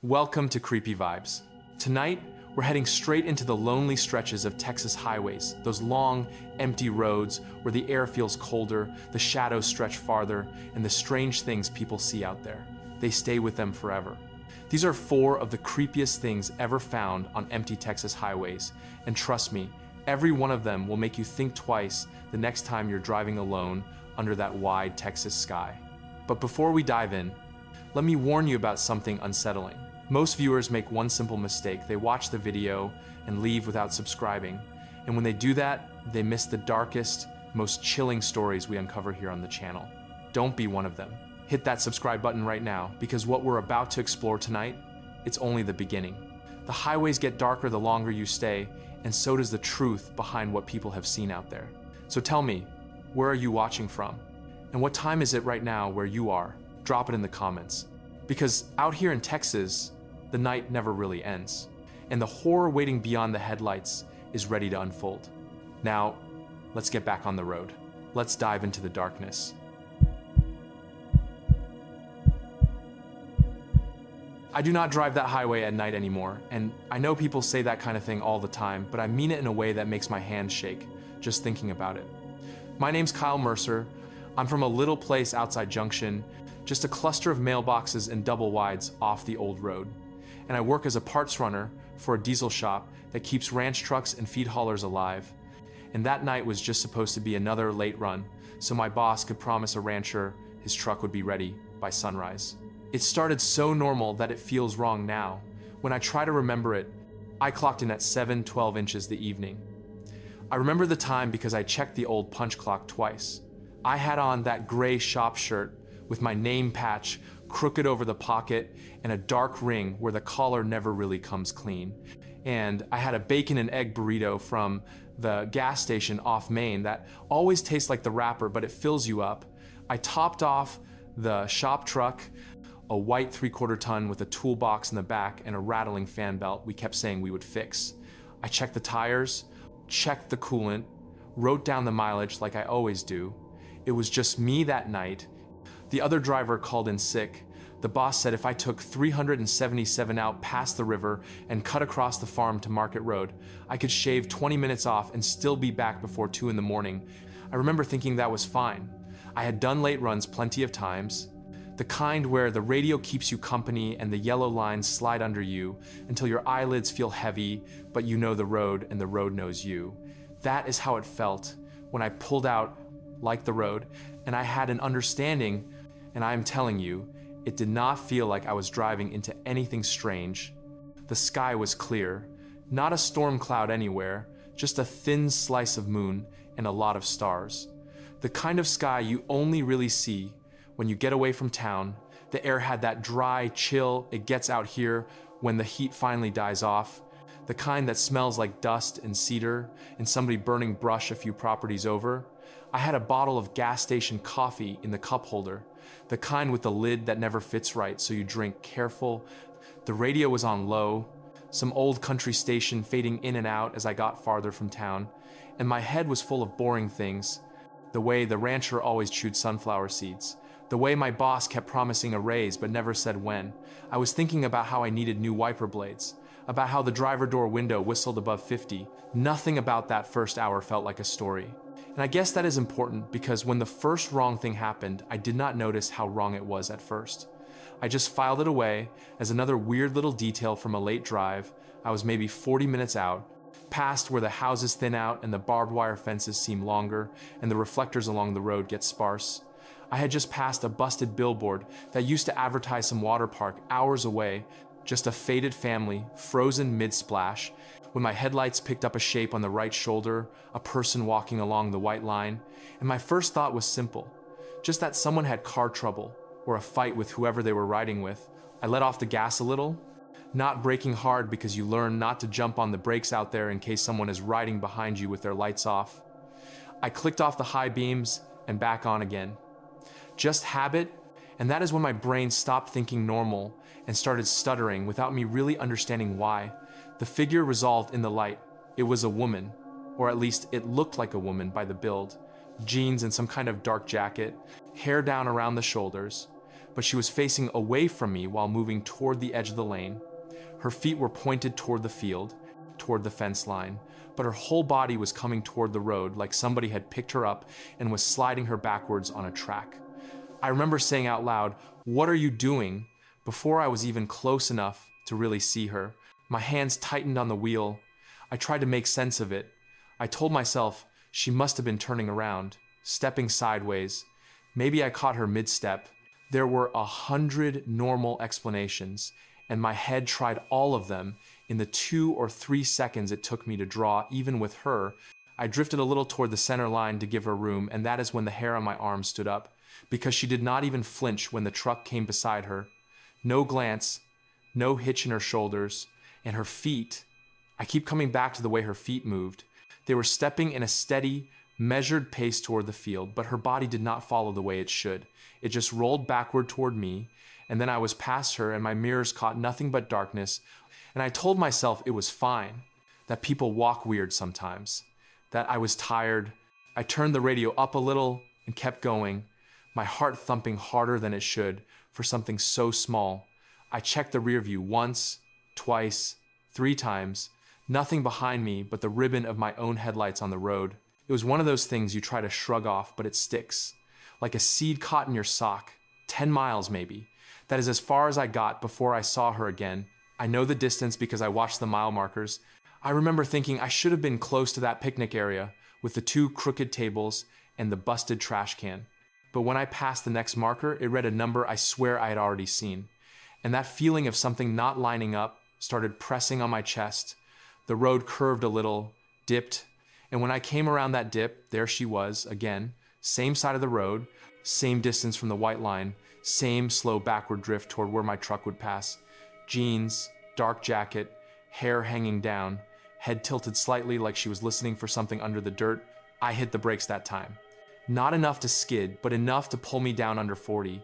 Welcome to Creepy Vibes. Tonight, we're heading straight into the lonely stretches of Texas highways, those long, empty roads where the air feels colder, the shadows stretch farther, and the strange things people see out there. They stay with them forever. These are 4 of the creepiest things ever found on empty Texas highways, and trust me, every one of them will make you think twice the next time you're driving alone under that wide Texas sky. But before we dive in, let me warn you about something unsettling. Most viewers make one simple mistake. They watch the video and leave without subscribing. And when they do that, they miss the darkest, most chilling stories we uncover here on the channel. Don't be one of them. Hit that subscribe button right now, because what we're about to explore tonight, it's only the beginning. The highways get darker the longer you stay, and so does the truth behind what people have seen out there. So tell me, where are you watching from? And what time is it right now where you are? Drop it in the comments. Because out here in Texas, the night never really ends, and the horror waiting beyond the headlights is ready to unfold. Now, let's get back on the road. Let's dive into the darkness. I do not drive that highway at night anymore, and I know people say that kind of thing all the time, but I mean it in a way that makes my hands shake just thinking about it. My name's Kyle Mercer. I'm from a little place outside Junction, just a cluster of mailboxes and double wides off the old road. And I work as a parts runner for a diesel shop that keeps ranch trucks and feed haulers alive. And that night was just supposed to be another late run, so my boss could promise a rancher his truck would be ready by sunrise. It started so normal that it feels wrong now. When I try to remember it, I clocked in at 7:12 inches the evening. I remember the time because I checked the old punch clock twice. I had on that gray shop shirt with my name patch crooked over the pocket and a dark ring where the collar never really comes clean. And I had a bacon and egg burrito from the gas station off Main that always tastes like the wrapper, but it fills you up. I topped off the shop truck, a white 3/4 ton with a toolbox in the back and a rattling fan belt we kept saying we would fix. I checked the tires, checked the coolant, wrote down the mileage like I always do. It was just me that night. The other driver called in sick. The boss said if I took 377 out past the river and cut across the farm to Market Road, I could shave 20 minutes off and still be back before 2 in the morning. I remember thinking that was fine. I had done late runs plenty of times. The kind where the radio keeps you company and the yellow lines slide under you until your eyelids feel heavy, but you know the road and the road knows you. That is how it felt when I pulled out like the road, and I had an understanding, and I am telling you, it did not feel like I was driving into anything strange. The sky was clear, not a storm cloud anywhere, just a thin slice of moon and a lot of stars. The kind of sky you only really see when you get away from town. The air had that dry chill it gets out here when the heat finally dies off. The kind that smells like dust and cedar and somebody burning brush a few properties over. I had a bottle of gas station coffee in the cup holder, the kind with the lid that never fits right, so you drink careful. The radio was on low, some old country station fading in and out as I got farther from town, and my head was full of boring things. The way the rancher always chewed sunflower seeds. The way my boss kept promising a raise but never said when. I was thinking about how I needed new wiper blades, about how the driver door window whistled above 50. Nothing about that first hour felt like a story. And I guess that is important because when the first wrong thing happened, I did not notice how wrong it was at first. I just filed it away as another weird little detail from a late drive. I was maybe 40 minutes out, past where the houses thin out and the barbed wire fences seem longer and the reflectors along the road get sparse. I had just passed a busted billboard that used to advertise some water park hours away, just a faded family, frozen mid-splash, when my headlights picked up a shape on the right shoulder, a person walking along the white line, and my first thought was simple, just that someone had car trouble or a fight with whoever they were riding with. I let off the gas a little, not braking hard because you learn not to jump on the brakes out there in case someone is riding behind you with their lights off. I clicked off the high beams and back on again. Just habit, and that is when my brain stopped thinking normal and started stuttering without me really understanding why. The figure resolved in the light. It was a woman, or at least it looked like a woman by the build. Jeans and some kind of dark jacket, hair down around the shoulders. but she was facing away from me while moving toward the edge of the lane. Her feet were pointed toward the field, toward the fence line, but her whole body was coming toward the road like somebody had picked her up and was sliding her backwards on a track. I remember saying out loud, "What are you doing?" before I was even close enough to really see her. My hands tightened on the wheel. I tried to make sense of it. I told myself she must have been turning around, stepping sideways. Maybe I caught her mid-step. There were 100 normal explanations, and my head tried all of them in the 2 or 3 seconds it took me to draw, even with her. I drifted a little toward the center line to give her room, and that is when the hair on my arm stood up, because she did not even flinch when the truck came beside her. No glance, no hitch in her shoulders, and her feet. I keep coming back to the way her feet moved. They were stepping in a steady, measured pace toward the field, but her body did not follow the way it should. It just rolled backward toward me, and then I was past her and my mirrors caught nothing but darkness, and I told myself it was fine, that people walk weird sometimes, that I was tired. I turned the radio up a little and kept going, my heart thumping harder than it should for something so small. I checked the rear view once, twice, 3 times, nothing behind me but the ribbon of my own headlights on the road. It was one of those things you try to shrug off, but it sticks. Like a seed caught in your sock, 10 miles maybe. That is as far as I got before I saw her again. I know the distance because I watched the mile markers. I remember thinking I should have been close to that picnic area with the 2 crooked tables and the busted trash can. But when I passed the next marker, it read a number I swear I had already seen. And that feeling of something not lining up started pressing on my chest. The road curved a little, dipped, and when I came around that dip, there she was, again, same side of the road, same distance from the white line, same slow backward drift toward where my truck would pass. Jeans, dark jacket, hair hanging down, head tilted slightly like she was listening for something under the dirt. I hit the brakes that time. Not enough to skid, but enough to pull me down under 40.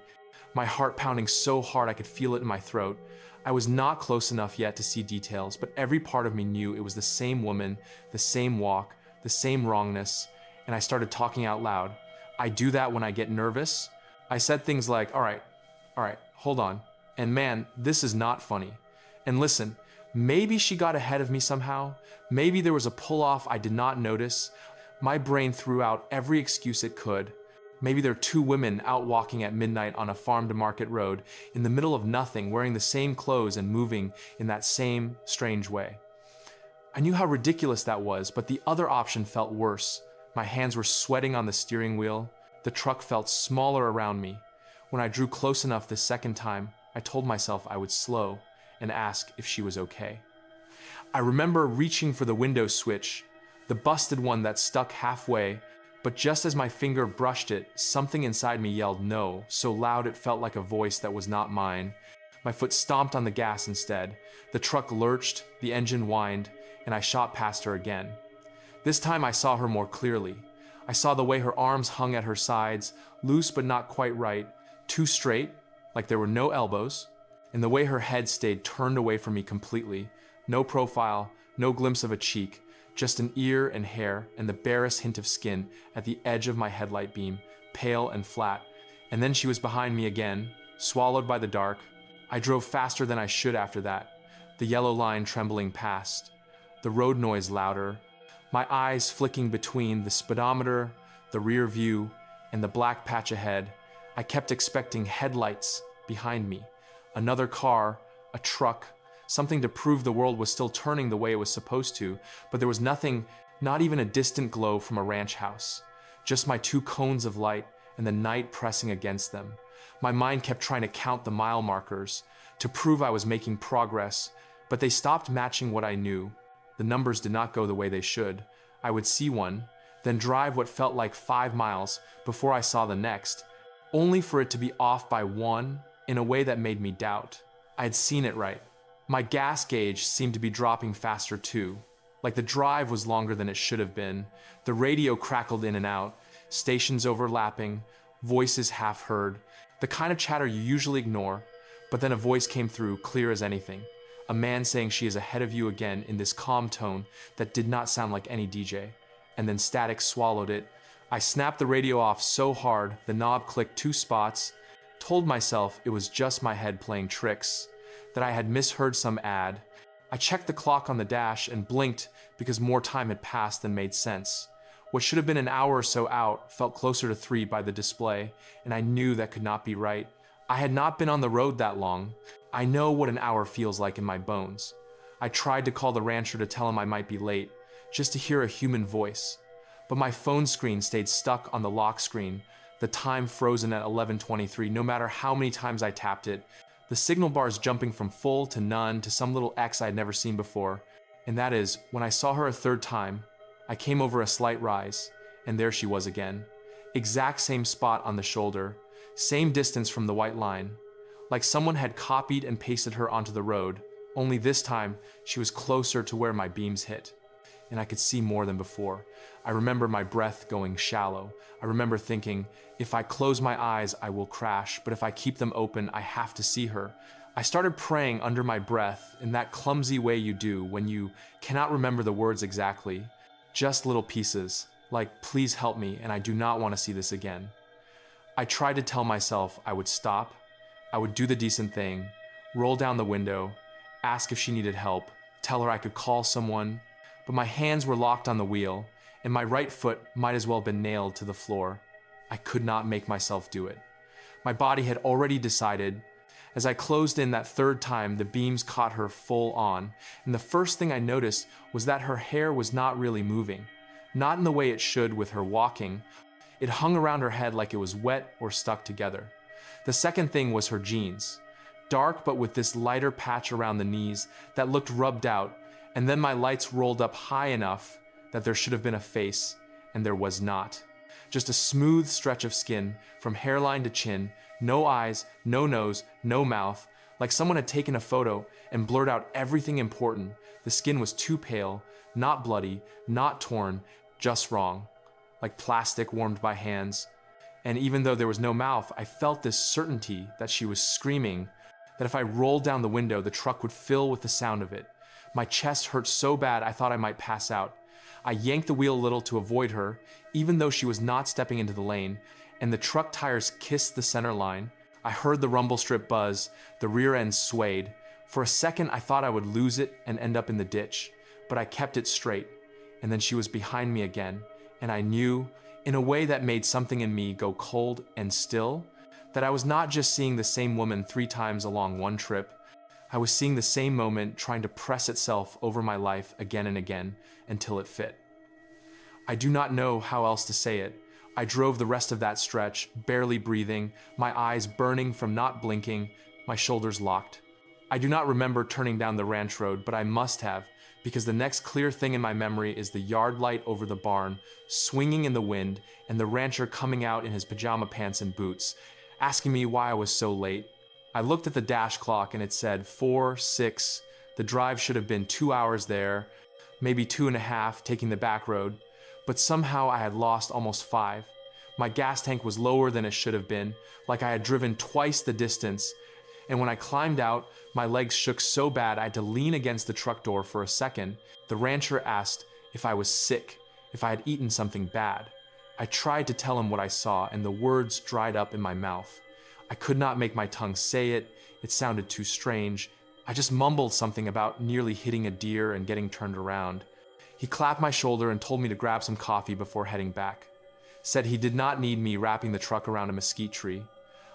My heart pounding so hard I could feel it in my throat. I was not close enough yet to see details, but every part of me knew it was the same woman, the same walk, the same wrongness, and I started talking out loud. I do that when I get nervous. I said things like, all right, hold on. And man, this is not funny. And listen, maybe she got ahead of me somehow. Maybe there was a pull-off I did not notice. My brain threw out every excuse it could. Maybe there are 2 women out walking at midnight on a farm-to-market road in the middle of nothing, wearing the same clothes and moving in that same strange way. I knew how ridiculous that was, but the other option felt worse. My hands were sweating on the steering wheel. The truck felt smaller around me. When I drew close enough the second time, I told myself I would slow and ask if she was okay. I remember reaching for the window switch, the busted one that stuck halfway, but just as my finger brushed it, something inside me yelled no, so loud it felt like a voice that was not mine. My foot stomped on the gas instead. The truck lurched, the engine whined, and I shot past her again. This time I saw her more clearly. I saw the way her arms hung at her sides, loose but not quite right, too straight, like there were no elbows, and the way her head stayed turned away from me completely. No profile, no glimpse of a cheek, just an ear and hair and the barest hint of skin at the edge of my headlight beam, pale and flat. And then she was behind me again, swallowed by the dark. I drove faster than I should after that, the yellow line trembling past, the road noise louder, my eyes flicking between the speedometer, the rear view, and the black patch ahead. I kept expecting headlights behind me, another car, a truck, something to prove the world was still turning the way it was supposed to, but there was nothing, not even a distant glow from a ranch house. Just my 2 cones of light and the night pressing against them. My mind kept trying to count the mile markers, to prove I was making progress, but they stopped matching what I knew. The numbers did not go the way they should. I would see one, then drive what felt like 5 miles before I saw the next, only for it to be off by 1 in a way that made me doubt. I had seen it right. My gas gauge seemed to be dropping faster too. Like the drive was longer than it should have been. The radio crackled in and out, stations overlapping, voices half heard, the kind of chatter you usually ignore, but then a voice came through clear as anything. A man saying she is ahead of you again in this calm tone that did not sound like any DJ. And then static swallowed it. I snapped the radio off so hard, the knob clicked 2 spots, told myself it was just my head playing tricks, that I had misheard some ad. I checked the clock on the dash and blinked because more time had passed than made sense. What should have been an hour or so out felt closer to 3 by the display, and I knew that could not be right. I had not been on the road that long. I know what an hour feels like in my bones. I tried to call the rancher to tell him I might be late, just to hear a human voice. But my phone screen stayed stuck on the lock screen, the time frozen at 11:23 no matter how many times I tapped it, the signal bars jumping from full to none to some little X I'd never seen before. And that is, when I saw her a third time, I came over a slight rise, and there she was again. Exact same spot on the shoulder, same distance from the white line. Like someone had copied and pasted her onto the road, only this time she was closer to where my beams hit. And I could see more than before. I remember my breath going shallow. I remember thinking, if I close my eyes, I will crash, but if I keep them open, I have to see her. I started praying under my breath in that clumsy way you do when you cannot remember the words exactly. Just little pieces, like, please help me, and I do not want to see this again. I tried to tell myself I would stop, I would do the decent thing, roll down the window, ask if she needed help, tell her I could call someone, but my hands were locked on the wheel, and my right foot might as well have been nailed to the floor. I could not make myself do it. My body had already decided. As I closed in that third time, the beams caught her full on, and the first thing I noticed was that her hair was not really moving. Not in the way it should with her walking. It hung around her head like it was wet or stuck together. The second thing was her jeans. Dark but with this lighter patch around the knees that looked rubbed out, and then my lights rolled up high enough that there should have been a face, and there was not. Just a smooth stretch of skin from hairline to chin, no eyes, no nose, no mouth, like someone had taken a photo and blurred out everything important. The skin was too pale, not bloody, not torn, just wrong, like plastic warmed by hands. And even though there was no mouth, I felt this certainty that she was screaming, that if I rolled down the window, the truck would fill with the sound of it. My chest hurt so bad I thought I might pass out. I yanked the wheel a little to avoid her, even though she was not stepping into the lane, and the truck tires kissed the center line. I heard the rumble strip buzz, the rear end swayed. For a second, I thought I would lose it and end up in the ditch, but I kept it straight, and then she was behind me again, and I knew, in a way that made something in me go cold and still, that I was not just seeing the same woman 3 times along one trip. I was seeing the same moment trying to press itself over my life again and again until it fit. I do not know how else to say it. I drove the rest of that stretch, barely breathing, my eyes burning from not blinking, my shoulders locked. I do not remember turning down the ranch road, but I must have, because the next clear thing in my memory is the yard light over the barn, swinging in the wind, and the rancher coming out in his pajama pants and boots, asking me why I was so late. I looked at the dash clock and it said 4:06. The drive should have been 2 hours there, maybe 2.5 taking the back road, but somehow I had lost almost 5. My gas tank was lower than it should have been, like I had driven twice the distance, and when I climbed out, my legs shook so bad I had to lean against the truck door for a second. The rancher asked if I was sick, if I had eaten something bad. I tried to tell him what I saw, and the words dried up in my mouth. I could not make my tongue say it. It sounded too strange. I just mumbled something about nearly hitting a deer and getting turned around. He clapped my shoulder and told me to grab some coffee before heading back. Said he did not need me wrapping the truck around a mesquite tree.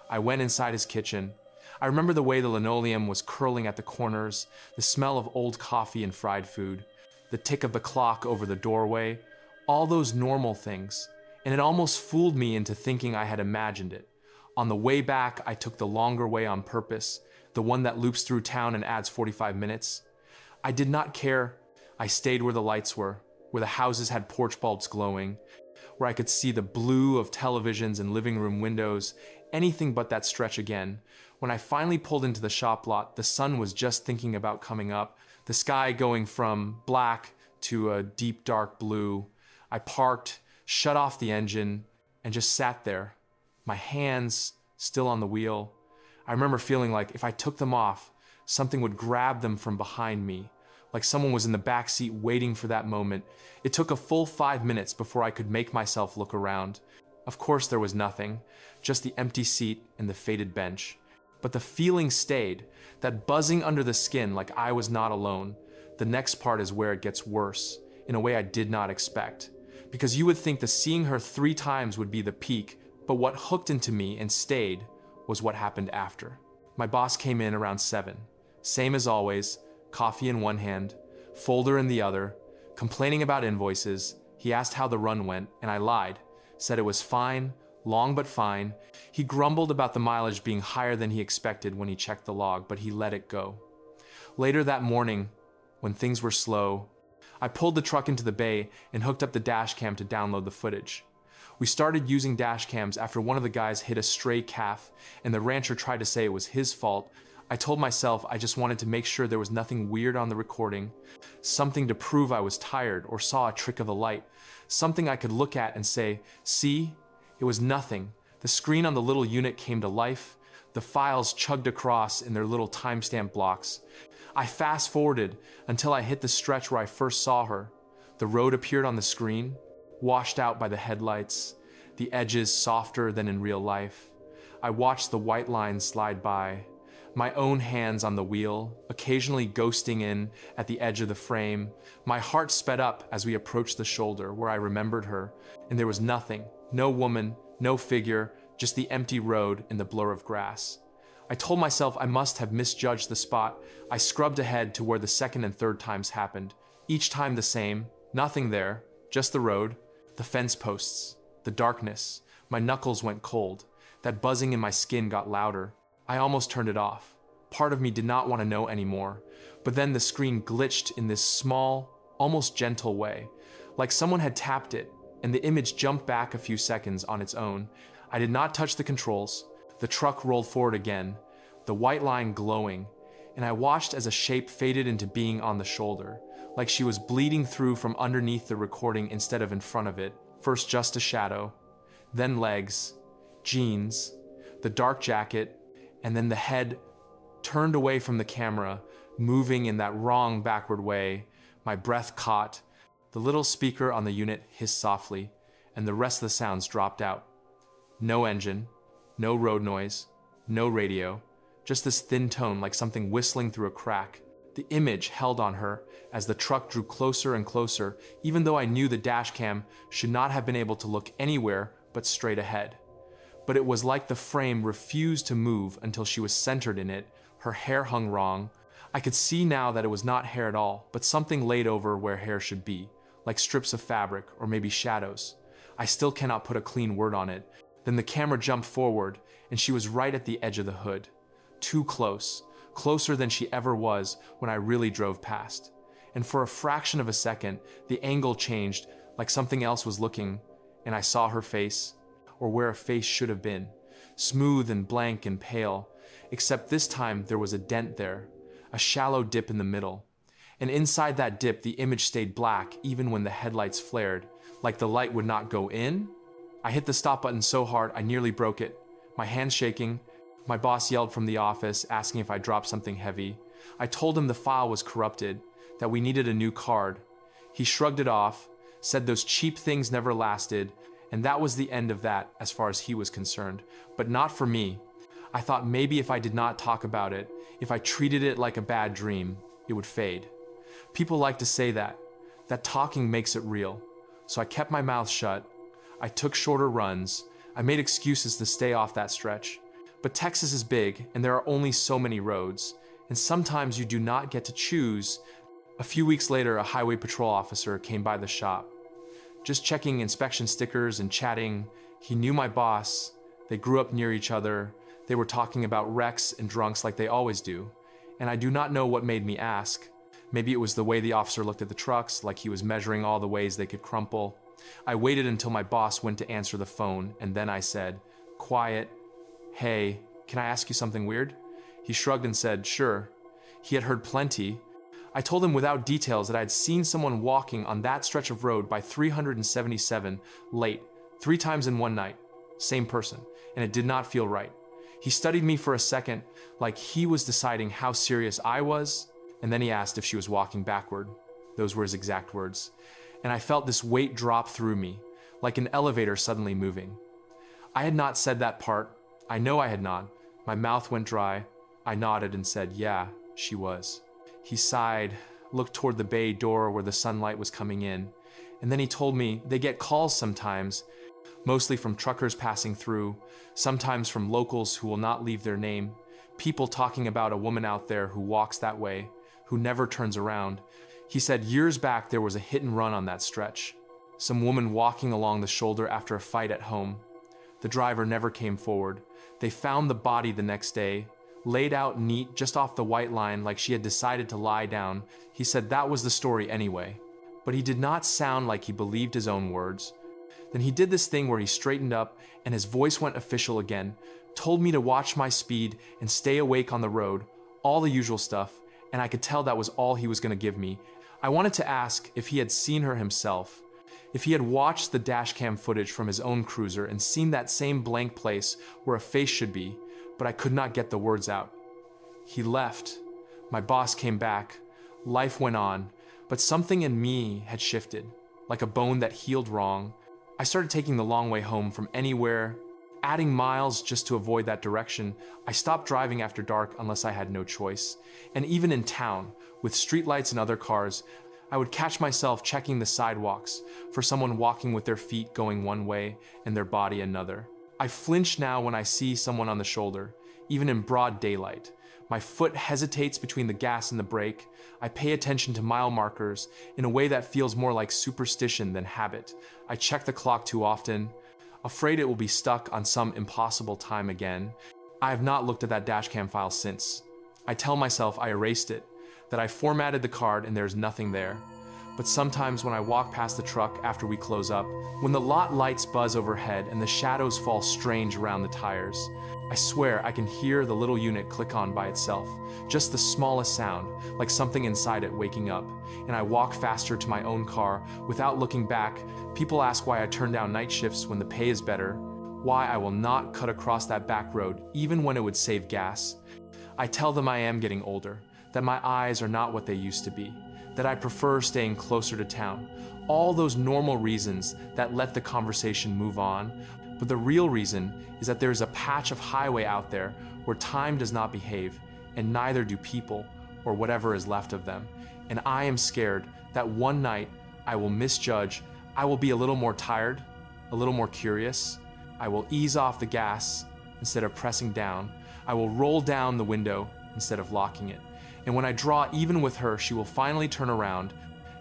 I went inside his kitchen. I remember the way the linoleum was curling at the corners, the smell of old coffee and fried food, the tick of the clock over the doorway, all those normal things, and it almost fooled me into thinking I had imagined it. On the way back, I took the longer way on purpose, the one that loops through town and adds 45 minutes. I did not care. I stayed where the lights were, where the houses had porch bulbs glowing, where I could see the blue of televisions and living room windows, anything but that stretch again. When I finally pulled into the shop lot, the sun was just thinking about coming up, the sky going from black to a deep dark blue. I parked, shut off the engine, and just sat there, my hands still on the wheel. I remember feeling like if I took them off, something would grab them from behind me, like someone was in the back seat waiting for that moment. It took a full 5 minutes before I could make myself look around. Of course there was nothing, just the empty seat and the faded bench. But the feeling stayed, that buzzing under the skin like I was not alone. The next part is where it gets worse, in a way I did not expect. Because you would think that seeing her 3 times would be the peak, but what hooked into me and stayed was what happened after. My boss came in around 7. Same as always, coffee in one hand, folder in the other, complaining about invoices. He asked how the run went, and I lied, said it was fine, long but fine. He grumbled about the mileage being higher than he expected when he checked the log, but he let it go. Later that morning, when things were slow, I pulled the truck into the bay and hooked up the dash cam to download the footage. We started using dash cams after one of the guys hit a stray calf and the rancher tried to say it was his fault. I told myself I just wanted to make sure there was nothing weird on the recording, something to prove I was tired or saw a trick of the light, something I could look at and say, see, it was nothing. The screen on the little unit came to life. The files chugged across in their little timestamp blocks. I fast forwarded until I hit the stretch where I first saw her. The road appeared on the screen, washed out by the headlights, the edges softer than in real life. I watched the white lines slide by, my own hands on the wheel, occasionally ghosting in at the edge of the frame. My heart sped up as we approached the shoulder where I remembered her, and there was nothing, no woman, no figure, just the empty road and the blur of grass. I told myself I must have misjudged the spot. I scrubbed ahead to where the second and third times happened. Each time the same, nothing there, just the road, the fence posts, the darkness. My knuckles went cold. That buzzing in my skin got louder. I almost turned it off. Part of me did not want to know anymore. But then the screen glitched in this small, almost gentle way, like someone had tapped it, and the image jumped back a few seconds on its own. I did not touch the controls. The truck rolled forward again, the white line glowing, and I watched as a shape faded into being on the shoulder, like she was bleeding through from underneath the recording instead of in front of it. First just a shadow, then legs, jeans, the dark jacket, and then the head turned away from the camera, moving in that wrong backward way. My breath caught. The little speaker on the unit hissed softly, and the rest of the sounds dropped out. No engine, no road noise, no radio, just this thin tone like something whistling through a crack. The image held on her as the truck drew closer and closer, even though I knew the dash cam should not have been able to look anywhere but straight ahead. But it was like the frame refused to move until she was centered in it. Her hair hung wrong. I could see now that it was not hair at all, but something laid over where hair should be, like strips of fabric or maybe shadows. I still cannot put a clean word on it. Then the camera jumped forward, and she was right at the edge of the hood. Too close, closer than she ever was when I really drove past. And for a fraction of a second, the angle changed, like something else was looking, and I saw her face, or where a face should have been, smooth and blank and pale, except this time there was a dent there, a shallow dip in the middle. And inside that dip, the image stayed black even when the headlights flared, like the light would not go in. I hit the stop button so hard I nearly broke it, my hands shaking. My boss yelled from the office, asking if I dropped something heavy. I told him the file was corrupted, that we needed a new card. He shrugged it off, said those cheap things never lasted, and that was the end of that as far as he was concerned. But not for me. I thought maybe if I did not talk about it, if I treated it like a bad dream, it would fade. People like to say that talking makes it real. So I kept my mouth shut. I took shorter runs. I made excuses to stay off that stretch. But Texas is big, and there are only so many roads, and sometimes you do not get to choose. A few weeks later, a highway patrol officer came by the shop. Just checking inspection stickers and chatting. He knew my boss. They grew up near each other. They were talking about wrecks and drunks like they always do. And I do not know what made me ask. Maybe it was the way the officer looked at the trucks, like he was measuring all the ways they could crumple. I waited until my boss went to answer the phone, and then I said, quiet, "Hey, can I ask you something weird?" He shrugged and said, "Sure." He had heard plenty. I told him without details that I had seen someone walking on that stretch of road by 377 late, 3 times in one night. Same person, and it did not feel right. He studied me for a second, like he was deciding how serious I was, and then he asked if she was walking backward. Those were his exact words. And I felt this weight drop through me, like an elevator suddenly moving. I had not said that part. I know I had not. My mouth went dry. I nodded and said, yeah, she was. He sighed, looked toward the bay door where the sunlight was coming in, and then he told me they get calls sometimes, mostly from truckers passing through, sometimes from locals who will not leave their name, people talking about a woman out there who walks that way, who never turns around. He said years back there was a hit and run on that stretch. Some woman walking along the shoulder after a fight at home. The driver never came forward. They found the body the next day, laid out neat just off the white line like she had decided to lie down. He said that was the story anyway. But he did not sound like he believed his own words. Then he did this thing where he straightened up and his voice went official again, told me to watch my speed and stay awake on the road, all the usual stuff, and I could tell that was all he was going to give me. I wanted to ask if he had seen her himself, if he had watched the dashcam footage from his own cruiser and seen that same blank place where a face should be, but I could not get the words out. He left. My boss came back. Life went on, but something in me had shifted, like a bone that healed wrong. I started taking the long way home from anywhere, adding miles just to avoid that direction. I stopped driving after dark unless I had no choice. And even in town, with streetlights and other cars, I would catch myself checking the sidewalks for someone walking with their feet going one way and their body another. I flinch now when I see someone on the shoulder, even in broad daylight. My foot hesitates between the gas and the brake. I pay attention to mile markers in a way that feels more like superstition than habit. I check the clock too often, afraid it will be stuck on some impossible time again. I have not looked at that dashcam file since. I tell myself I erased it, that I formatted the card and there's nothing there. But sometimes when I walk past the truck after we close up, when the lot lights buzz overhead and the shadows fall strange around the tires, I swear I can hear the little unit click on by itself, just the smallest sound, like something inside it waking up, and I walk faster to my own car without looking back. People ask why I turn down night shifts when the pay is better, why I will not cut across that back road even when it would save gas. I tell them I am getting older, that my eyes are not what they used to be, that I prefer staying closer to town. All those normal reasons that let the conversation move on. But the real reason is that there is a patch of highway out there where time does not behave, and neither do people or whatever is left of them. And I am scared that one night I will misjudge, I will be a little more tired, a little more curious. I will ease off the gas instead of pressing down. I will roll down the window instead of locking it. And when I draw even with her, she will finally turn around,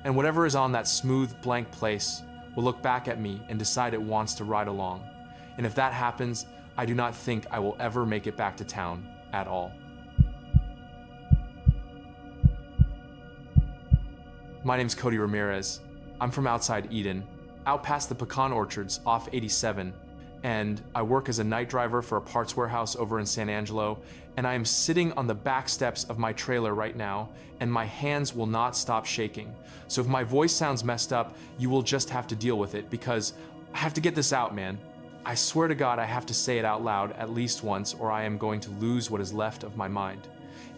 and whatever is on that smooth, blank place will look back at me and decide it wants to ride along. And if that happens, I do not think I will ever make it back to town at all. My name's Cody Ramirez. I'm from outside Eden, out past the pecan orchards off 87, and I work as a night driver for a parts warehouse over in San Angelo, and I am sitting on the back steps of my trailer right now, and my hands will not stop shaking. So if my voice sounds messed up, you will just have to deal with it, because I have to get this out, man. I swear to God I have to say it out loud at least once, or I am going to lose what is left of my mind.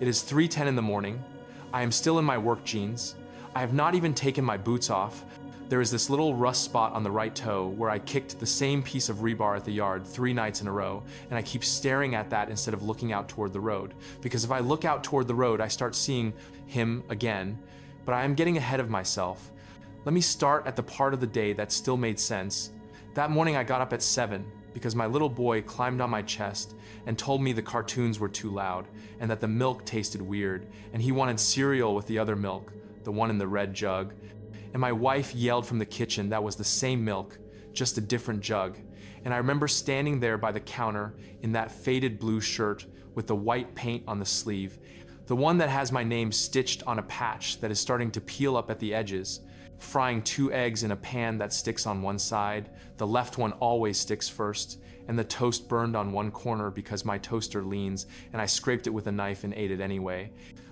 It is 3:10 in the morning. I am still in my work jeans. I have not even taken my boots off. There is this little rust spot on the right toe where I kicked the same piece of rebar at the yard 3 nights in a row, and I keep staring at that instead of looking out toward the road. Because if I look out toward the road, I start seeing him again, but I am getting ahead of myself. Let me start at the part of the day that still made sense. That morning I got up at 7 because my little boy climbed on my chest and told me the cartoons were too loud and that the milk tasted weird, and he wanted cereal with the other milk, the one in the red jug. And my wife yelled from the kitchen that was the same milk, just a different jug. And I remember standing there by the counter in that faded blue shirt with the white paint on the sleeve, the one that has my name stitched on a patch that is starting to peel up at the edges, frying 2 eggs in a pan that sticks on one side, the left one always sticks first, and the toast burned on one corner because my toaster leans, and I scraped it with a knife and ate it anyway.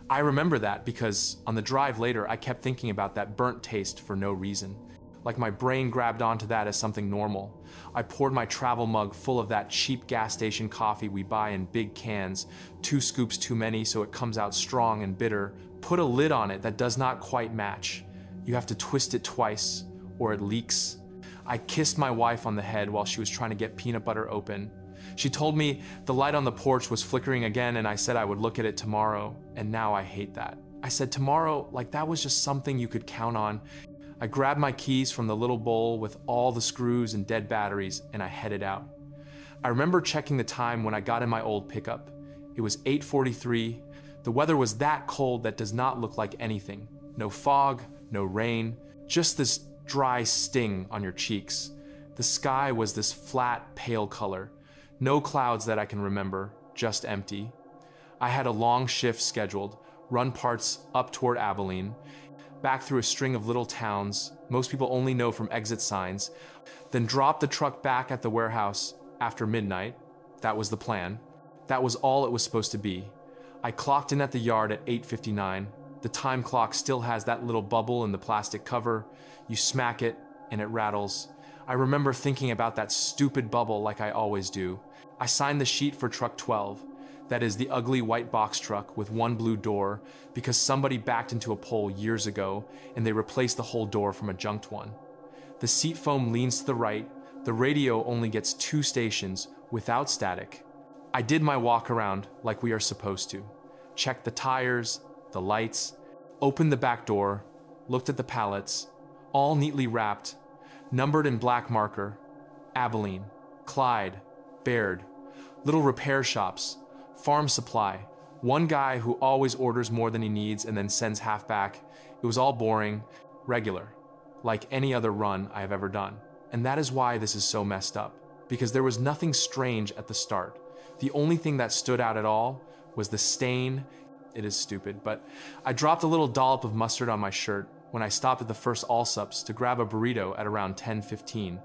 I remember that because on the drive later, I kept thinking about that burnt taste for no reason. Like my brain grabbed onto that as something normal. I poured my travel mug full of that cheap gas station coffee we buy in big cans, 2 scoops too many so it comes out strong and bitter, put a lid on it that does not quite match. You have to twist it twice, or it leaks. I kissed my wife on the head while she was trying to get peanut butter open. She told me the light on the porch was flickering again, and I said I would look at it tomorrow, and now I hate that. I said tomorrow like that was just something you could count on. I grabbed my keys from the little bowl with all the screws and dead batteries, and I headed out. I remember checking the time when I got in my old pickup. It was 8:43. The weather was that cold that does not look like anything. No fog, no rain, just this dry sting on your cheeks. The sky was this flat, pale color. No clouds that I can remember, just empty. I had a long shift scheduled, run parts up toward Abilene, back through a string of little towns most people only know from exit signs, then drop the truck back at the warehouse after midnight. That was the plan. That was all it was supposed to be. I clocked in at the yard at 8:59. The time clock still has that little bubble in the plastic cover. You smack it and it rattles. I remember thinking about that stupid bubble like I always do. I signed the sheet for truck 12. That is the ugly white box truck with one blue door, because somebody backed into a pole years ago and they replaced the whole door from a junked one. The seat foam leans to the right. The radio only gets 2 stations without static. I did my walk around like we are supposed to. Checked the tires, the lights, opened the back door, looked at the pallets, all neatly wrapped, numbered in black marker: Abilene, Clyde, Baird, little repair shops, farm supply, one guy who always orders more than he needs and then sends half back. It was all boring, regular, like any other run I have ever done. And that is why this is so messed up, because there was nothing strange at the start. The only thing that stood out at all was the stain. It is stupid, but I dropped a little dollop of mustard on my shirt when I stopped at the first Allsups to grab a burrito at around 10:15.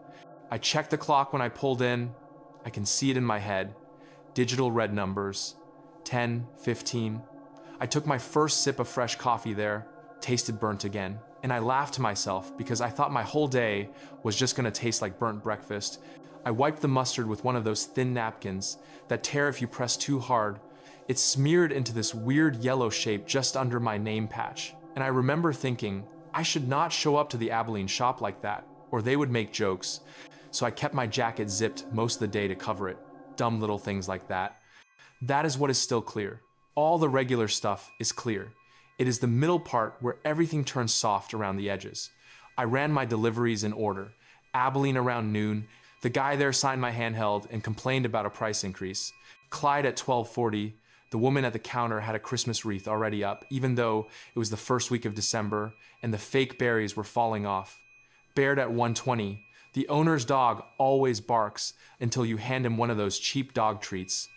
I checked the clock when I pulled in. I can see it in my head. Digital red numbers, 10:15. I took my first sip of fresh coffee there, tasted burnt again, and I laughed to myself because I thought my whole day was just gonna taste like burnt breakfast. I wiped the mustard with one of those thin napkins that tear if you press too hard. It smeared into this weird yellow shape just under my name patch, and I remember thinking, I should not show up to the Abilene shop like that, or they would make jokes. So I kept my jacket zipped most of the day to cover it. Dumb little things like that. That is what is still clear. All the regular stuff is clear. It is the middle part where everything turns soft around the edges. I ran my deliveries in order. Abilene around noon. The guy there signed my handheld and complained about a price increase. Clyde at 12:40. The woman at the counter had a Christmas wreath already up, even though it was the first week of December and the fake berries were falling off. Baird at 1:20. The owner's dog always barks until you hand him one of those cheap dog treats.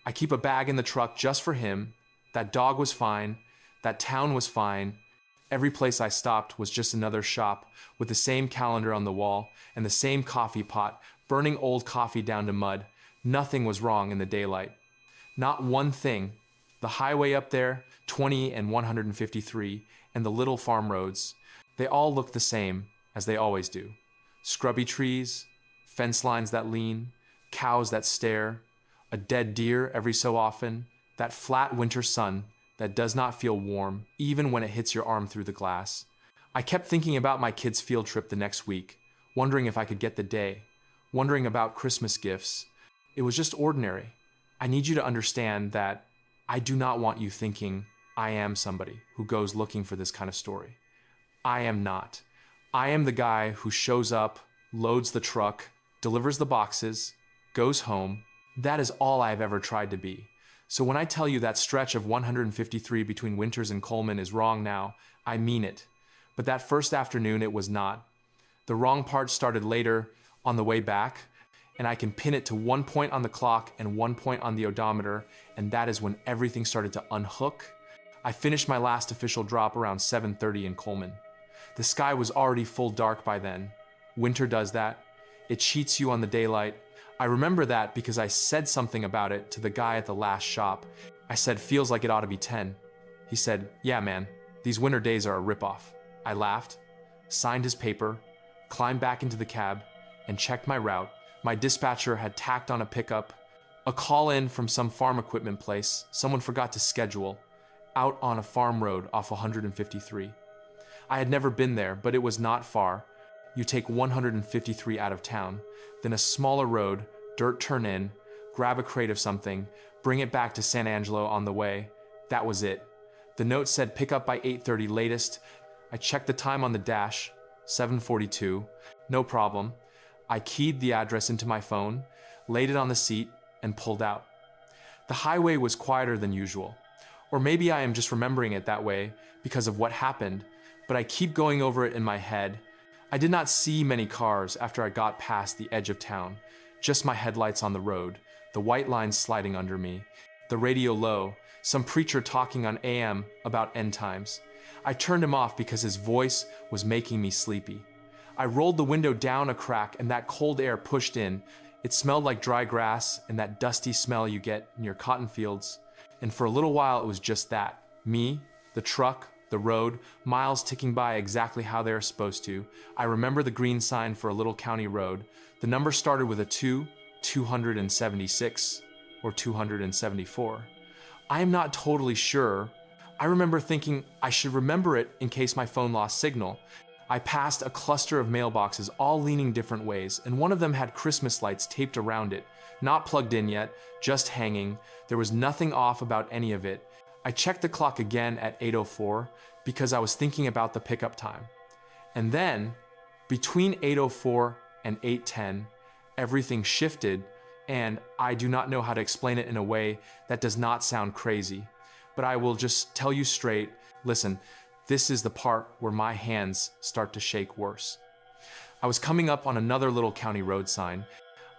I keep a bag in the truck just for him. That dog was fine. That town was fine. Every place I stopped was just another shop with the same calendar on the wall and the same coffee pot, burning old coffee down to mud. Nothing was wrong in the daylight. Not one thing. The highway up there, 20 and 153, and the little farm roads, they all look the same, as they always do. Scrubby trees, fence lines that lean, cows that stare, a dead deer every so often, that flat winter sun that does not feel warm, even when it hits your arm through the glass. I kept thinking about my kids' field trip the next week, wondering if I could get the day, wondering about Christmas gifts. It was just ordinary. I need you to understand that I do not want you thinking I am somebody who goes looking for this kind of story. I am not. I am the guy who shows up, loads the truck, delivers the boxes, goes home. That is all I have ever tried to be. So when I tell you that stretch of 153 between Winters and Coleman is wrong now, I mean it. But that first afternoon, it was not. The wrong part started later, on the way back, and I can pin it to 1 point on the clock and 1 point on the odometer, and that is when everything started to unhook. I finished my last official drop around 7:30 in Coleman. The sky was already full dark by then. Winter does that. It cheats you on the daylight. I remember that because I said something about it to the guy at the last shop. I said, feels like it ought to be 10. He said, yeah, man, these winter days are a ripoff. I laughed, signed his paper, climbed back into the cab, and checked my route. My dispatcher had tacked on a pickup, a call in from some farm equipment place someone forgot to schedule, out on a farm road off 153. I had never been there, but it was not far. you take 153 out of town, then a smaller road, dirt turn in, grab a crate of something, bring it back to San Angelo on the way. That was it. The note said pick up by 8:30 latest. I checked the time on the dash, 7:42, no problem. I keyed the address into my phone, laid it on the seat, and pulled out. The highway was quieter than usual. Or maybe I am just remembering it that way because of what happened, but I keep going over it in my head. I did not see many cars after I got past the edge of town, just my headlights on the road, the white lines sliding under me, the radio low, some preacher talking on AM about end times. I turned him off because his voice was making me sleepy. I rolled the window down a crack and that cold air pushed in. It smelled like dry grass and that dusty smell you get in your cotton fields. And for a little while it was just that. Me, the truck, the road, miles ticking by exactly how they are supposed to. I remember the green sign for a little county road. The number started with a 276, or 274. I am not totally sure. I remember thinking I should remember it in case my phone lost signal. I passed a cluster of mailboxes, all leaning different ways, and one of them had Christmas lights taped around it. Not plugged in yet, just hanging. There was nothing off about any of it. I checked the clock again at 8:04 because I was thinking about the pickup time. And then, between 8:04 and 8:10, everything shifted, and I do not know how to explain it in a way that does not sound crazy. But I will just tell you straight, listen, this is the part where my hands start to shake worse. I was coming up on another little county road sign.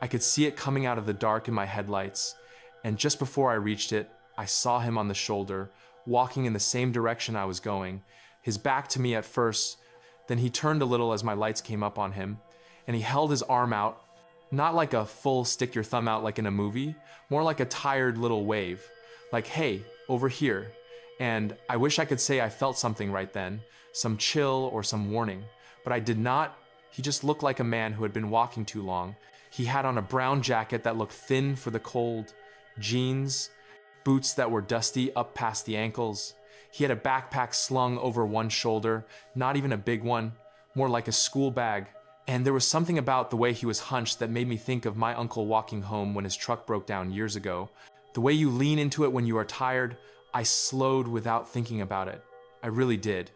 I could see it coming out of the dark in my headlights, and just before I reached it, I saw him on the shoulder, walking in the same direction I was going, his back to me at first, then he turned a little as my lights came up on him, and he held his arm out, not like a full stick your thumb out like in a movie, more like a tired little wave, like, hey, over here. And I wish I could say I felt something right then, some chill or some warning, but I did not. He just looked like a man who had been walking too long. He had on a brown jacket that looked thin for the cold, jeans, boots that were dusty up past the ankles. He had a backpack slung over one shoulder, not even a big one, more like a school bag. And there was something about the way he was hunched that made me think of my uncle walking home when his truck broke down years ago. The way you lean into it when you are tired. I slowed without thinking about it. I really did.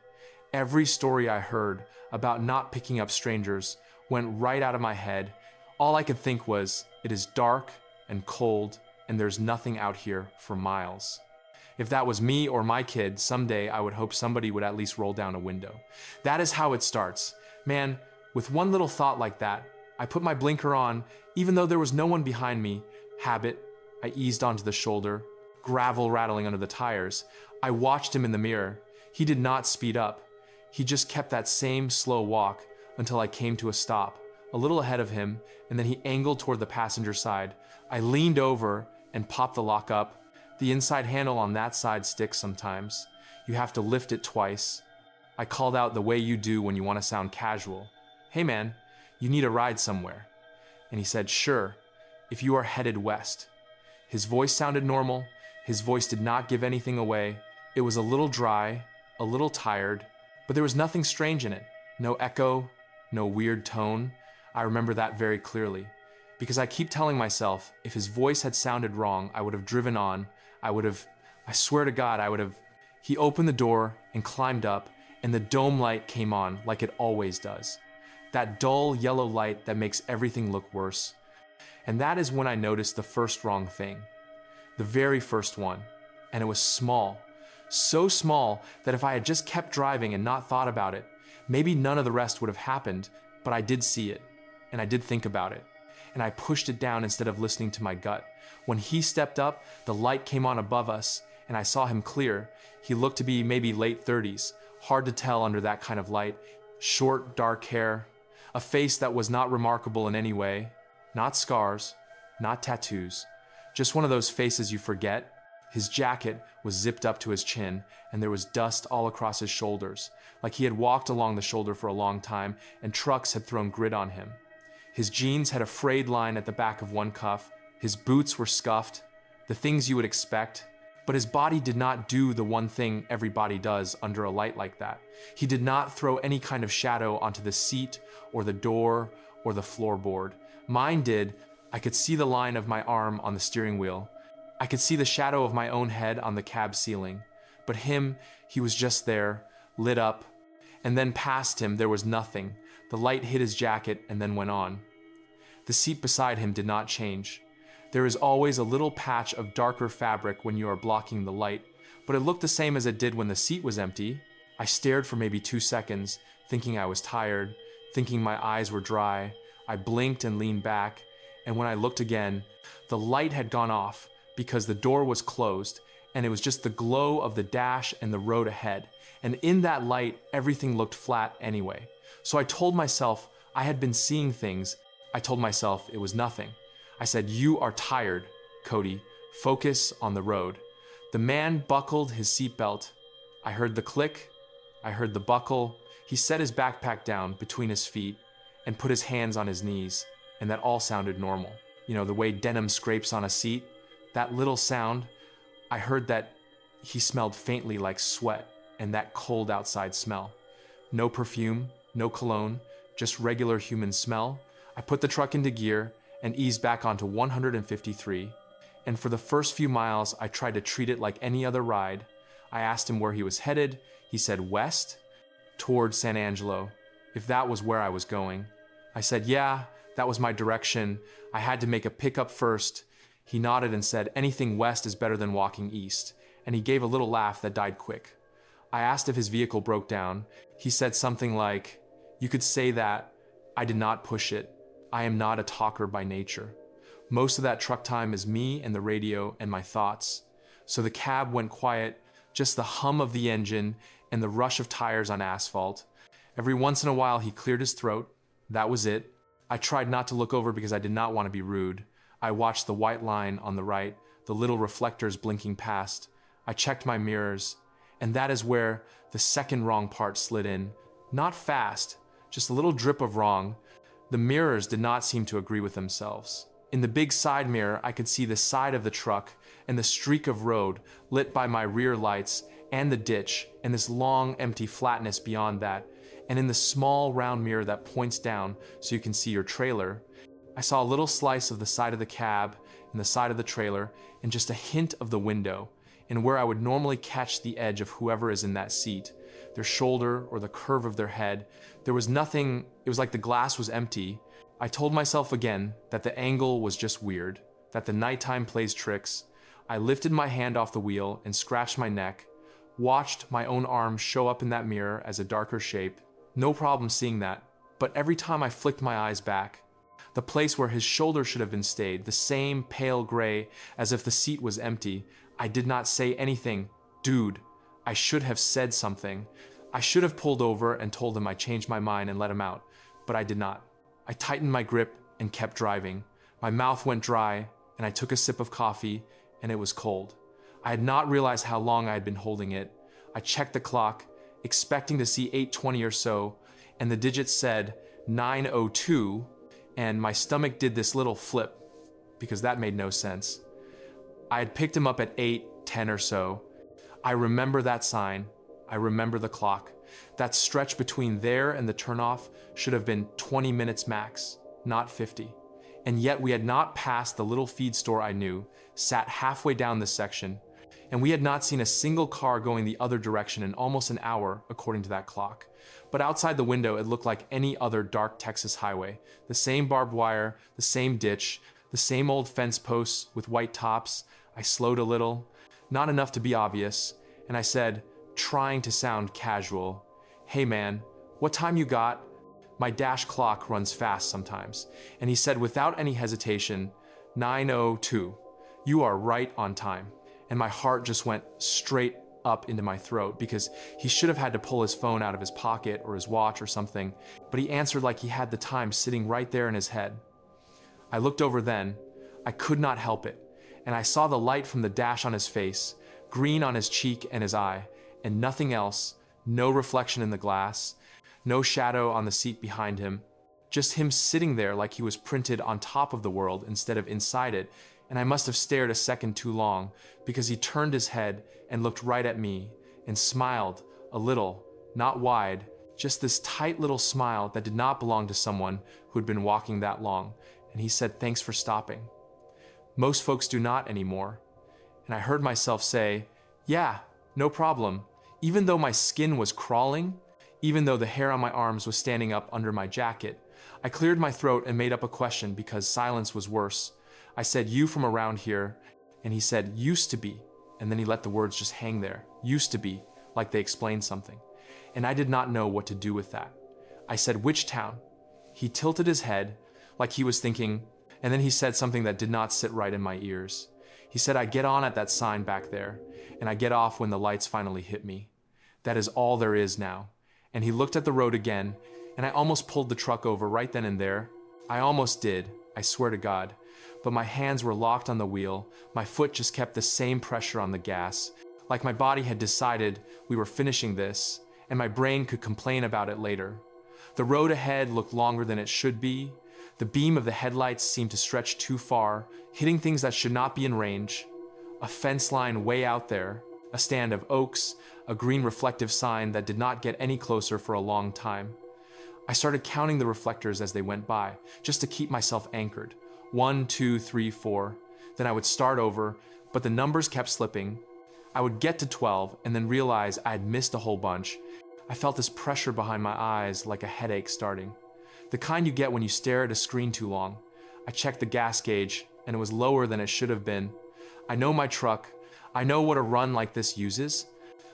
Every story I heard about not picking up strangers went right out of my head. All I could think was, it is dark and cold, and there's nothing out here for miles. If that was me or my kid, someday I would hope somebody would at least roll down a window. That is how it starts. Man, with one little thought like that, I put my blinker on, even though there was no one behind me. Habit, I eased onto the shoulder, gravel rattling under the tires. I watched him in the mirror. He did not speed up. He just kept that same slow walk until I came to a stop, a little ahead of him, and then he angled toward the passenger side. I leaned over and popped the lock up. The inside handle on that side sticks sometimes. You have to lift it twice. I called out the way you do when you want to sound casual. Hey man, you need a ride somewhere. And he said, sure, if you are headed west. His voice sounded normal. His voice did not give anything away. It was a little dry, a little tired, but there was nothing strange in it. No echo, no weird tone. I remember that very clearly. Because I keep telling myself, if his voice had sounded wrong, I would have driven on. I swear to God, I would have. He opened the door and climbed up, and the dome light came on like it always does. That dull yellow light that makes everything look worse. And that is when I noticed the first wrong thing. The very first one. And it was small. So small that if I had just kept driving and not thought about it, maybe none of the rest would have happened, but I did see it. And I did think about it. And I pushed it down instead of listening to my gut. When he stepped up, the light came on above us, and I saw him clear. He looked to be maybe late 30s, hard to tell under that kind of light. Short, dark hair, a face that was not remarkable in any way, not scars, not tattoos, just one of those faces you forget. His jacket was zipped up to his chin, and there was dust all across his shoulders, like he had walked along the shoulder for a long time, and trucks had thrown grit on him. His jeans had a frayed line at the back of one cuff. His boots were scuffed, the things you would expect. But his body did not do the one thing every body does under a light like that. He did not throw any kind of shadow onto the seat or the door or the floorboard. Mine did. I could see the line of my arm on the steering wheel. I could see the shadow of my own head on the cab ceiling. But him, he was just there, lit up. And then past him, there was nothing. The light hit his jacket and then went on. The seat beside him did not change. There is always a little patch of darker fabric when you are blocking the light, but it looked the same as it did when the seat was empty. I stared for maybe 2 seconds, thinking I was tired, thinking my eyes were dry. I blinked and leaned back, and when I looked again, the light had gone off because the door was closed, and it was just the glow of the dash and the road ahead. And in that light, everything looked flat anyway. So I told myself I had been seeing things. I told myself it was nothing. I said, "You are tired, Cody. Focus on the road." The man buckled his seatbelt. I heard the click. I heard the buckle. He set his backpack down between his feet and put his hands on his knees, and that all sounded normal. You know, the way denim scrapes on a seat, that little sound. I heard that he smelled faintly like sweat and that cold outside smell. No perfume, no cologne, just regular human smell. I put the truck into gear and eased back onto 153, and for the first few miles, I tried to treat it like any other ride. I asked him where he was headed. He said west, toward San Angelo, if that was where I was going. I said, yeah, that was my direction. I had to make a pickup first. He nodded and said, anything west is better than walking east, and he gave a little laugh that died quick. I asked if his vehicle broke down. He said something like, you could say that. I did not push it. I am not a talker by nature. Most of that truck time is me and the radio and my thoughts. So the cab went quiet, just the hum of the engine and the rush of tires on asphalt. Every once in a while he cleared his throat. That was it. I tried not to look over because I did not want to be rude. I watched the white line on the right, the little reflectors blinking past. I checked my mirrors, and that is where the second wrong part slid in. Not fast, just a little drip of wrong. The mirrors did not seem to agree with themselves. In the big side mirror, I could see the side of the truck and the streak of road lit by my rear lights and the ditch and this long empty flatness beyond that. And in the small round mirror that points down so you can see your trailer, I saw a little slice of the side of the cab and the side of the trailer and just a hint of the window and where I would normally catch the edge of whoever is in that seat, their shoulder or the curve of their head. There was nothing. It was like the glass was empty. I told myself again that the angle was just weird, that the nighttime plays tricks. I lifted my hand off the wheel and scratched my neck, watched my own arm show up in that mirror as a darker shape. No problem seeing that, but every time I flicked my eyes back, the place where his shoulder should have been stayed, the same pale gray as if the seat was empty, I did not say anything. Dude, I should have said something. I should have pulled over and told him I changed my mind and let him out, but I did not. I tightened my grip and kept driving. My mouth went dry, and I took a sip of coffee, and it was cold. I had not realized how long I had been holding it. I checked the clock, expecting to see 8:20 or so, and the digits said 9:02, and my stomach did this little flip, because that made no sense. I had picked him up at 8:10 or so. I remember that sign. I remember the clock. That stretch between there and the turnoff should have been 20 minutes max, not 50. And yet we had not passed the little feed store I knew, sat halfway down this section, and we had not seen a single car going the other direction in almost an hour, according to that clock. But outside the window, it looked like any other dark Texas highway. The same barbed wire, the same ditch, the same old fence posts with white tops. I slowed a little, not enough to be obvious, and I said, trying to sound casual, "Hey man, what time you got?" My dash clock runs fast sometimes. And he said without any hesitation, 9:02. You are right on time. And my heart just went straight up into my throat because he should have had to pull his phone out of his pocket or his watch or something, but he answered like he had the time sitting right there in his head. I looked over then. I could not help it. And I saw the light from the dash on his face, green on his cheek and his eye, and nothing else, no reflection in the glass, no shadow on the seat behind him, just him sitting there like he was printed on top of the world instead of inside it, and I must have stared a second too long because he turned his head and looked right at me and smiled a little, not wide, just this tight little smile that did not belong to someone who had been walking that long, and he said, "Thanks for stopping." Most folks do not anymore. And I heard myself say, "Yeah, no problem," even though my skin was crawling, even though the hair on my arms was standing up under my jacket. I cleared my throat and made up a question because silence was worse. I said, "You from around here?" And he said, "Used to be." And then he let the words just hang there. Used to be, like they explained something. And I did not know what to do with that. I said, "Which town?" He tilted his head, like he was thinking, and then he said something that did not sit right in my ears. He said, "I get on at that sign back there, and I get off when the lights finally hit me. That is all there is now." And he looked at the road again, and I almost pulled the truck over right then and there. I almost did, I swear to God. But my hands were locked on the wheel, my foot just kept the same pressure on the gas, like my body had decided we were finishing this, and my brain could complain about it later. The road ahead looked longer than it should be. The beam of the headlights seemed to stretch too far, hitting things that should not be in range. A fence line way out there, a stand of oaks, a green reflective sign that did not get any closer for a long time. I started counting the reflectors as they went by, just to keep myself anchored. 1, 2, 3, 4. Then I would start over, but the numbers kept slipping. I would get to 12 and then realize I had missed a whole bunch. I felt this pressure behind my eyes like a headache starting. The kind you get when you stare at a screen too long. I checked the gas gauge, and it was lower than it should have been. I know my truck. I know what a run like this uses.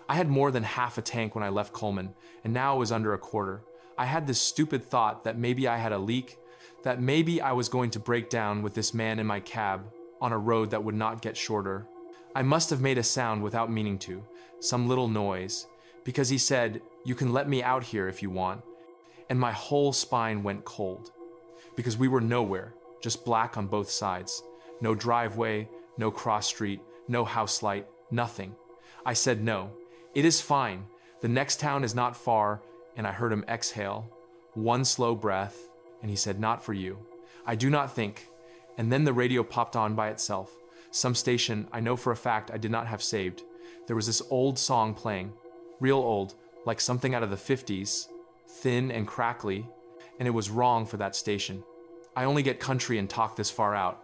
I had more than half a tank when I left Coleman, and now it was under a quarter. I had this stupid thought that maybe I had a leak, that maybe I was going to break down with this man in my cab on a road that would not get shorter. I must have made a sound without meaning to, some little noise, because he said, "You can let me out here if you want." And my whole spine went cold, because we were nowhere, just black on both sides. No driveway, no cross street, no house light, nothing. I said, "No, it is fine. The next town is not far," and I heard him exhale, one slow breath, and he said, "Not for you. I do not think." And then the radio popped on by itself. Some station I know for a fact I did not have saved. There was this old song playing, real old, like something out of the 50s, thin and crackly, and it was wrong for that station. I only get country and talk this far out,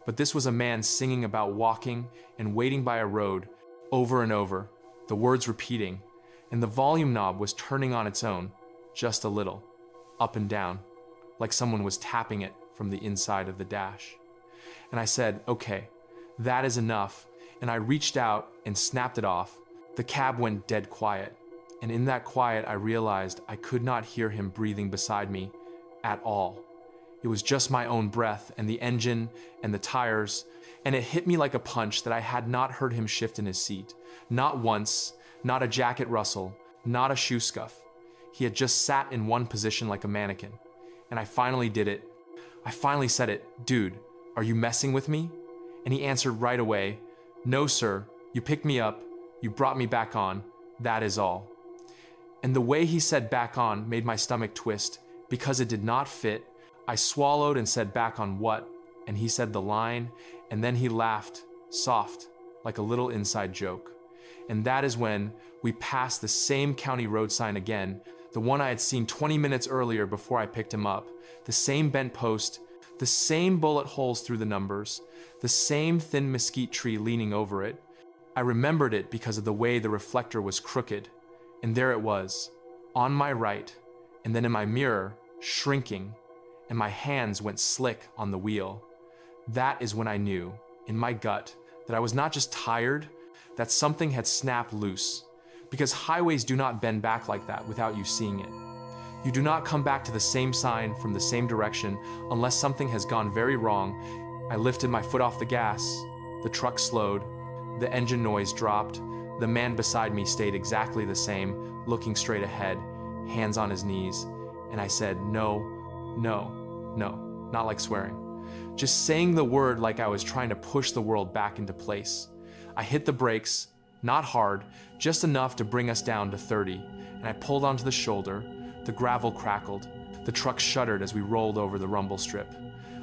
but this was a man singing about walking and waiting by a road over and over, the words repeating, and the volume knob was turning on its own, just a little, up and down, like someone was tapping it from the inside of the dash. And I said, "Okay, that is enough," and I reached out and snapped it off. The cab went dead quiet, and in that quiet I realized I could not hear him breathing beside me at all. It was just my own breath and the engine and the tires, and it hit me like a punch that I had not heard him shift in his seat. Not once, not a jacket rustle, not a shoe scuff. He had just sat in one position like a mannequin. And I finally did it. I finally said it, "Dude, are you messing with me?" And he answered right away, "No, sir, you picked me up, you brought me back on, that is all." And the way he said "back on" made my stomach twist. Because it did not fit, I swallowed and said, "Back on what?" And he said the line, and then he laughed, soft, like a little inside joke. And that is when we passed the same county road sign again, the one I had seen 20 minutes earlier before I picked him up, the same bent post, the same bullet holes through the numbers, the same thin mesquite tree leaning over it. I remembered it because of the way the reflector was crooked, and there it was, on my right, and then in my mirror, shrinking, and my hands went slick on the wheel. That is when I knew, in my gut, that I was not just tired, that something had snapped loose, because highways do not bend back like that without you seeing it. You do not come back to the same sign from the same direction unless something has gone very wrong. I lifted my foot off the gas, the truck slowed, the engine noise dropped, the man beside me stayed exactly the same, looking straight ahead, hands on his knees, and I said, "No, no, no," not like swearing. Just saying the word like I was trying to push the world back into place. I hit the brakes, not hard, just enough to bring us down to 30, and I pulled onto the shoulder. The gravel crackled. The truck shuddered as we rolled over the rumble strip.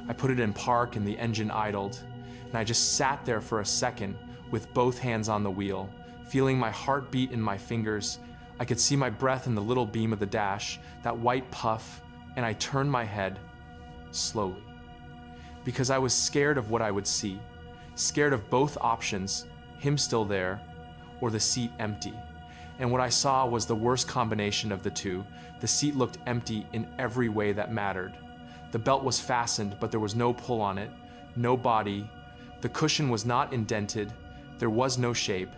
I put it in park and the engine idled. and I just sat there for a second with both hands on the wheel, feeling my heart beat in my fingers. I could see my breath in the little beam of the dash, that white puff, and I turned my head slowly. Because I was scared of what I would see, scared of both options, him still there, or the seat empty. And what I saw was the worst combination of the two. The seat looked empty in every way that mattered. The belt was fastened, but there was no pull on it, no body. The cushion was not indented, there was no shape,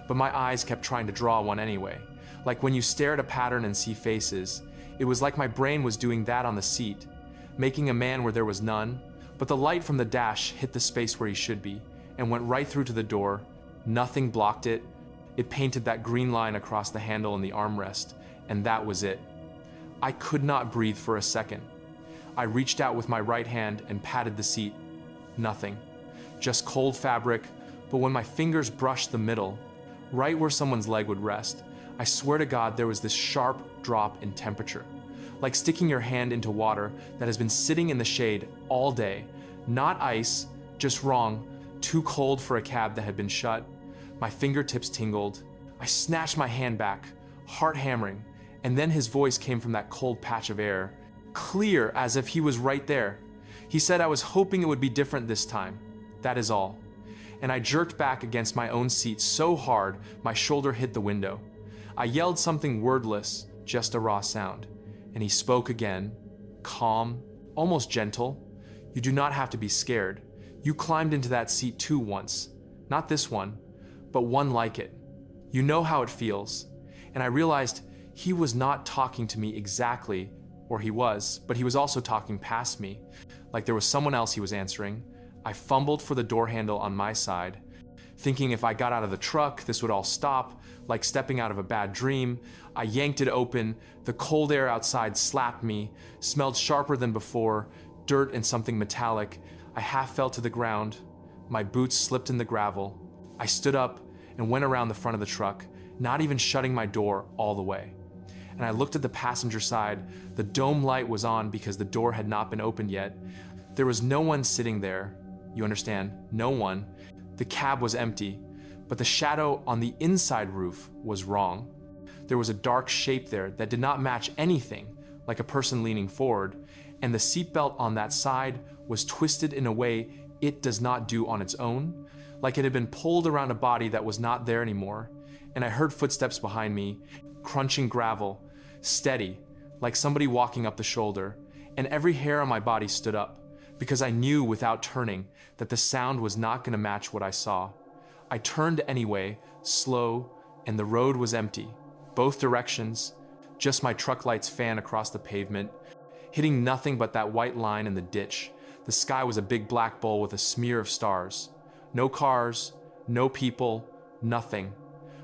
but my eyes kept trying to draw one anyway. Like when you stare at a pattern and see faces, it was like my brain was doing that on the seat, making a man where there was none, but the light from the dash hit the space where he should be and went right through to the door. Nothing blocked it. It painted that green line across the handle and the armrest, and that was it. I could not breathe for a second. I reached out with my right hand and patted the seat. Nothing. Just cold fabric, but when my fingers brushed the middle, right where someone's leg would rest, I swear to God there was this sharp drop in temperature. Like sticking your hand into water that has been sitting in the shade all day. Not ice, just wrong, too cold for a cab that had been shut. My fingertips tingled. I snatched my hand back, heart hammering, and then his voice came from that cold patch of air, clear as if he was right there. He said I was hoping it would be different this time. That is all. And I jerked back against my own seat so hard my shoulder hit the window. I yelled something wordless, just a raw sound. And he spoke again, calm, almost gentle. You do not have to be scared. You climbed into that seat too once. Not this one, but one like it. You know how it feels. And I realized he was not talking to me exactly, or he was, but he was also talking past me, like there was someone else he was answering. I fumbled for the door handle on my side, thinking if I got out of the truck, this would all stop, like stepping out of a bad dream. I yanked it open. The cold air outside slapped me, smelled sharper than before, dirt and something metallic. I half fell to the ground. My boots slipped in the gravel. I stood up and went around the front of the truck, not even shutting my door all the way. And I looked at the passenger side. The dome light was on because the door had not been opened yet. There was no one sitting there. You understand? No one. The cab was empty, but the shadow on the inside roof was wrong. There was a dark shape there that did not match anything, like a person leaning forward, and the seatbelt on that side was twisted in a way it does not do on its own, like it had been pulled around a body that was not there anymore. And I heard footsteps behind me, crunching gravel, steady, like somebody walking up the shoulder, and every hair on my body stood up, because I knew without turning that the sound was not going to match what I saw. I turned anyway, slow, and the road was empty, both directions, just my truck lights fan across the pavement, hitting nothing but that white line in the ditch. The sky was a big black bowl with a smear of stars. No cars, no people, nothing.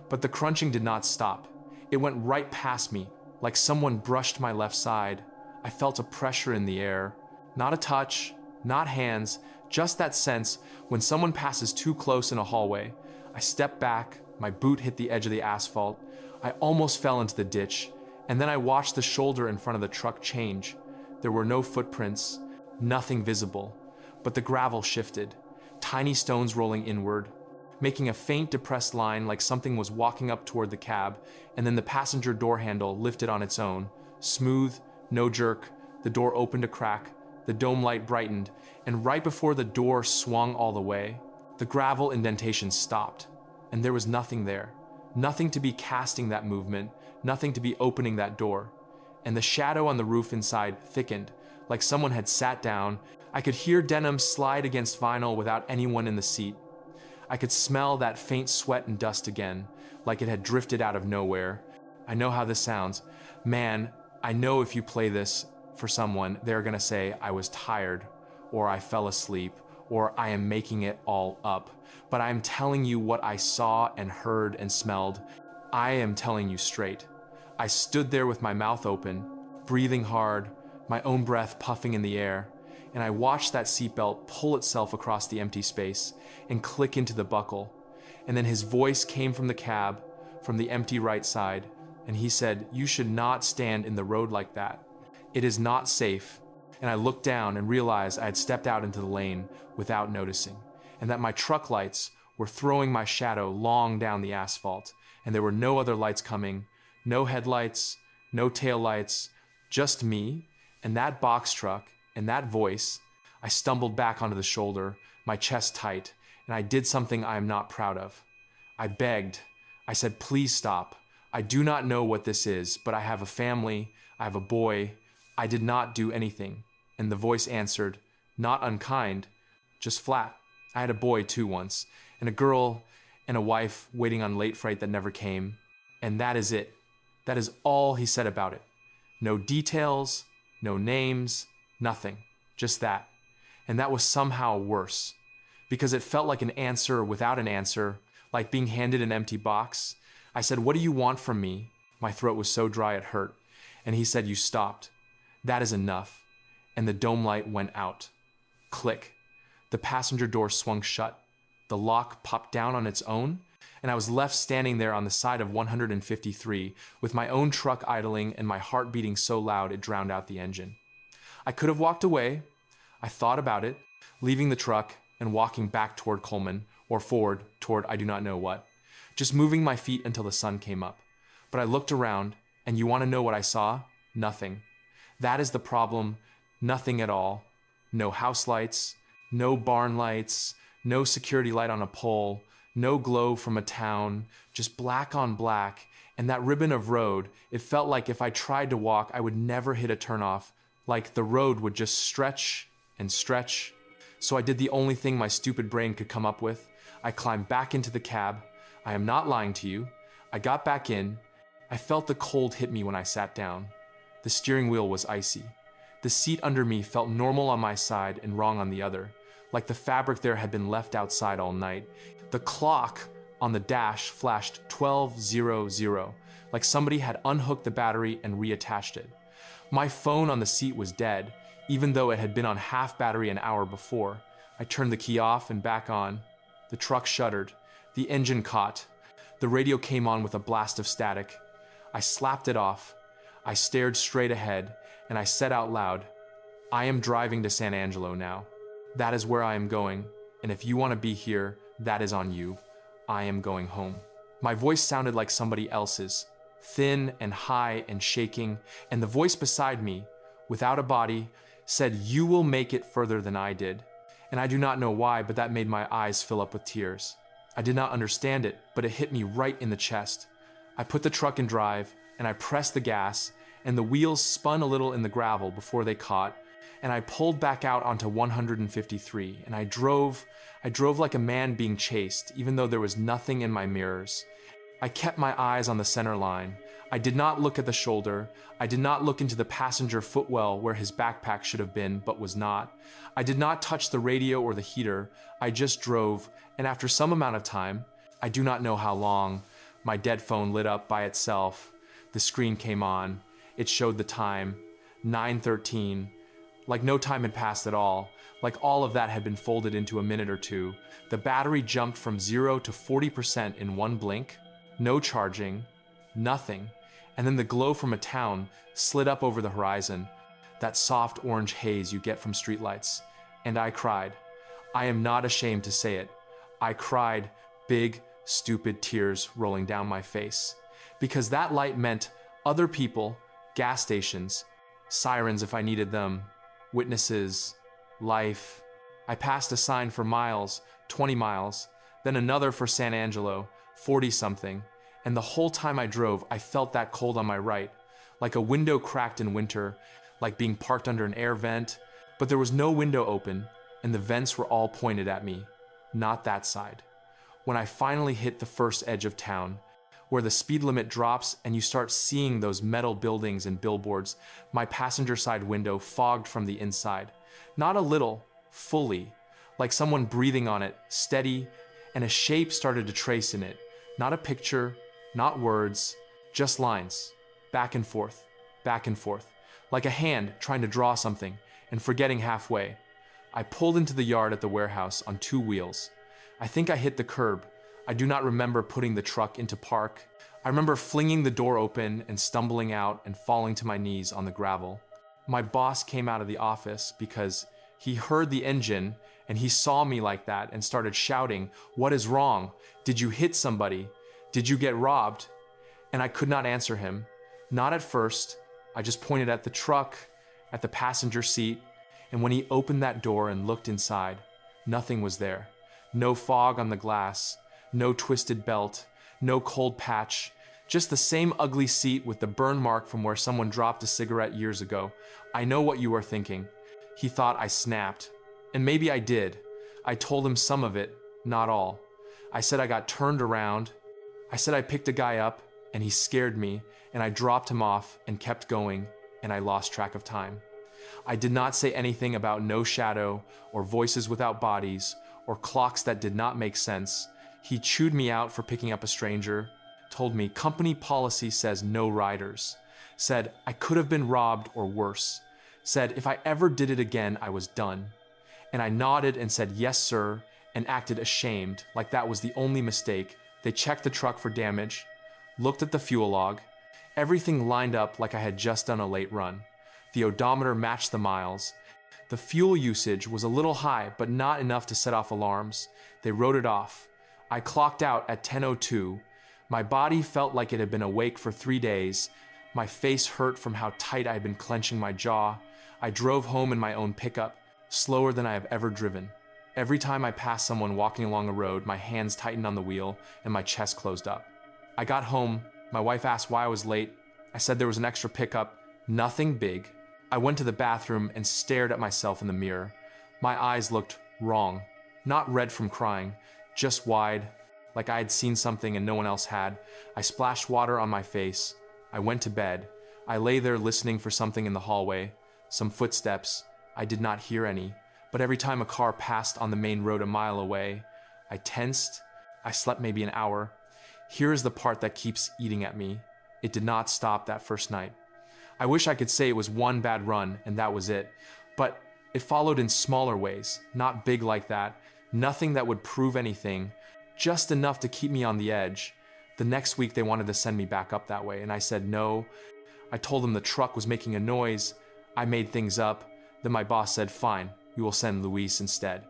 But the crunching did not stop. It went right past me, like someone brushed my left side. I felt a pressure in the air. Not a touch, not hands, just that sense when someone passes too close in a hallway. I stepped back, my boot hit the edge of the asphalt. I almost fell into the ditch, and then I watched the shoulder in front of the truck change. There were no footprints, nothing visible, but the gravel shifted, tiny stones rolling inward, making a faint depressed line like something was walking up toward the cab, and then the passenger door handle lifted on its own, smooth, no jerk. The door opened a crack, the dome light brightened, and right before the door swung all the way, the gravel indentation stopped, and there was nothing there. Nothing to be casting that movement, nothing to be opening that door. And the shadow on the roof inside thickened, like someone had sat down. I could hear denim slide against vinyl without anyone in the seat. I could smell that faint sweat and dust again, like it had drifted out of nowhere. I know how this sounds. Man, I know if you play this for someone, they're gonna say, I was tired, or I fell asleep, or I am making it all up. But I am telling you what I saw and heard and smelled. I am telling you straight. I stood there with my mouth open, breathing hard, my own breath puffing in the air, and I watched that seatbelt pull itself across the empty space and click into the buckle. And then his voice came from the cab, from the empty right side, and he said, "You should not stand in the road like that. It is not safe." And I looked down and realized I had stepped out into the lane without noticing. and that my truck lights were throwing my shadow long down the asphalt, and there were no other lights coming, no headlights, no taillights, just me and that box truck and that voice. I stumbled back onto the shoulder, my chest tight, and I did something I am not proud of. I begged. I said, "Please stop. I do not know what this is, but I have a family, I have a boy. I did not do anything." And the voice answered, not unkind, just flat. I had a boy too once, and a girl and a wife waiting on late freight that never came. And that is it. That is all he said about it. No details, no names, nothing. Just that. And that was somehow worse, because it felt like an answer without an answer, like being handed an empty box. I said, "What do you want from me?" My throat was so dry it hurt. And he said, "You stopped. That is enough." And the dome light went out. Click. The passenger door swung shut. The lock popped down on its own, and I was left standing there on the side of 153 with my own truck idling and my heart beating so loud it drowned out the engine. I could have walked away. I thought about it, leaving the truck and walking back toward Coleman, or forward toward I do not know what, just moving my feet until the sun came up. But I looked around, and you want to know what I saw? Nothing. That is the problem. Nothing at all. No house lights, no barn lights, no security light on a pole, no glow from a town, just black on black. And that ribbon of road, it felt like if I tried to walk, I would never hit a turnoff, like the road would just stretch and stretch. So I did the only thing my stupid brain could come up with. I climbed back into the cab. I am not lying to you. I got back in. I felt the cold hit me when I sat down. The steering wheel was icy. The seat under me felt normal on my side and wrong on the other, like the fabric there had been left outside all night. The clock on the dash flashed 12:00, like somebody had unhooked the battery and reattached it. My phone on the seat was dead, even though it had been on half battery an hour before. I turned the key off and back on. The truck shuddered. The engine caught. The radio came on with a blast of static. I slapped it off. I stared straight ahead, and I said out loud, "I am driving to San Angelo now. That is where I am going, and if you want to be here, that is on you. I am going home." My voice sounded like somebody else's, thin and high and shaking, and the voice beside me, without a body, said, "You will make it further than I did." And I do not know why, but that made my eyes fill up with tears. I did not understand it, but it hit me right in the chest. I put the truck in drive, and I pressed the gas, and the wheels spun a little in the gravel before they caught, and I pulled back out onto 153, and I drove like a man being chased, even though there was nothing in my mirrors. I kept my eyes on the center line. I did not look at the shoulder. I did not look into the passenger footwell where his backpack should have been, but was not. I did not touch the radio or the heater. I just drove, and after some amount of time, I do not know how long, my dead phone lit up by itself. The screen came on. It showed the time, 9:13. Like no time had passed at all. Like all of that had been folded into a minute or two. The battery jumped from 0 to 40% in one blink. No charging, nothing. And then the glow from a town slid up over the horizon, that soft orange haze you get from streetlights. And I cried. I am not ashamed to say it. I cried, big, stupid tears rolling down my face. Because that light meant other people, gas stations, sirens if I needed them, witnesses, life. I passed a sign for miles, 20 miles, then another for San Angelo, 40-something. And the whole time I drove, I felt that cold on my right, like a window cracked in winter, like being parked under an air vent. But there was no window open, and the vents were all pointed at me, not that side. When I finally hit the first edge of town, where the speed limit drops and you start seeing those metal buildings and billboards, my passenger side window fogged from the inside. Not a little, fully, like someone breathing on it, steady, and a shape started to trace in it. Not a picture, not words, just lines, back and forth, like a hand trying to draw something and forgetting halfway. I pulled into the yard at the warehouse on 2 wheels. I think I hit the curb. I do not remember putting the truck into park. I remember flinging the door open and stumbling out and falling to my knees on the gravel. My boss came out of the office because he heard the engine and he saw me like that and started shouting, "What is wrong? Did you hit somebody? Did you get robbed?" And I could not answer him. Not at first. I just pointed at the truck, at the passenger seat, and when he opened that door and looked inside, nothing was there. No fog on the glass, no twisted belt, no cold patch, just the same ugly seat with the burn mark from where someone dropped a cigarette years ago. I know what you are thinking. He thought I snapped. And maybe I did. I told him some of it, not all. I said I got turned around. I said I picked a guy up, and he scared me, and I dropped him off and kept going, and I lost track of time. I did not say anything about no shadow, or voices without bodies, or clocks that did not make sense. He chewed me out for picking up a stranger, told me company policy says no riders, said I could have been robbed or worse, said if I ever did it again, I was done. And I nodded and said yes, sir, and acted ashamed, like that was the only mistake. They checked the truck for damage, looked at the fuel log. Everything lined up like I had just done a late run. The odometer matched the miles. The fuel usage was a little high, but not enough to set off alarms. They wrote it off. I clocked out at 10:02. My body felt like it had been awake for 3 days. My face hurt from how tight I had been clenching my jaw. I drove home in my own pickup, slower than I have ever driven. Every time I passed someone walking along a road, my hands tightened on the wheel and my chest closed up. I got home. My wife asked why I was late. I said there was an extra pickup, nothing big. I went to the bathroom and stared at myself in the mirror. My eyes looked wrong, not red from crying, just wide, like I had seen something and no one else had. I splashed water on my face. I went to bed. I lay there listening for something in the hallway, some footsteps. I did not hear any, but every time a car passed on the main road a mile away, I tensed. I slept maybe an hour. Here is the part that keeps eating at me. It did not stop that first night. I wish I could say it was one bad run and that was it, but it followed in smaller ways, not big like that, nothing that would prove anything, just enough to keep me on the edge. The next week they wanted to send me back up that way, and I said no. I told them the truck was making a noise. I made things up. Then my boss said, fine, we will send Luis instead.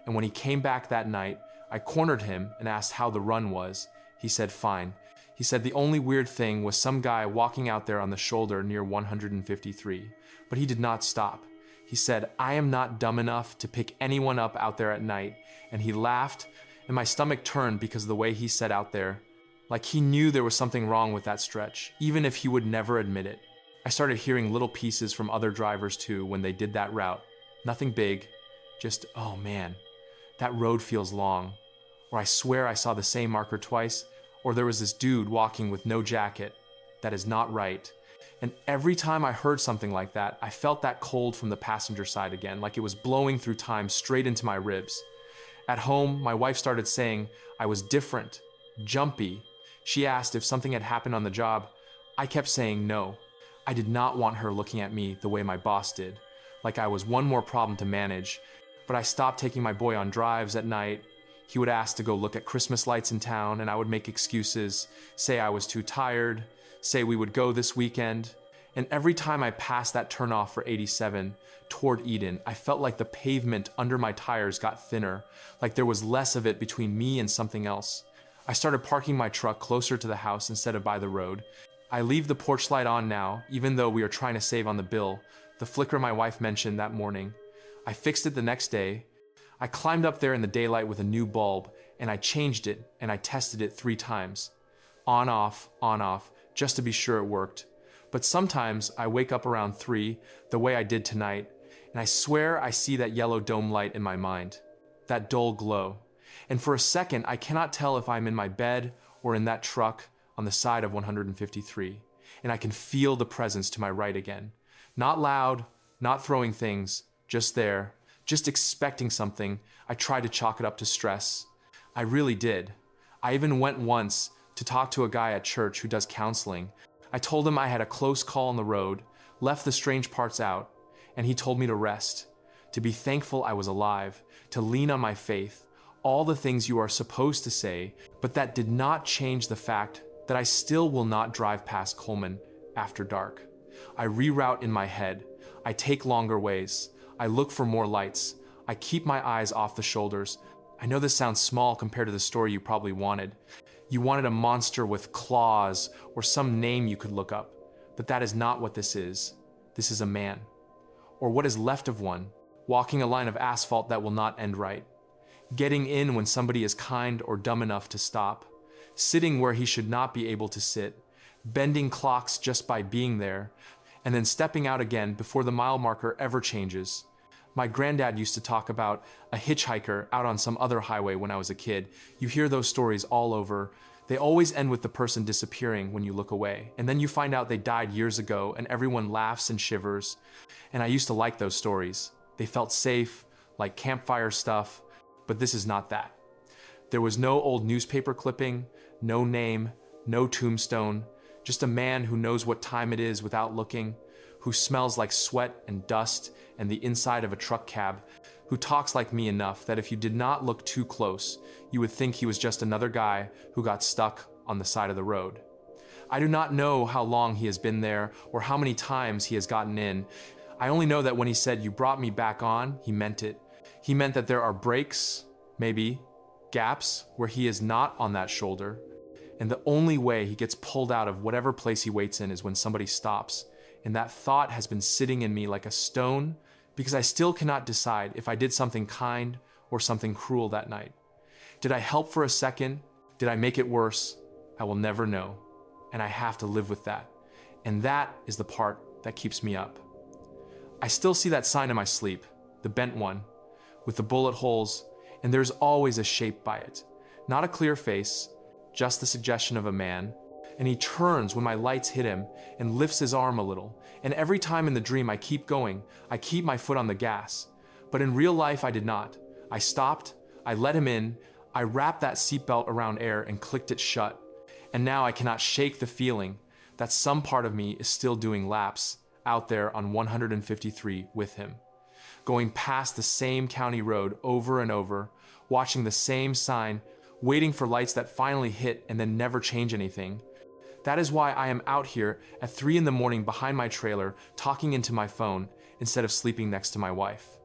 And when he came back that night, I cornered him and asked how the run was. He said, fine. He said the only weird thing was some guy walking out there on the shoulder near 153, but he did not stop. He said, I am not dumb enough to pick anyone up out there at night. And he laughed, and my stomach turned because of the way he said out there, like he knew there was something wrong with that stretch, even if he would never admit it. I started hearing little pieces from other drivers too when they did that route. Nothing big, just, oh man, that road feels long. Or I swear I saw the same marker twice, or there was this dude walking with no jacket. That is not right. And every time I heard something like that, I felt that cold from the passenger side again, like it was blowing through time straight into my ribs. At home, my wife started saying I was different, jumpy. She asked if something had happened on the job. I kept saying no. I did not want her looking at me the way my boss did, like I was one more problem to manage. But I stopped taking my boy on drives at night. He would ask to go look at Christmas lights in town, and I would make excuses, say I was too tired, say we would go this weekend. And every time I passed that turnoff for 87 toward Eden, I felt like the pavement under my tires got thinner, like there was less of it between me and something else. I started parking my truck closer to the house instead of by the road. I leave the porch light on now, even though we are trying to save on the bill, the flicker my wife mentioned that morning. I fixed it the next day. I climbed up there in the daylight with a new bulb, and I changed it, and I tested it 3 times. On, off, just to be sure it worked. But sometimes I wake up around 3, the way I did tonight, and I swear I see that yellow dome light in my mind, that dull glow. And for a second, I cannot tell if I'm in my bed or in that truck on the side of 153, and I can feel the presence to my right again. Not loud, not throwing things, just there, just expecting something. I tried to chalk it up to stress. I really did. I even went once to talk to a guy at church who does counseling. I told him I had a close call on the road, left the strange parts out, and he told me to rest, to be thankful I was alive, to lean on my faith, all the things you are supposed to say, but that did not change the fact that I still will not drive past Coleman after dark. I reroute in my head. I take longer ways. I look for more lights. I keep my eyes off the shoulders. I know this sounds small compared to the story you probably wanted. You wanted a monster with claws or some name you could look up, but that is not what this is. This is a man, or what is left of one, walking a line of asphalt that will not end right, getting in when somebody is kind or dumb enough to stop, sitting where he should not be able to sit, bending clocks just by being there, and then stepping out again before the mile marker ever changes. My granddad used to talk about a hitchhiker out on some other highway when I was a kid. You hear those stories all over. They always end with the person disappearing when you look away, and then you find out they died years ago and everyone laughs and shivers. And I used to like those stories. They felt safe, like campfire stuff, but this is not that. There was no old newspaper clipping, no name, no tombstone, just a man who knows what time it is without looking, who smells like sweat and dust and the inside of a truck cab, who talks like me enough that if you did not look too close, you would think he was just another guy who got stuck on the side of the road. I do not know how long he has been there or how many times he has gotten in. I only know that when he said, "You brought me back on," he meant it. He meant that there are breaks, maybe, gaps where he is not on that shoulder, and the only way he gets pulled out of whatever place he waits in is when somebody stops. And that thought has been sitting in me like a stone because I still cannot decide if I did something kind or something cruel that night. Did I help for a second? Did I make it worse? I will never know, and I have to live with that. And that is the part that keeps me up. I still see that sign in my sleep, the bent one, with the bullet holes, and there's always a shape by it. Not a clear face, just the suggestion of a man, and he turns when my lights hit him and lifts his arm a little, and every time in the dream I keep going, I keep my foot on the gas. But in real life I did not. I stopped, I let him in, I wrapped that seatbelt around air and clicked it shut, and now I cannot shake the feeling that some part of me is still doing laps out there on 153 with him, going past the same county road over and over, watching the same sign, waiting for lights that finally hit and then never change anything. That is why I am out here at 3 a.m. behind my trailer talking into my phone instead of sleeping next to my wife.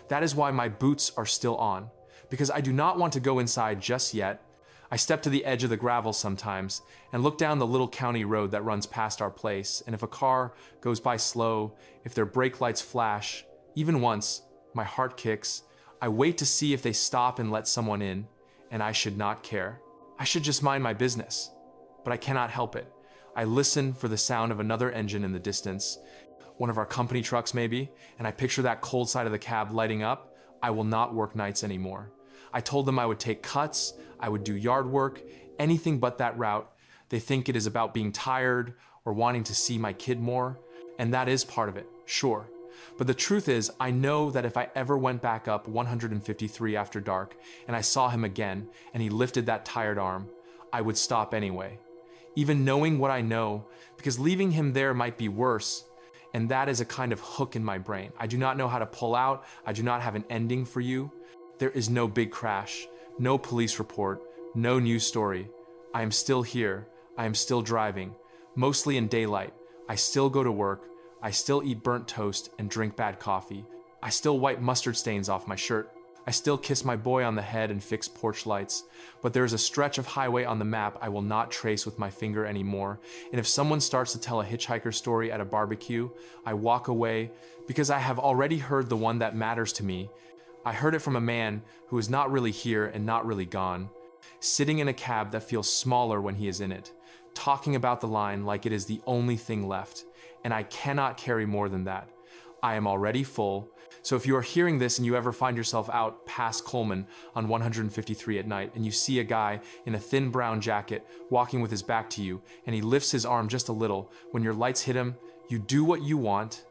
That is why my boots are still on, because I do not want to go inside just yet. I step to the edge of the gravel sometimes and look down the little county road that runs past our place, and if a car goes by slow, if their brake lights flash, even once, my heart kicks. I wait to see if they stop and let someone in, and I should not care. I should just mind my business. But I cannot help it. I listen for the sound of another engine in the distance, one of our company trucks maybe, and I picture that cold side of the cab lighting up. I will not work nights anymore. I told them I would take cuts, I would do yard work, anything but that route. They think it is about being tired or wanting to see my kid more, and that is part of it, sure. But the truth is, I know that if I ever went back up 153 after dark and I saw him again and he lifted that tired arm, I would stop anyway. Even knowing what I know, because leaving him there might be worse, and that is a kind of hook in my brain. I do not know how to pull out. I do not have an ending for you. There is no big crash, no police report, no news story. I am still here. I am still driving, mostly in daylight. I still go to work. I still eat burnt toast and drink bad coffee. I still wipe mustard stains off my shirt. I still kiss my boy on the head and fix porch lights, but there is a stretch of highway on the map I will not trace with my finger anymore, and if someone starts to tell a hitchhiker story at a barbecue, I walk away because I have already heard the one that matters to me. I heard it from a man who is not really here and not really gone, sitting in a cab that feels smaller when he is in it, talking about the line like it is the only thing left, and I cannot carry more than that. I am already full. So if you are hearing this and you ever find yourself out past Coleman on 153 at night and you see a guy in a thin brown jacket walking with his back to you and he lifts his arm just a little, when your lights hit him, you do what you want.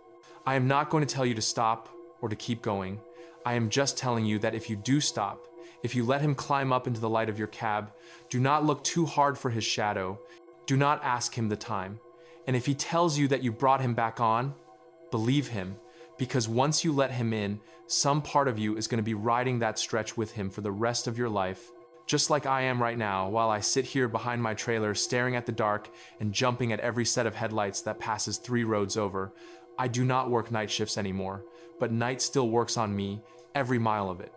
I am not going to tell you to stop or to keep going. I am just telling you that if you do stop, if you let him climb up into the light of your cab, do not look too hard for his shadow. Do not ask him the time. And if he tells you that you brought him back on, believe him. Because once you let him in, some part of you is going to be riding that stretch with him for the rest of your life, just like I am right now while I sit here behind my trailer staring at the dark and jumping at every set of headlights that passes 3 roads over. I do not work night shifts anymore, but night still works on me every mile of it.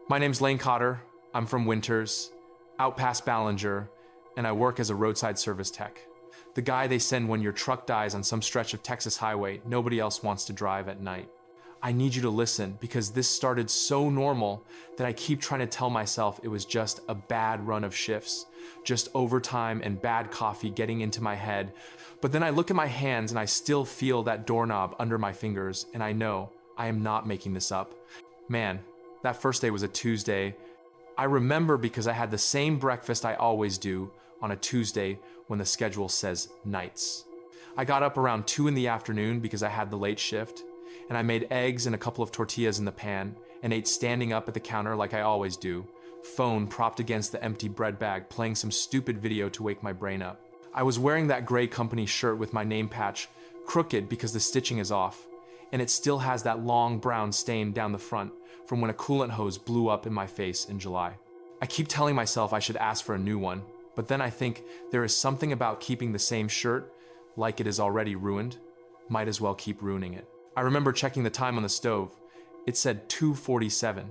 My name's Lane Cotter. I'm from Winters, out past Ballinger, and I work as a roadside service tech. The guy they send when your truck dies on some stretch of Texas highway nobody else wants to drive at night. I need you to listen because this started so normal that I keep trying to tell myself it was just a bad run of shifts, just overtime and bad coffee getting into my head. But then I look at my hands and I still feel that doorknob under my fingers, and I know I am not making this up. Man, that first day was a Tuesday. I remember because I had the same breakfast I always do on a Tuesday when the schedule says nights. I got up around 2 in the afternoon because I had the late shift, and I made eggs and a couple of tortillas in the pan and ate standing up at the counter like I always do, phone propped against the empty bread bag, playing some stupid video to wake my brain up. I was wearing that gray company shirt with my name patch crooked because the stitching is off, and it still has that long brown stain down the front from when a coolant hose blew up in my face in July. I keep telling myself I should ask for a new one, but then I think there is something about keeping the same shirt like it is already ruined. Might as well keep ruining it. I remember checking the time on the stove. It said 2:47,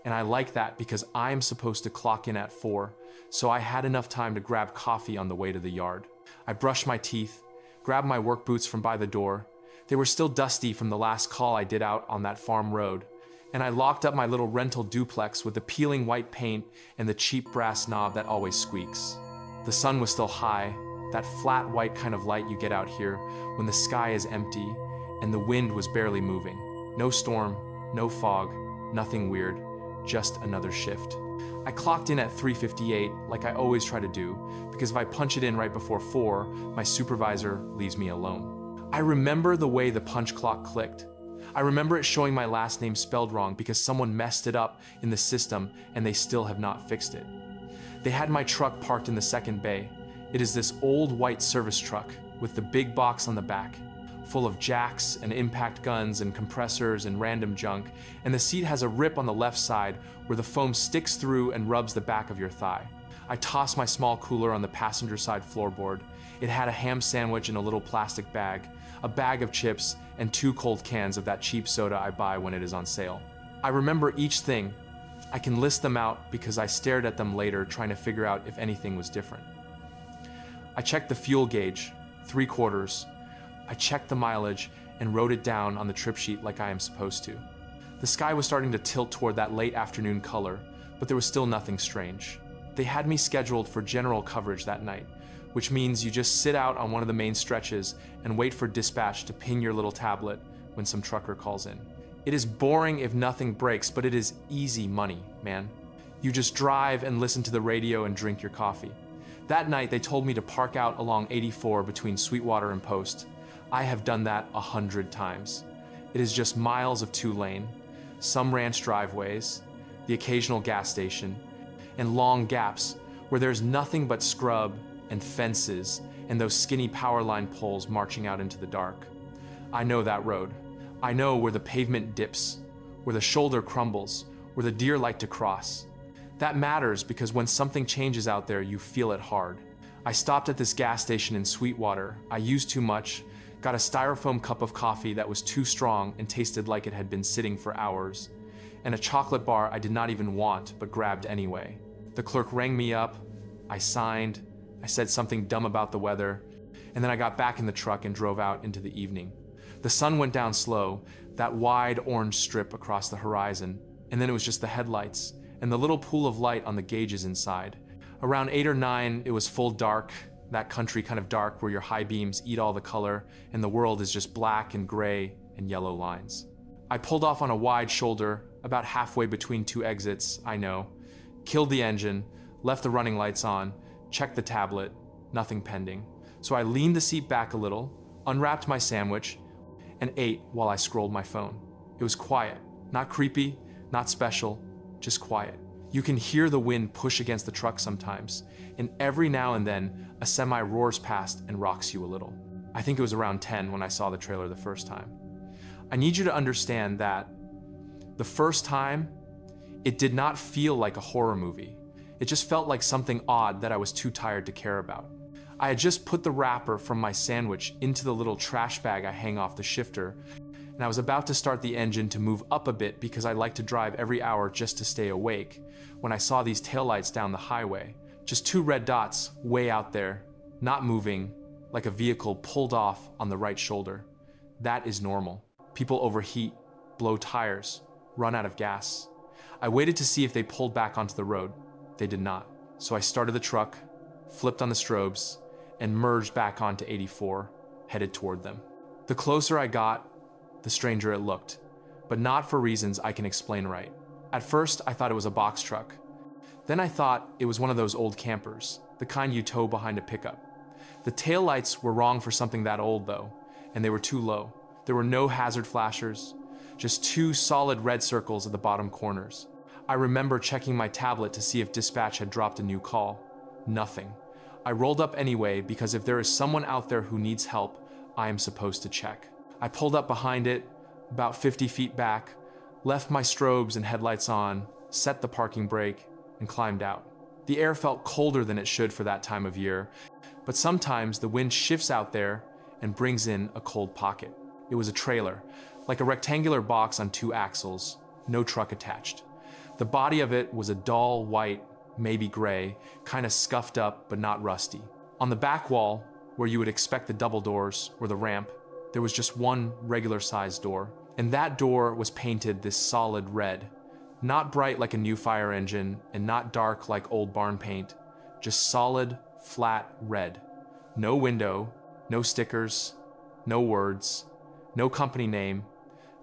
and I like that because I'm supposed to clock in at 4, so I had enough time to grab coffee on the way to the yard. I brushed my teeth, grabbed my work boots from by the door. They were still dusty from the last call I did out on that farm road, and I locked up my little rental duplex with the peeling white paint and the cheap brass knob that always squeaks. The sun was still high, that flat white kind of light you get out here when the sky is empty, and the wind was barely moving. No storm, no fog, nothing weird, just another shift. I clocked in at 3:58 like I always try to do, because if I punch it in right before 4, my supervisor leaves me alone. I remember the way the punch clock clicked. I remember it showing my last name spelled wrong because someone messed it up in the system and they still have not fixed it. They had my truck parked in the second bay. It is this old white service truck with the big box on the back, full of jacks and impact guns and compressors and random junk, and the seat has a rip on the left side where the foam sticks through and rubs the back of your thigh. I tossed my small cooler on the passenger side floorboard. It had a ham sandwich in a little plastic bag, a bag of chips, and 2 cold cans of that cheap soda I buy when it is on sale. I remember each thing. I can list them out because I stared at them later trying to figure out if anything was different. I checked the fuel gauge, 3/4. I checked the mileage and wrote it down on the trip sheet like I am supposed to. The sky was starting to tilt toward that late afternoon color, but there was still nothing strange. They had me scheduled for general coverage that night, which means you just sit out on one of the main stretches and wait for dispatch to ping your little tablet when some trucker calls in. It is boring if nothing breaks, but it is easy money, man. You just drive and listen to the radio and drink your coffee. That night, they told me to park out along 84 between Sweetwater and Post. I have done that 100 times. It is just miles of 2-lane, some ranch driveways, the occasional gas station, and long gaps where there's nothing but scrub and fences and those skinny power line poles marching out into the dark. I know that road. I know where the pavement dips, where the shoulder crumbles, where the deer like to cross. That matters because when something changes out there, you feel it hard. I stopped at this gas station in Sweetwater. I used too much, got a styrofoam cup of coffee that was too strong and tasted like it had been sitting for hours, and a chocolate bar I did not even want but grabbed anyway. The clerk rang me up, I signed, I said something dumb about the weather, and then I got back in the truck and drove out into the evening. The sun went down slow, that wide orange strip across the horizon, and then it was just the headlights and the little pool of light on the gauges inside. Around 8 or 9, it was full dark, that country kind of dark where your high beams eat all the color and the world is just black and gray and yellow lines. I pulled off on a wide shoulder, about halfway between 2 exits, I know, killed the engine, left the running lights on, checked the tablet, nothing pending. So I leaned the seat back a little, unwrapped my sandwich, and ate while I scrolled my phone. It was quiet, not creepy, not special, just quiet. You can hear the wind push against the truck sometimes, and every now and then, a semi roars past and rocks you a little. I think it was around 10 when I saw the trailer the first time. I need you to understand that the first time, it did not feel like a horror movie. It just felt like something odd that I was too tired to care about. I had just put the wrapper from my sandwich into the little trash bag I hang off the shifter, and I was about to start the engine to move up a bit because I like to drive every hour just to stay awake, when I saw these taillights down the highway. Just 2 red dots way out there, not moving, like a vehicle pulled off on the right shoulder. That is normal. People overheat, blow tires, run out of gas. I waited to see if they pulled back onto the road. They did not. So I started the truck, flipped on the strobes, and merged back onto 84, headed toward them. The closer I got, the stranger it looked, but not for reasons I can explain right. At first, I thought it was a box truck. Then I thought it was one of those old campers, the kind you tow behind a pickup. The taillights were wrong for something that old though, and they were too low. There were no hazard flashers, just 2 solid red circles at the bottom corners. I remember checking my tablet to see if dispatch had dropped a new call. Nothing. I rolled up anyway because if there is someone out there who needs help, I am supposed to check. I pulled up behind it, about 50 feet back, left my strobes and headlights on, set the parking brake, and climbed out. The air felt colder than it should for that time of year, but sometimes the wind shifts out there and brings in a cold pocket. It was a trailer, like a rectangular box on 2 axles, no truck attached. The body of it was a dull white, maybe gray, kind of scuffed up but not rusty. On the back wall, where you would expect the double doors or the ramp, there was just one regular-sized door, and that door was painted this solid red. Not bright like a new fire engine, and not dark like old barn paint, just solid, flat red. No window, no stickers, no words, no company name,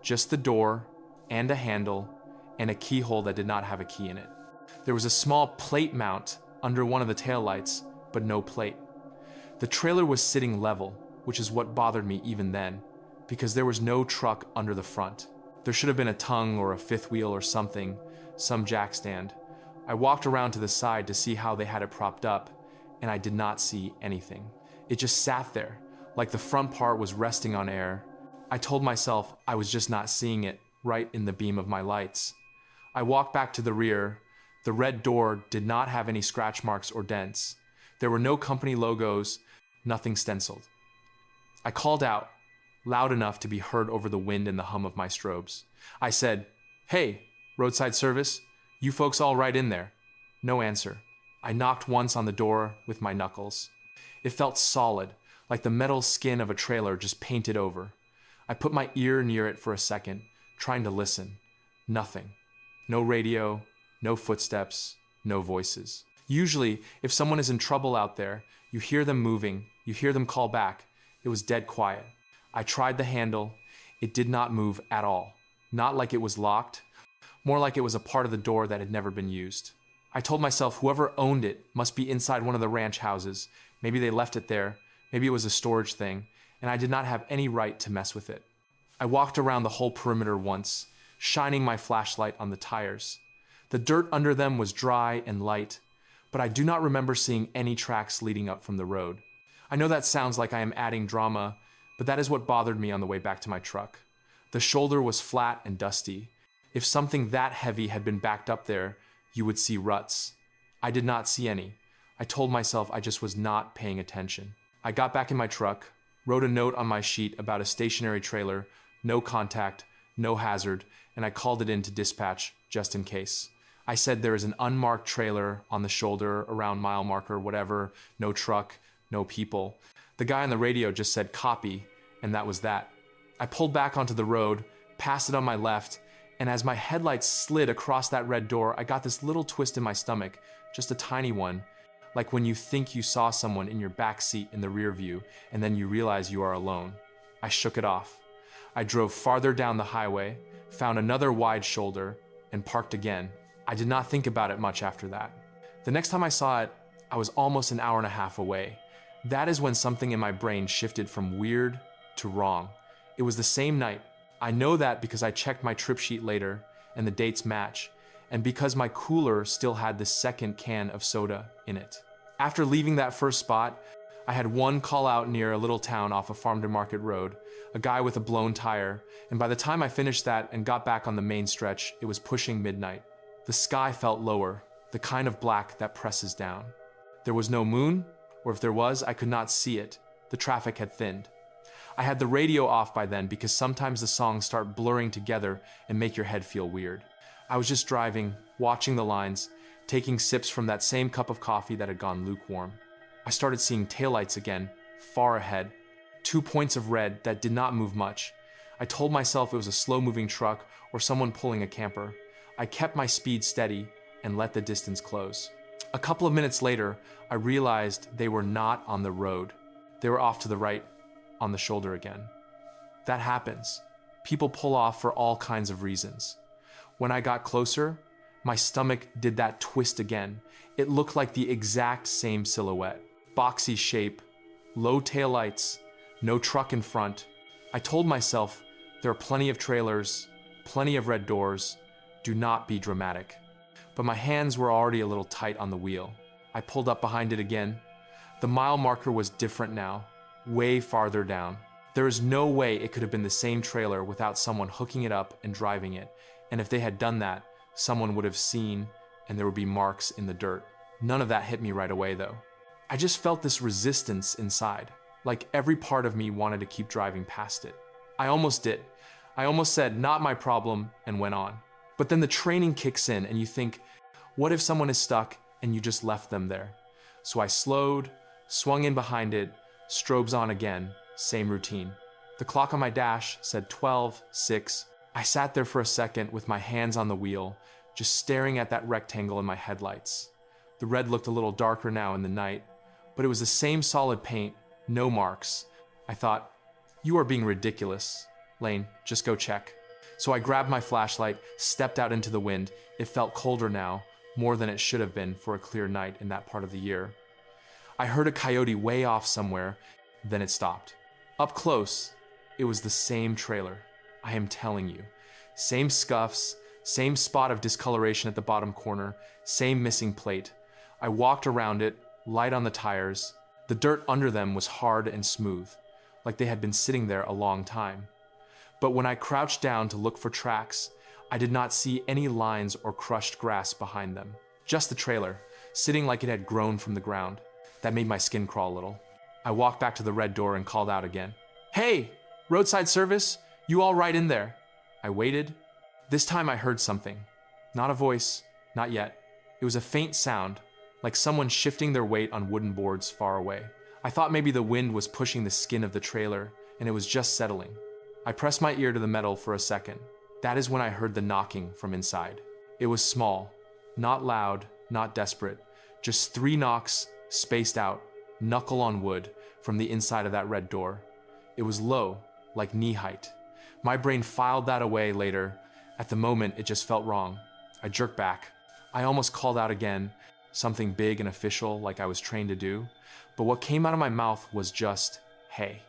just the door and a handle and a keyhole that did not have a key in it. There was a small plate mount under one of the taillights, but no plate. The trailer was sitting level, which is what bothered me even then, because there was no truck under the front. There should have been a tongue or a fifth wheel or something, some jack stand. I walked around to the side to see how they had it propped up, and I did not see anything. It just sat there, like the front part was resting on air. I told myself I was just not seeing it right in the beam of my lights. I walked back to the rear. The red door did not have any scratch marks or dents. There were no company logos, nothing stenciled. I called out, loud enough to be heard over the wind and the hum of my strobes. I said, "Hey, roadside service, you folks all right in there?" No answer. I knocked once on the door with my knuckles. It felt solid, like the metal skin of a trailer just painted over. I put my ear near it for a second, trying to listen. Nothing. No radio, no footsteps, no voices. Usually, if someone is in trouble out there, you hear them moving, you hear them call back. It was dead quiet. I tried the handle. It did not move at all. Not like it was locked, more like it was a part of the door that had never been used. I told myself whoever owned it must be inside one of the ranch houses. Maybe they left it there. Maybe it was a storage thing, and I did not have any right to mess with it. I walked around the whole perimeter once, shining my flashlight on the tires. The dirt under them was dry and light, but I do not remember seeing any tracks leading up from the road. I know that sounds like I am adding drama, but that is what bothered me on the way back to my truck. The shoulder was flat and dusty. If something that heavy had been backed up there, you would see ruts. I did not see any. I told myself I just was not paying attention. I got back in my truck, wrote a note on my sheet about a stationary trailer, no contact, no hazard, and I called it in to dispatch just in case. I said there is an unmarked trailer on the shoulder around mile marker, whatever, no truck, no people. The guy on the radio just said copy, and that was that. I pulled back onto the road, passed it on my left, and as my headlights slid across that red door, I got this little twist in my stomach, just a tiny one, like when you think you saw someone in your back seat in the rear view, and then you realize you are alone. I shook it off. I drove farther down the highway, found another wide shoulder, and parked again. I did not think about it much after that. The next time I saw it, I was almost an hour and a half away. That is when something in my brain shifted from weird to wrong. It was the same night. I know that because I checked my trip sheet later, and the dates match, and because my cooler still had the second can of soda in it. After leaving that first spot, I had one call out near a little town off of Farm to Market Road, a guy with a blown tire, and by the time I finished that and got back on the main stretch, it was pushing midnight. The sky felt lower, the kind of black that presses down. There was no moon or if there was, I could not see it. The traffic had thinned. I had the radio off by then because sometimes the songs start blurring together and make your head feel weird. I was just driving, watching the lines, taking sips from that same cup of coffee that had gone lukewarm. I started seeing taillights again, far ahead. 2 points of red that did not move much. I told myself it was a slow-moving truck or someone pulling a camper. I kept my speed steady and let the distance close. A couple of minutes later, I realized they were not on the road. They were off to the right, on the shoulder again. That happens. People pull off for all kinds of reasons. When I got closer, my stomach did that twist again. It looked like the exact same silhouette. Boxy shape, low taillights, no truck in front. I told myself, there are plenty of trailers, plenty of red doors. Do not be dramatic. But my hands were already a little tight on the wheel. I pulled up behind it again. The mile marker was different now, way farther down. There is no way it could have been the same trailer without someone hooking it up and driving it. And if they had done that, someone would have seen and there would be marks in the dirt. None of that hit me right away though. I just felt this resistance inside, like every part of me wanted to keep driving past it. I almost did. I almost said, not my problem, and went on. But then the training kicks in and you think, what if someone is stuck and you just left them there? So I slowed, swung in behind it, strobes on again, same routine. The clock on my dash said 12:06. I sat there for a second with my hands on the wheel, just staring at that rectangle in my headlights. The red looked a little darker now in the night, but it was the same solid paint, no marks. I thought, you are being ridiculous. Lane, just go check. So I grabbed my flashlight, stepped out into the wind. It felt colder now, more than it should have been for a clear night in that part of the year. I heard a coyote way off somewhere, then it stopped. Up close, it was the same trailer. I am telling you. Same scuffs, same spot of discoloration at the bottom corner, same missing plate. I walked around it, light on the tires. The dirt under them was hard and smooth, like they had been sitting there a long time. But when I crouched down to look for tracks, I did not see any lines or crushed grass behind them. Just the trailer, sitting like it had grown from the ground. That made my skin crawl a little. I walked back to the red door and called out again. Hey, roadside service, you all right in there? I waited. This time I heard something. Not a voice, not yet. It was a faint sound, like someone shifting their weight on wooden boards far away. I thought maybe the wind was pushing the skin of the trailer and it was just settling. I pressed my ear to the metal for a second. That is when I heard the knocking from inside. It was small, not loud, not desperate. Just 3 knocks, spaced out, knuckle on wood, from the inside of that red door. It was low, like knee height. My brain filed that away later. At the moment, it just felt wrong. I jerked back. I almost called out again, something big and official like I was trained to do, but what came out of my mouth was just, hey.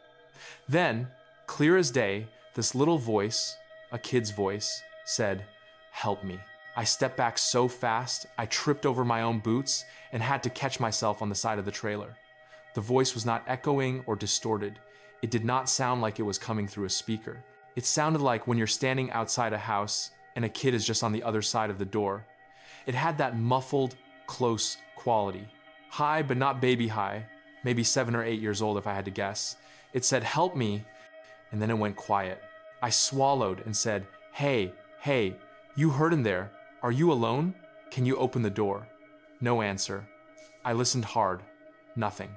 Then, clear as day, this little voice, a kid's voice, said, help me. I stepped back so fast, I tripped over my own boots and had to catch myself on the side of the trailer. The voice was not echoing or distorted. It did not sound like it was coming through a speaker. It sounded like when you're standing outside a house and a kid is just on the other side of the door. It had that muffled, close quality. High, but not baby high, maybe 7 or 8 years old if I had to guess. It said, help me, and then it went quiet. I swallowed and said, hey, you heard in there. Are you alone? Can you open the door? No answer. I listened hard. Nothing.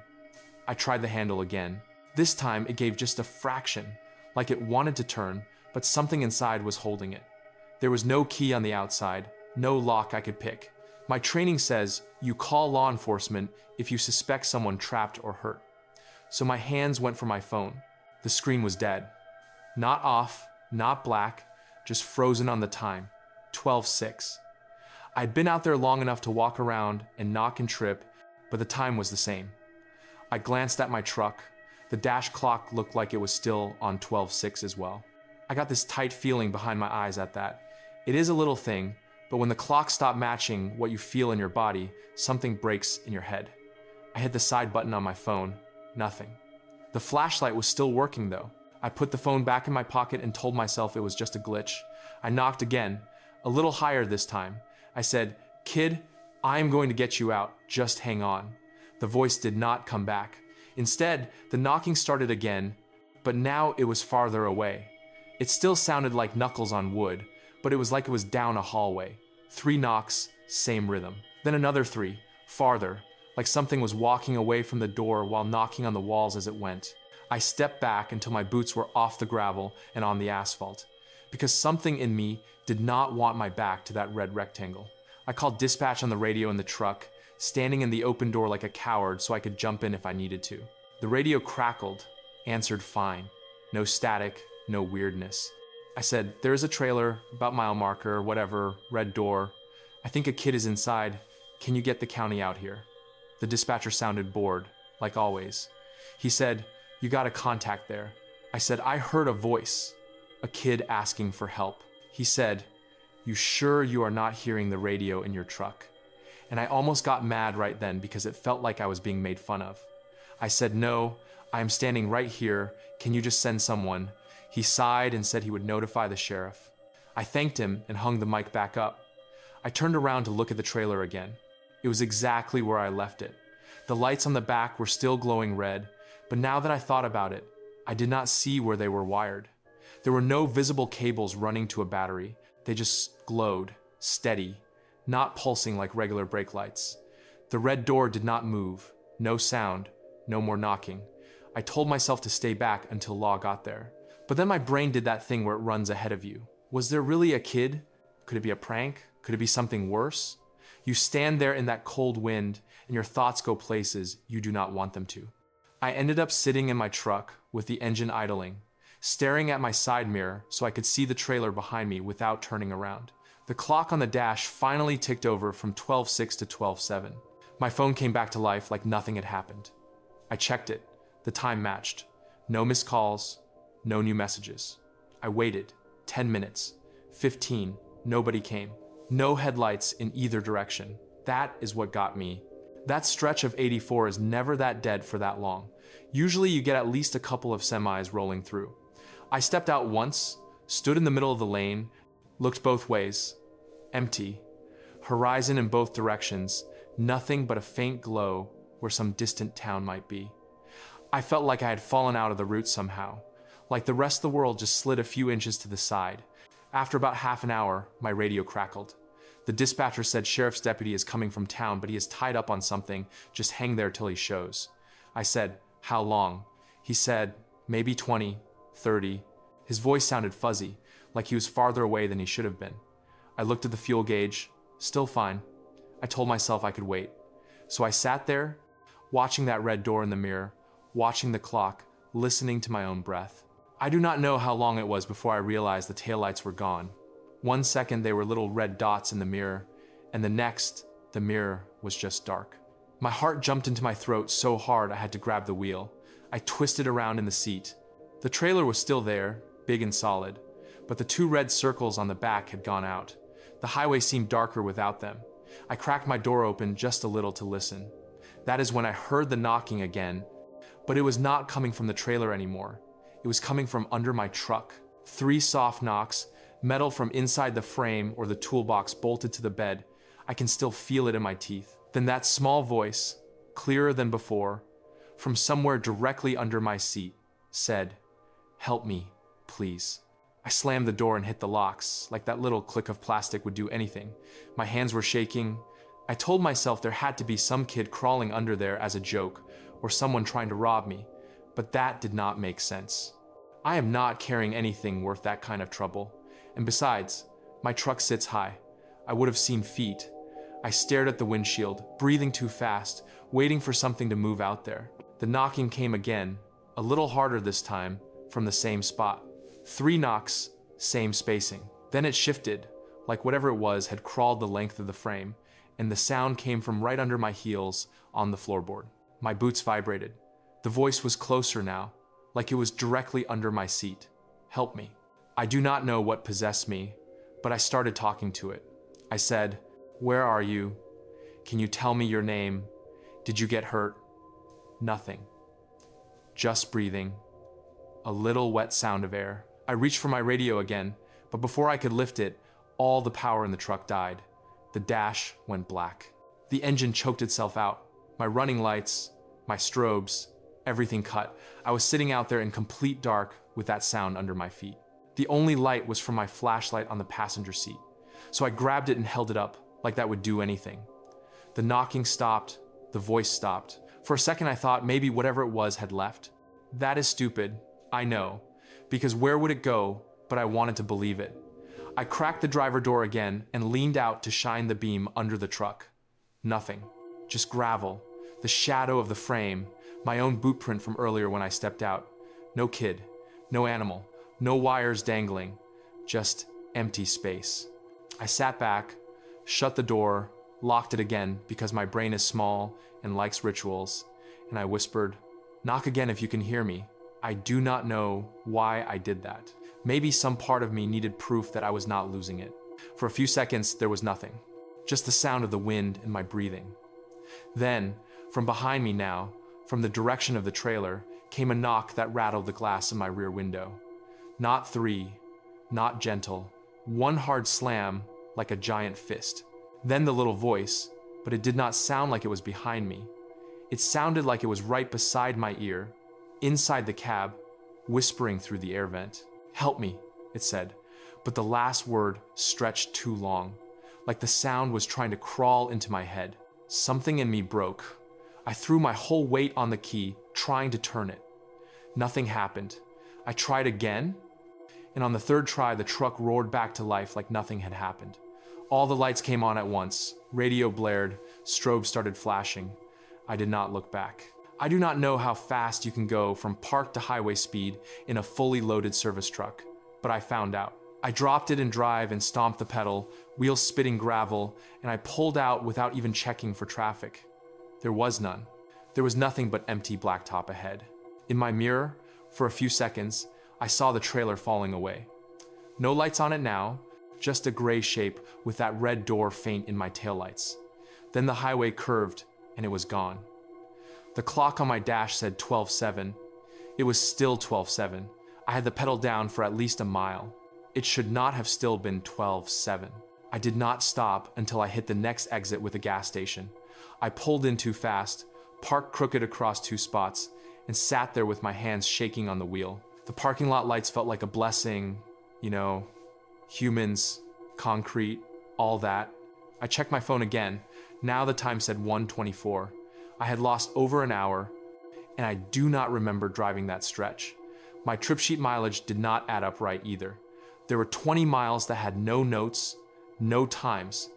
I tried the handle again. This time it gave just a fraction, like it wanted to turn, but something inside was holding it. There was no key on the outside, no lock I could pick. My training says you call law enforcement if you suspect someone trapped or hurt. So my hands went for my phone. The screen was dead. Not off, not black, just frozen on the time, 12:06. I'd been out there long enough to walk around and knock and trip, but the time was the same. I glanced at my truck. The dash clock looked like it was still on 12:06 as well. I got this tight feeling behind my eyes at that. It is a little thing, but when the clock stops matching what you feel in your body, something breaks in your head. I hit the side button on my phone. Nothing. The flashlight was still working though. I put the phone back in my pocket and told myself it was just a glitch. I knocked again, a little higher this time. I said, kid, I am going to get you out. Just hang on. The voice did not come back. Instead, the knocking started again, but now it was farther away. It still sounded like knuckles on wood, but it was like it was down a hallway. 3 knocks, same rhythm. Then another 3, farther, like something was walking away from the door while knocking on the walls as it went. I stepped back until my boots were off the gravel and on the asphalt, because something in me did not want my back to that red rectangle. I called dispatch on the radio in the truck, standing in the open door like a coward so I could jump in if I needed to. The radio crackled, answered fine. No static, no weirdness. I said, "There is a trailer, about mile marker, whatever, red door. I think a kid is inside. Can you get the county out here?" The dispatcher sounded bored, like always. He said, "You got a contact there." I said, "I heard a voice, a kid asking for help." He said, "You sure you are not hearing the radio in your truck?" And I almost got mad right then because it felt like I was being made fun of. I said, "No, I am standing right here. Can you just send someone?" He sighed and said he would notify the sheriff. I thanked him and hung the mic back up. I turned around to look at the trailer again. It was exactly where I left it. The lights on the back were still glowing red, but now that I thought about it, I did not see where they were wired. There were no visible cables running to a battery. They just glowed, steady, not pulsing like regular brake lights. The red door did not move, no sound, no more knocking. I told myself to stay back until Law got there. But then my brain did that thing where it runs ahead of you. Was there really a kid? Could it be a prank? Could it be something worse? You stand there in that cold wind, and your thoughts go places you do not want them to. I ended up sitting in my truck with the engine idling, staring at my side mirror so I could see the trailer behind me without turning around. The clock on the dash finally ticked over from 12:06 to 12:07. My phone came back to life like nothing had happened. I checked it. The time matched. No missed calls, no new messages. I waited. 10 minutes. 15. Nobody came. No headlights in either direction. That is what got me. That stretch of 84 is never that dead for that long. Usually you get at least a couple of semis rolling through. I stepped out once, stood in the middle of the lane, looked both ways. Empty. Horizon in both directions. Nothing but a faint glow where some distant town might be. I felt like I had fallen out of the route somehow, like the rest of the world just slid a few inches to the side. After about half an hour, my radio crackled. The dispatcher said sheriff's deputy is coming from town, but he is tied up on something. Just hang there till he shows. I said, "How long?" He said, "Maybe 20, 30. His voice sounded fuzzy, like he was farther away than he should have been. I looked at the fuel gauge. Still fine. I told myself I could wait. So I sat there, watching that red door in the mirror, watching the clock, listening to my own breath. I do not know how long it was before I realized the taillights were gone. 1 second they were little red dots in the mirror, and the next, the mirror was just dark. My heart jumped into my throat so hard I had to grab the wheel. I twisted around in the seat. The trailer was still there, big and solid, but the 2 red circles on the back had gone out. The highway seemed darker without them. I cracked my door open just a little to listen. That is when I heard the knocking again, but it was not coming from the trailer anymore. It was coming from under my truck. 3 soft knocks, metal from inside the frame or the toolbox bolted to the bed. I can still feel it in my teeth. Then that small voice, clearer than before, from somewhere directly under my seat, said, "Help me, please." I slammed the door and hit the locks, like that little click of plastic would do anything. My hands were shaking. I told myself there had to be some kid crawling under there as a joke, or someone trying to rob me, but that did not make sense. I am not carrying anything worth that kind of trouble. And besides, my truck sits high. I would have seen feet. I stared at the windshield, breathing too fast, waiting for something to move out there. The knocking came again, a little harder this time, from the same spot. 3 knocks, same spacing. Then it shifted, like whatever it was had crawled the length of the frame, and the sound came from right under my heels on the floorboard. My boots vibrated. The voice was closer now, like it was directly under my seat. "Help me." I do not know what possessed me, but I started talking to it. I said, "Where are you? Can you tell me your name? Did you get hurt?" Nothing. Just breathing. A little wet sound of air. I reached for my radio again, but before I could lift it, all the power in the truck died. The dash went black. The engine choked itself out. My running lights, my strobes, everything cut. I was sitting out there in complete dark with that sound under my feet. The only light was from my flashlight on the passenger seat. So I grabbed it and held it up like that would do anything. The knocking stopped, the voice stopped. For a second I thought maybe whatever it was had left. That is stupid, I know, because where would it go? But I wanted to believe it. I cracked the driver door again and leaned out to shine the beam under the truck. Nothing, just gravel, the shadow of the frame, my own boot print from earlier when I stepped out. No kid, no animal, no wires dangling, just empty space. I sat back, shut the door, locked it again because my brain is small and likes rituals, and I whispered, "Knock again if you can hear me." I do not know why I did that. Maybe some part of me needed proof that I was not losing it. For a few seconds, there was nothing, just the sound of the wind and my breathing. Then, from behind me now, from the direction of the trailer, came a knock that rattled the glass in my rear window. Not three, not gentle, one hard slam like a giant fist. Then the little voice, but it did not sound like it was behind me. It sounded like it was right beside my ear, inside the cab, whispering through the air vent. "Help me," it said, but the last word stretched too long, like the sound was trying to crawl into my head. Something in me broke. I threw my whole weight on the key, trying to turn it. Nothing happened. I tried again, and on the third try, the truck roared back to life like nothing had happened. All the lights came on at once. Radio blared, strobes started flashing. I did not look back. I do not know how fast you can go from park to highway speed in a fully loaded service truck, but I found out. I dropped it in drive and stomped the pedal, wheels spitting gravel, and I pulled out without even checking for traffic. There was none. There was nothing but empty blacktop ahead. In my mirror, for a few seconds, I saw the trailer falling away. No lights on it now, just a gray shape with that red door faint in my taillights. Then the highway curved, and it was gone. The clock on my dash said 12:07. It was still 12:07. I had the pedal down for at least a mile. It should not have still been 12:07. I did not stop until I hit the next exit with a gas station. I pulled in too fast, parked crooked across two spots, and sat there with my hands shaking on the wheel. The parking lot lights felt like a blessing, humans, concrete, all that. I checked my phone again. Now the time said 1:24. I had lost over an hour, and I do not remember driving that stretch. My trip sheet mileage did not add up right either. There were 20 miles that had no notes, no times,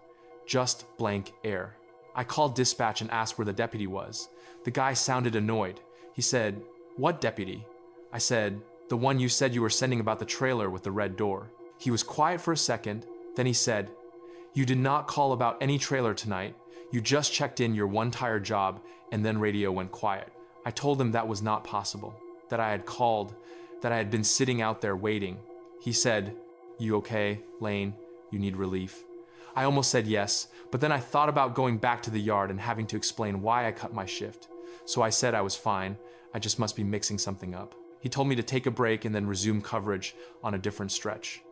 just blank air. I called dispatch and asked where the deputy was. The guy sounded annoyed. He said, "What deputy?" I said, "The one you said you were sending about the trailer with the red door." He was quiet for a second, then he said, "You did not call about any trailer tonight. You just checked in your one-tire job," and then radio went quiet. I told him that was not possible, that I had called, that I had been sitting out there waiting. He said, "You okay, Lane? You need relief?" I almost said yes, but then I thought about going back to the yard and having to explain why I cut my shift. So I said I was fine, I just must be mixing something up. He told me to take a break and then resume coverage on a different stretch.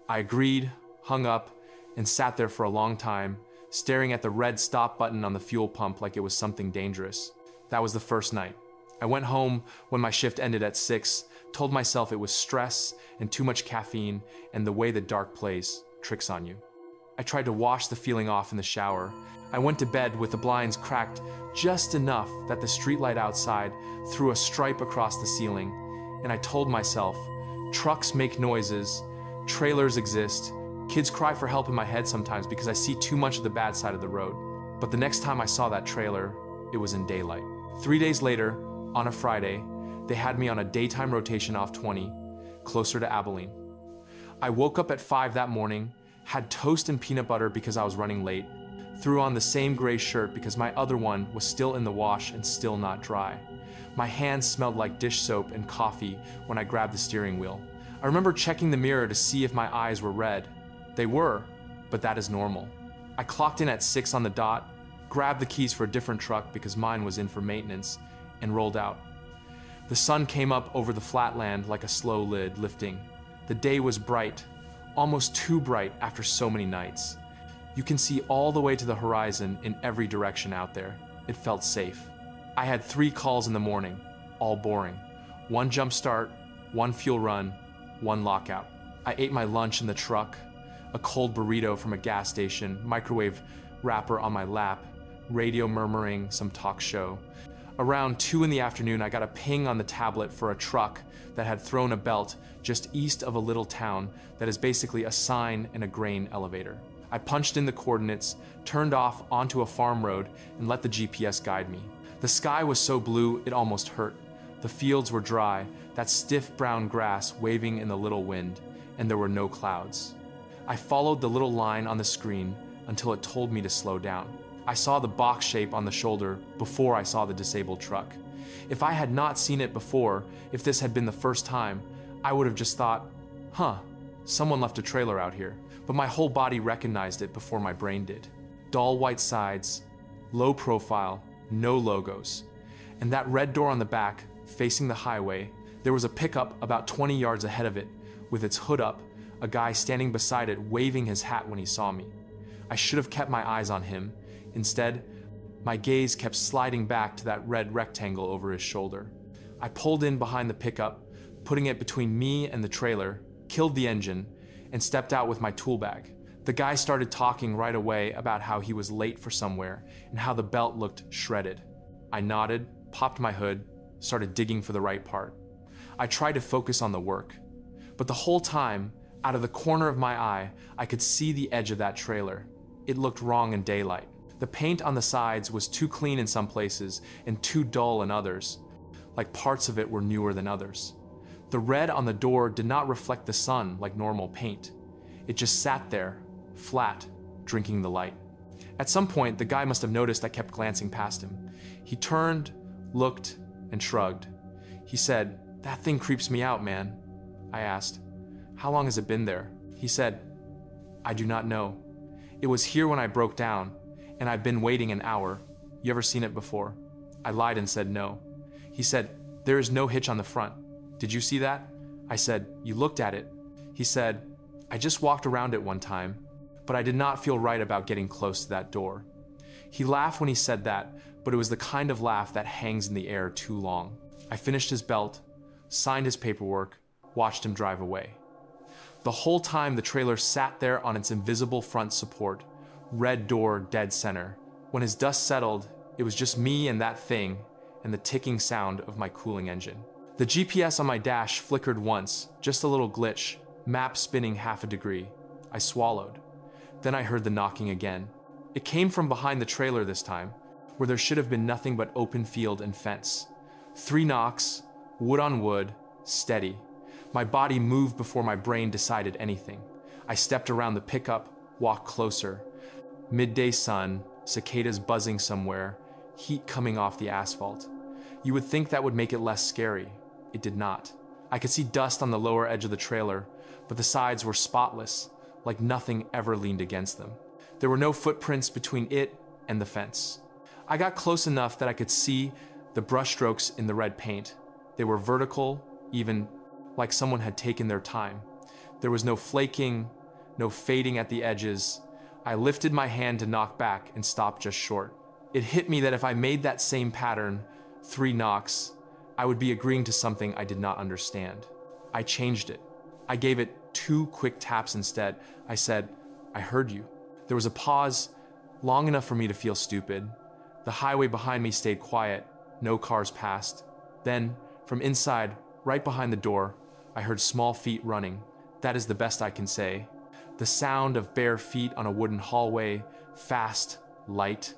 I agreed, hung up, and sat there for a long time, staring at the red stop button on the fuel pump like it was something dangerous. That was the first night. I went home when my shift ended at 6, told myself it was stress and too much caffeine and the way the dark plays tricks on you. I tried to wash the feeling off in the shower. I went to bed with the blinds cracked just enough that the streetlight outside threw a stripe across the ceiling, and I told myself, trucks make noises, trailers exist, kids cry for help in my head sometimes because I see too much of the bad side of the road. But the next time I saw that trailer, it was in daylight. 3 days later, on a Friday, they had me on a daytime rotation off 20, closer to Abilene. I woke up at 5 that morning, had toast and peanut butter because I was running late, threw on the same gray shirt because my other one was still in the wash and still not dry. My hands smelled like dish soap and coffee when I grabbed the steering wheel. I remember checking the mirror to see if my eyes were red. They were, but that is normal. I clocked in at 6 on the dot, grabbed the keys for a different truck because mine was in for maintenance, and rolled out. The sun came up over the flatland like a slow lid lifting. The day was bright, almost too bright after so many nights. You can see all the way to the horizon in every direction out there. It felt safe. I had 3 calls in the morning, all boring. 1 jump start, 1 fuel run, 1 lockout. I ate my lunch in the truck, a cold burrito from a gas station, microwave wrapper on my lap, radio murmuring, some talk show. Around 2 in the afternoon, I got a ping on the tablet for a truck that had thrown a belt just east of a little town that is basically a sign and a grain elevator. I punched in the coordinates, turned off onto a farm road, and let the GPS guide me. The sky was so blue it almost hurt. The fields were dry, that stiff brown grass waving in the little wind, and there were no clouds. I followed the little line on the screen until it told me to slow down. I saw the box shape on the shoulder before I saw the disabled truck. If I had not seen it before, if this had been the first time, I would have just thought, someone left a trailer out here. But my whole body recognized it before my brain did. Dull white sides, low profile, no logos. And that red door on the back, facing the highway, there was a pickup about 20 yards ahead of it, with its hood up, a guy standing beside it waving his hat when he saw me. I should have kept my eyes on him. Instead, my gaze kept sliding back to that red rectangle over his shoulder. I pulled in behind the pickup, putting it between me and the trailer, killed the engine, and stepped out with my tool bag. The guy started talking right away about how he was late for somewhere and how the belt looked shredded. I nodded, popped my hood, started digging for the right part. I tried to focus on the work, but the whole time, out of the corner of my eye, I could see the edge of that trailer. It looked wrong in daylight. The paint on the sides was too clean in some places and too dull in others, like parts of it were newer than others. The red on the door did not reflect the sun like normal paint. It just sat there, flat, drinking the light. At some point, the guy must have noticed I kept glancing past him. He turned, looked, and shrugged. He said, "That thing creeps me out, man." I asked, "How long has it been there?" He said, "I do not know. It was here when I broke down, and I've been waiting an hour. You ever seen it before?" I lied and said no. He said, "There is no hitch on the front. Did you see that?" I said, "You looked at it." He said, "I just walked around it one time, but I did not feel right about getting close to that door." He laughed when he said that, but it was the kind of laugh that hangs in the air too long. I finished his belt, signed his paperwork, watched him drive away. The whole time the trailer sat there on its invisible front support, red door dead center. When his dust settled, it was just me and that thing and the ticking sound of my cooling engine. The GPS on my dash flickered once, just a little glitch, map spinning half a degree. I swallowed. Then I heard the knocking again. It came from behind the trailer this time, where there should have been nothing but open field and fence. 3 knocks, wood on wood, steady. My body moved before my brain decided anything. I stepped around the pickup, walked closer. Midday sun, cicadas buzzing somewhere, heat coming off the asphalt. You would think that would make it less scary. It did not. I could see dust on the lower edge of the trailer, but the sides were spotless, like nothing ever leaned against them. There were no footprints between it and the fence. I got close enough that I could see the brushstrokes in the red paint. They were vertical, even, like someone had taken their time. There was no flaking, no fading at the edges. I lifted my hand to knock back and stopped just short. It hit me that if I made that same pattern, 3 knocks, I would be agreeing to something I did not understand. I changed it. I gave it 2 quick taps instead. I said, "I heard you." There was a pause, long enough for me to feel stupid. The highway behind me stayed quiet. No cars passed. Then, from inside, right behind the door, I heard small feet running. That is the best I can say. The sound of bare feet on a wooden hallway, fast, light.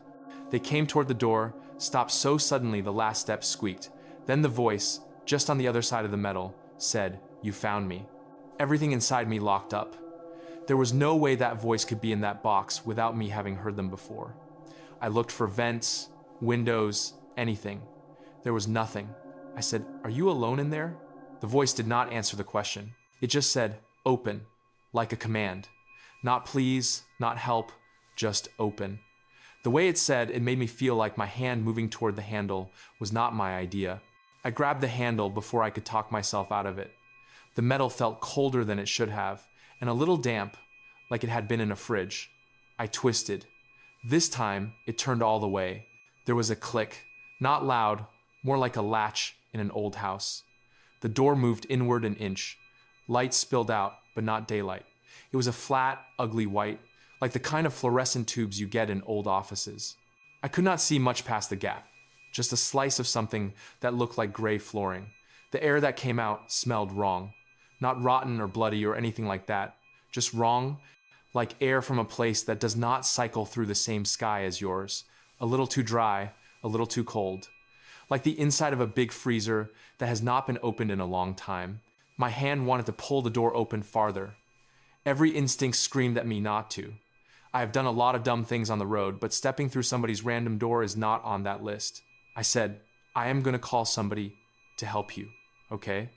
They came toward the door, stopped so suddenly the last step squeaked. Then the voice, just on the other side of the metal, said, "You found me." Everything inside me locked up. There was no way that voice could be in that box without me having heard them before. I looked for vents, windows, anything. There was nothing. I said, "Are you alone in there?" The voice did not answer the question. It just said, "Open," like a command. Not please, not help, just open. The way it said, it made me feel like my hand moving toward the handle was not my idea. I grabbed the handle before I could talk myself out of it. The metal felt colder than it should have, and a little damp, like it had been in a fridge. I twisted. This time, it turned all the way. There was a click, not loud, more like a latch in an old house. The door moved inward an inch. Light spilled out, but not daylight. It was a flat, ugly white, like the kind of fluorescent tubes you get in old offices. I could not see much past the gap, just a slice of something that looked like gray flooring. The air that came out smelled wrong. Not rotten or bloody or anything like that, just wrong, like air from a place that does not cycle through the same sky as yours. A little too dry, a little too cold. Like the inside of a big freezer that has not been opened in a long time. My hand wanted to pull the door open farther. Every instinct screamed at me not to. I have done a lot of dumb things on the road, but stepping through somebody's random door is not on that list. I said, I am going to call somebody to help you, okay?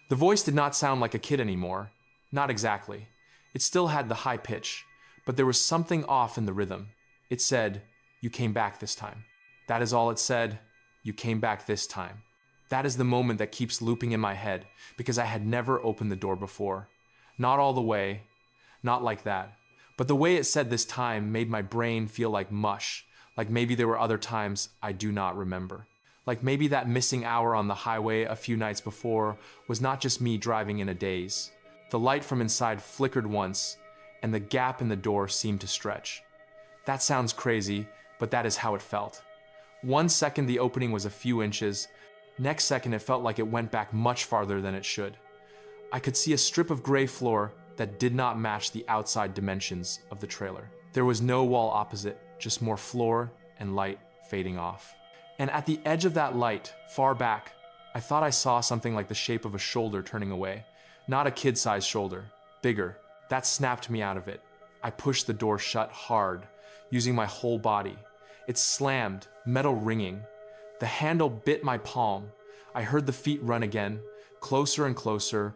The voice did not sound like a kid anymore. Not exactly. It still had the high pitch, but there was something off in the rhythm. It said, you came back this time. That is all it said. You came back this time. That is the moment that keeps looping in my head because I had never opened the door before. Not all the way, not like that. But the way it said this time made my brain feel like mush, like maybe there were other times I do not remember. Like maybe that missing hour on the highway a few nights before was not just me driving in a daze. The light from inside flickered once, and the gap in the door seemed to stretch. That sounds crazy, but that is how it felt. 1 second the opening was a few inches, next second it felt like it went back much farther than it should. I could see a strip of gray floor that did not match the outside dimensions of the trailer. There was no wall opposite, just more floor and light fading off. And at the edge of that light, far back, I thought I saw something like the shape of a shoulder turning away. Not a kid-sized shoulder, bigger. That snapped me out of it. I pushed the door shut hard, using my whole body. It slammed, metal ringing. The handle bit my palm. I heard the feet run again, closer and closer,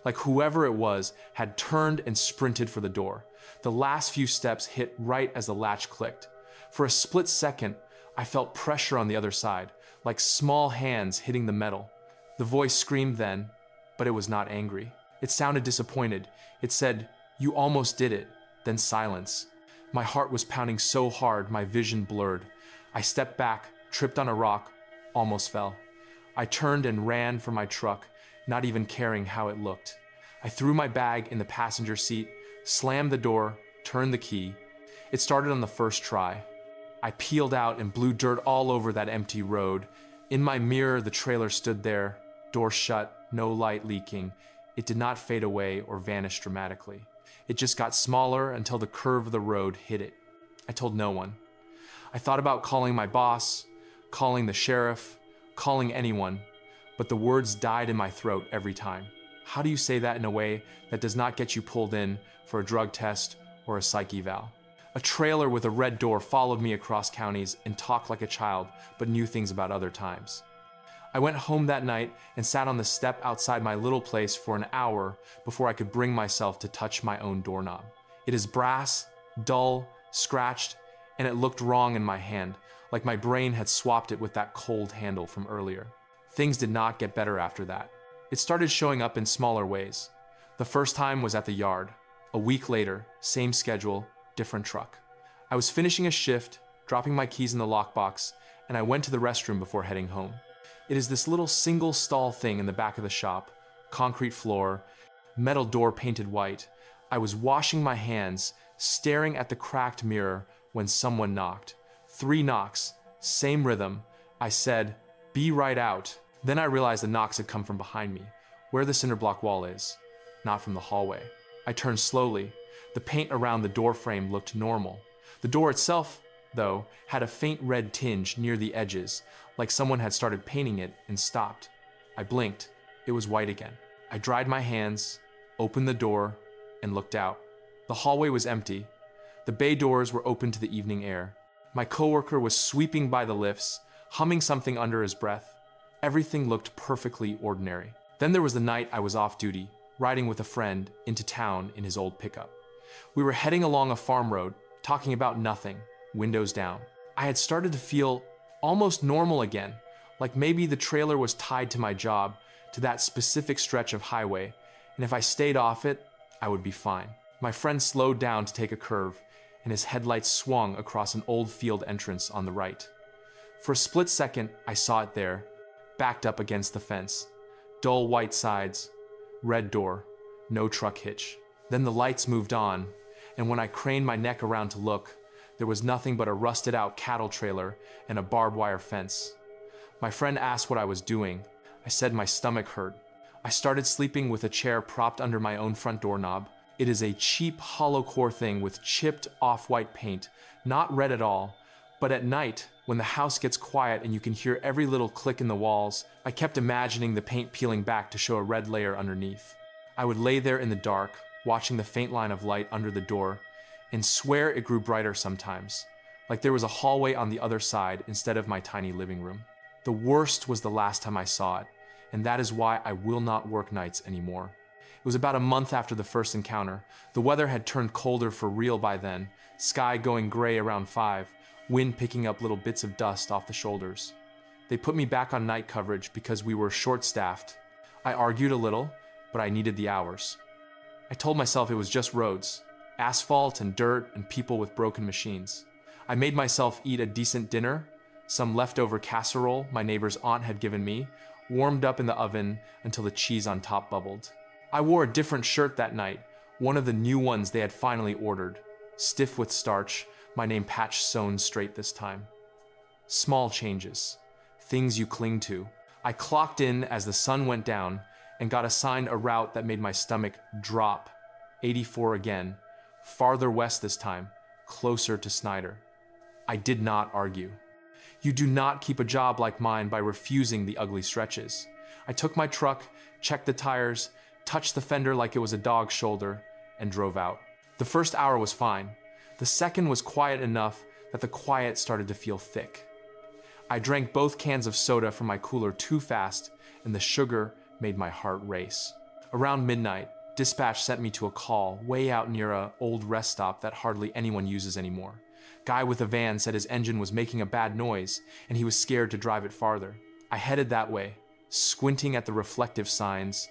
like whoever it was had turned and sprinted for the door. The last few steps hit right as the latch clicked. For a split second, I felt pressure on the other side, like small hands hitting the metal. The voice screamed then, but it was not angry. It sounded disappointed. It said, "You almost did it." Then silence. My heart was pounding so hard, my vision blurred. I stepped back, tripped on a rock, almost fell. I turned and ran for my truck, not even caring how it looked. I threw my bag in the passenger seat, slammed the door, turned the key. It started on the first try. I peeled out and blew dirt all over that empty road. In my mirror, the trailer stood there, door shut, no light leaking. It did not fade away or vanish dramatically. It just got smaller until the curve of the road hit it. I told no one. I thought about calling my boss, calling the sheriff, calling anyone, but the words died in my throat every time. How do you say that in a way that does not get you pulled in for a drug test or a psych eval? A trailer with a red door followed me across counties and talked like a child, but knew things about other times. I went home that night and sat on the step outside my little place for an hour before I could bring myself to touch my own doorknob. It is brass, dull, scratched, and it looked wrong in my hand, like my brain had swapped it with that cold handle from earlier. Things did not get better after that. It started showing up in smaller ways. The first time was at the yard. A week later, same schedule, different truck. I was finishing a shift, dropping my keys in the lockbox, and I went to the restroom before heading home. It is this little single stall thing in the back of the shop, concrete floor, metal door painted white. I was washing my hands, staring at the cracked mirror when someone knocked. 3 knocks, same rhythm. I said, "Be right out." Then I realized the knocks had come from behind me, where the cinder block wall is, not from the hallway. I turned slowly. The paint around the door frame looked normal. The door itself, though, had a faint red tinge near the edges, like someone had started painting it and stopped. I blinked. It was white again. I dried my hands, opened the door, and looked out. The hallway was empty. The bay doors were open to the evening air. My coworker was sweeping by the lifts, humming something under his breath. Everything looked perfectly ordinary. Then there was the night I was off duty, riding with a friend into town in his old pickup. We were heading along a farm road, talking about nothing, windows down. I had started to feel almost normal again, like maybe the trailer was tied to my job, to that specific stretch of highway, and if I stayed off it, I would be fine. My friend slowed down to take a curve, and his headlights swung across an old field entrance on the right. For a split second, I saw it there, backed up against the fence. Dull white sides, red door, no truck hitch. Then the lights moved on, and when I craned my neck around to look, there was nothing but a rusted out cattle trailer and a barbed wire fence. My friend asked what I was doing. I said my stomach hurt. I started sleeping with a chair propped under my own front doorknob. It is a cheap hollow core thing with chipped off-white paint, not red at all, but at night, when the house gets quiet and you can hear every little click in the walls, I kept imagining the paint peeling back to show a red layer underneath. I would lay there in the dark, watching the faint line of light under the door, and swear it grew brighter sometimes, like there was a hallway on the other side instead of my tiny living room. The worst was the last time I saw it, and that is why I will not work nights anymore. It was about a month after the first encounter. The weather had turned colder for real by then, sky going gray around 5, wind picking up little bits of dust off the shoulders. They put me back on night coverage because we were short-staffed. I argued a little, but I needed the hours. I told myself it was just roads, asphalt and dirt and people with broken machines. I made myself eat a decent dinner, some leftover casserole my neighbor's aunt had given me, warmed up in the oven until the cheese on top bubbled. I wore a different shirt that night, one of the new ones they had finally ordered, stiff with starch, my name patched sewn straight this time. Small changes, things you cling to. I clocked in as the sun went down and got assigned a route that made my stomach drop. 84 again, farther west this time, closer to Snyder. I did not argue. You do not keep a job like mine by refusing the ugly stretches. I took my truck, checked the tires, touched the fender like it was a dog's shoulder, and drove out. The first hour was fine. The second was quiet enough that the quiet started to feel thick. I drank both cans of soda from my cooler too fast, and the sugar made my heart race. Around midnight, dispatch sent me to a call way out near an old rest stop that hardly anyone uses anymore. Guy with a van said his engine was making a bad noise, and he was scared to drive it farther. I headed that way, squinting at the reflective signs,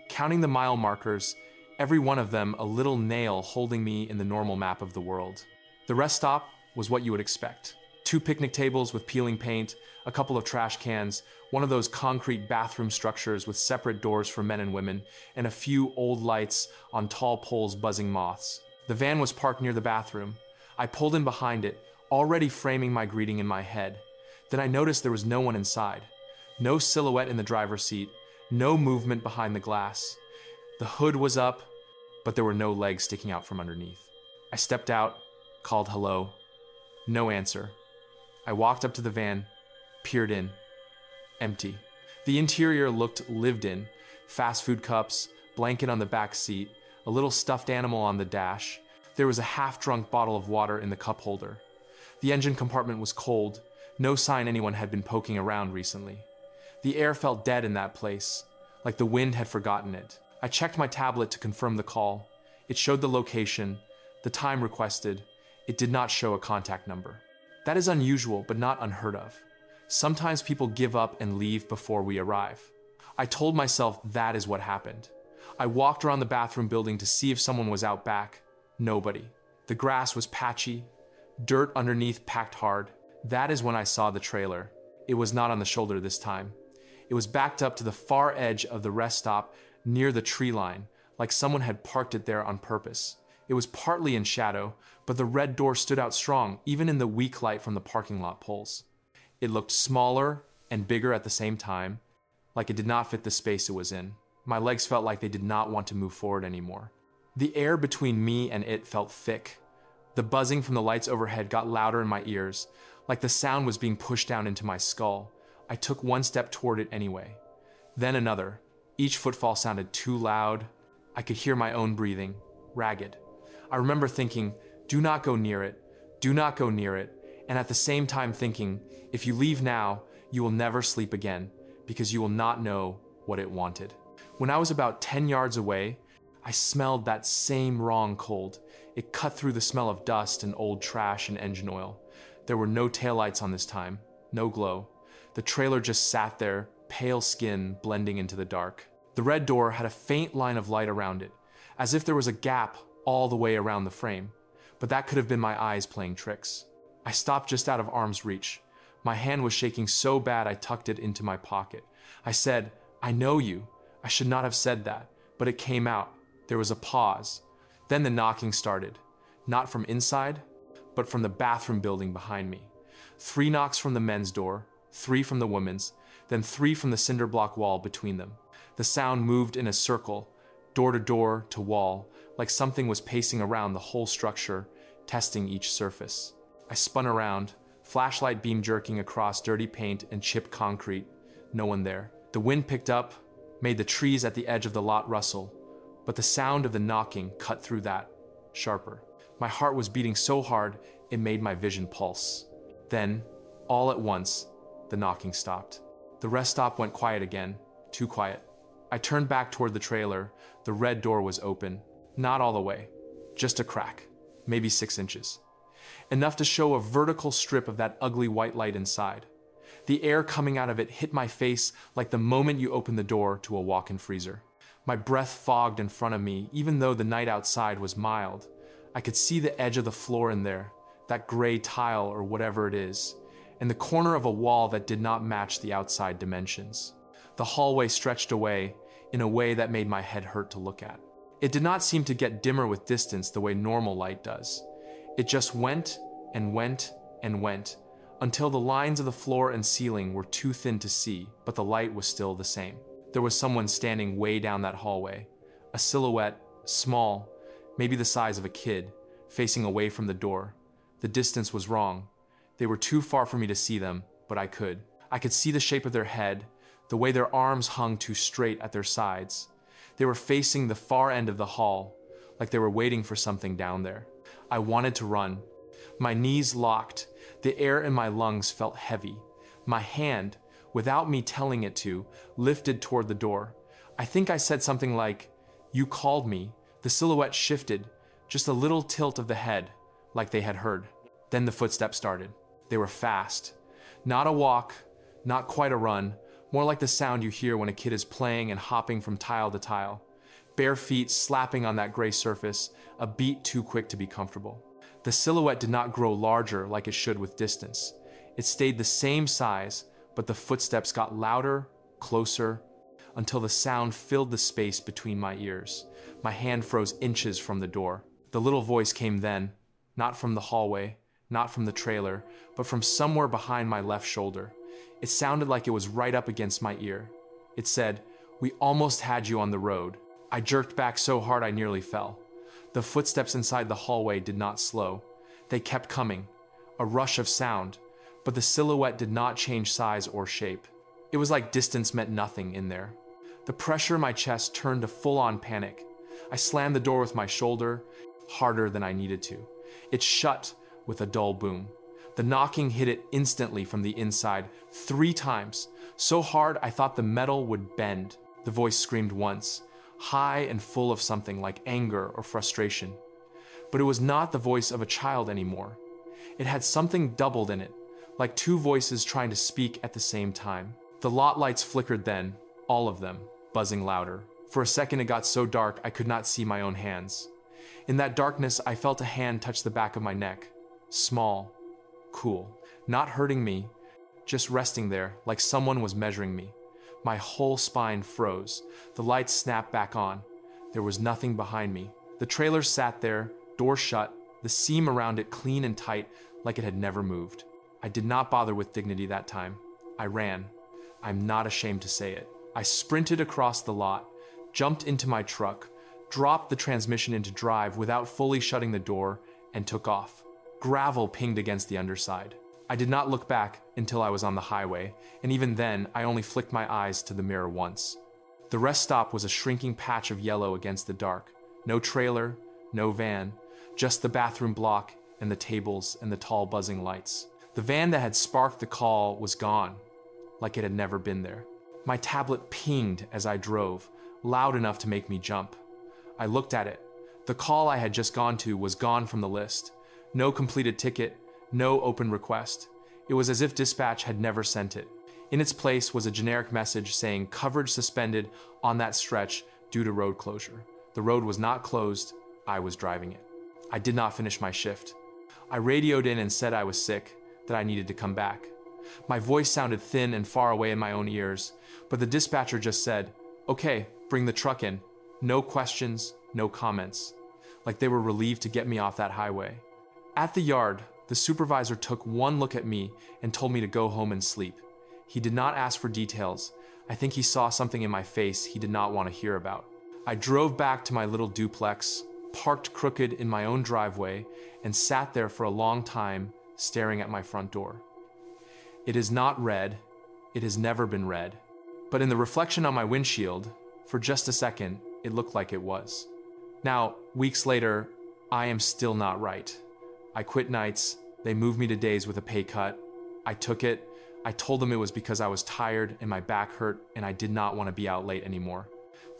counting the mile markers, every one of them a little nail holding me in the normal map of the world. The rest stop was what you would expect. 2 picnic tables with peeling paint, a couple of trash cans, one of those concrete bathroom structures with separate doors for men and women, and a few old lights on tall poles buzzing moths. The van was parked near the bathroom. I pulled in behind it, already framing my greeting in my head. Then I noticed there was no one inside. No silhouette in the driver's seat, no movement behind the glass. The hood was up, but there were no legs sticking out from underneath. I stepped out, called hello. No answer. I walked up to the van, peered in. Empty. The interior looked lived in. Fast food cups, blanket on the back seat, a little stuffed animal on the dash. There was a half-drunk bottle of water in the cup holder. The engine compartment was cold. No sign anyone had been poking around recently. The air felt dead in that place, like the wind had forgotten it. I checked my tablet to confirm the call. It showed the location, the time requested. It did not show a contact number. That is unusual, but not unheard of. Sometimes people give up and leave before we arrive. I told myself that is what happened. I walked around the bathroom building to see if someone was out back. Nobody. The grass was patchy, dirt underneath packed hard. That is when I saw the trailer. It was not on the shoulder this time. It was backed up to the far edge of the rest stop near the tree line, like someone had parked it there on purpose. It was partly in shadow, but the red door stood out strong, even in the weak light from the parking lot poles. It looked smaller and bigger at the same time, like it did not fit the space it was in. My legs felt like they did not want to move forward anymore. The air between me and it felt thick. The buzzing from the lights overhead got louder in my ears, like the sound was being pushed down into my skull. I took one step toward it anyway. Then another. Each footfall sounded too loud. I could hear my own breathing, ragged. I remember thinking, do not go near it, do not go near it, and at the same time thinking, if you leave now, you will never sleep again, because you will not know what it wanted. When I was about 10 yards away, I smelled that same wrong cold. It cut through the smell of dust and old trash and engine oil. There were no taillights on this time, no glow. The trailer just sat there, pale skin blending into the dark. The red door had a faint line of light around it, as if there was a gap all the way around the frame, but that could have been my eyes playing tricks. I stopped just out of arm's reach. My hand was shaking so bad I tucked it into my pocket. I said, "I know you." I should not have said that, but it came out. There was a pause. Then the knocking started. Not from inside, but from the bathroom building behind me. 3 knocks from the men's door, 3 from the women's, then 3 from the cinder block wall between them. The sound moved in a circle, door to door to wall, like something was pacing around the whole structure, testing each surface. I spun around, flashlight beam jerking across dirty paint and chipped concrete. No one there. The wind picked up, made the trees at the edge of the lot rustle, but the sound of the knocking cut through that, sharper. My heart was beating so hard, it made my vision pulse. Then, all at once, the knocking stopped. The rest stop went quiet again, too quiet. I turned back toward the trailer. The red door was open. Not all the way, just a crack, maybe 6 inches. Enough to show a vertical strip of that ugly white light inside. The air coming out of it hit my face like the moment you open the door to a walk-in freezer. My breath fogged in front of me, even though the night outside was mild. I could see the edge of the floor in there, that gray tile or whatever it is, and the corner of a wall that did not match the outside dimensions. The hallway stretched away in a way that made my head hurt to look at. It did not seem to get dimmer with distance the way normal light does. It just went and went and went, until the lines of the floor and ceiling were too thin to see, but the light was still the same. There was someone standing way down that hallway, a silhouette, small, maybe the size of a kid, facing away from the door. The distance was wrong. They were too far for me to see them, but I could. I could see the shape of their head, the way their arms hung too straight at their sides. They were facing the far end of the hall, like they were waiting for something down there. I wanted to run. My knees locked. The air in my lungs felt heavy. My hand, without me telling it to, lifted toward the door. I think I said something like, "You called me." The silhouette shifted, just a little tilt of the head, like they had heard. Then the footsteps started. They were fast. Not a walk, not quite a run, more like the sound you hear when a kid is playing and hopping from tile to tile. Bare feet slapping on that gray surface, a beat too quick to be comfortable. The silhouette did not grow larger like it should with distance. It stayed the same size, but the footsteps got louder, closer, until the sound filled the space between my ears. My hand froze inches from the door. The little voice came then, not from the hallway, not from the trailer, but from somewhere behind my left shoulder. It sounded like it was right up against my ear. It said, "We almost had you on the road." I jerked back so hard I nearly fell. The footsteps inside the hallway did not slow. They kept coming, a rush of sound, but the silhouette did not change size or shape. It was like distance meant nothing in there. The pressure in my chest turned to full-on panic. I slammed the door with my shoulder, harder than I needed to. It shut with a dull boom. The knocking hit it instantly from the inside, 3 times, so hard I thought the metal would bend. The voice screamed once, high and full of something like anger or frustration. But it was not the voice of a child anymore. It had something doubled in it, like 2 voices trying to speak at the same time. The lot lights flickered then, all of them, buzzing louder. For a second it got so dark I could not see my own hands. In that darkness I felt a hand touch the back of my neck. Small, cool, not hurting me, just resting there like someone was measuring me. My whole spine froze. The lights snapped back on. There was nothing behind me. The trailer sat there, door shut, the seam around it clean and tight like it had never moved. I did not bother with dignity that time. I ran. I'm not ashamed to say it. I sprinted across the lot, jumped into my truck, dropped the transmission into drive without fully shutting the door, and took off. Gravel pinged against the underside. I did not look back until I was on the highway, and even then, I only flicked my eyes to the mirror once. The rest stop was a shrinking patch of yellow against the dark. No trailer, no van, just the bathroom block and the tables and the tall buzzing lights. The van that had sparked the call was gone, like it had never been there. My tablet pinged as I drove, loud enough to make me jump. I looked at it. The call I had just gone to was gone from the list. No completed ticket, no open request. It was as if dispatch had never sent it. In its place was a generic message saying coverage suspended on that stretch due to road closure. The road was not closed, I was driving it. I did not finish my shift. I radioed in and said I was sick, that I needed to come back. My voice sounded thin and far away in my own ears, but the dispatcher just said, "Okay, bring the truck in." No questions, no comments. Like they were relieved to get me off that highway. At the yard, the supervisor took one look at me and told me to go home and sleep. He did not ask for details. I think he saw something in my face he did not want to hear about. I drove back to my little duplex, parked crooked in my own driveway, and sat there for a long time, staring at my front door. It is not red. It has never been red. But in the reflection on my windshield, for just a second, it looked like it was. Now, weeks later, I am still not right. I quit nights. They moved me to days with a pay cut. I took it. I told them it was because I was tired and my back hurt and I did not want to be out late anymore.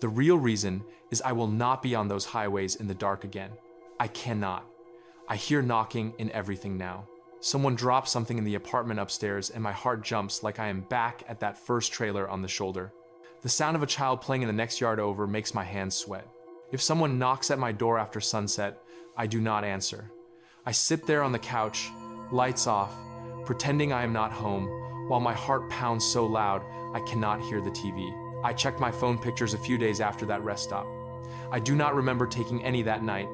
The real reason is I will not be on those highways in the dark again. I cannot. I hear knocking in everything now. Someone drops something in the apartment upstairs and my heart jumps like I am back at that first trailer on the shoulder. The sound of a child playing in the next yard over makes my hands sweat. If someone knocks at my door after sunset, I do not answer. I sit there on the couch, lights off, pretending I am not home, while my heart pounds so loud I cannot hear the TV. I checked my phone pictures a few days after that rest stop. I do not remember taking any that night,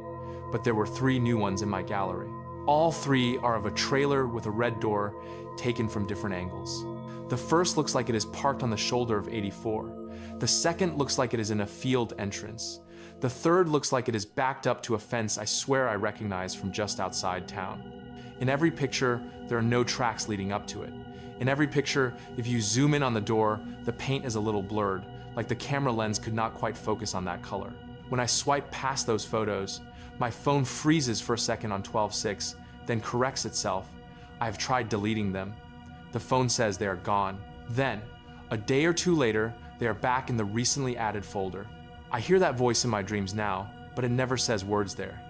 but there were 3 new ones in my gallery. All 3 are of a trailer with a red door taken from different angles. The first looks like it is parked on the shoulder of 84. The second looks like it is in a field entrance. The third looks like it is backed up to a fence I swear I recognize from just outside town. In every picture, there are no tracks leading up to it. In every picture, if you zoom in on the door, the paint is a little blurred, like the camera lens could not quite focus on that color. When I swipe past those photos, my phone freezes for a second on 12:6, then corrects itself. I have tried deleting them. The phone says they are gone. Then, a day or 2 later, they are back in the recently added folder. I hear that voice in my dreams now, but it never says words there.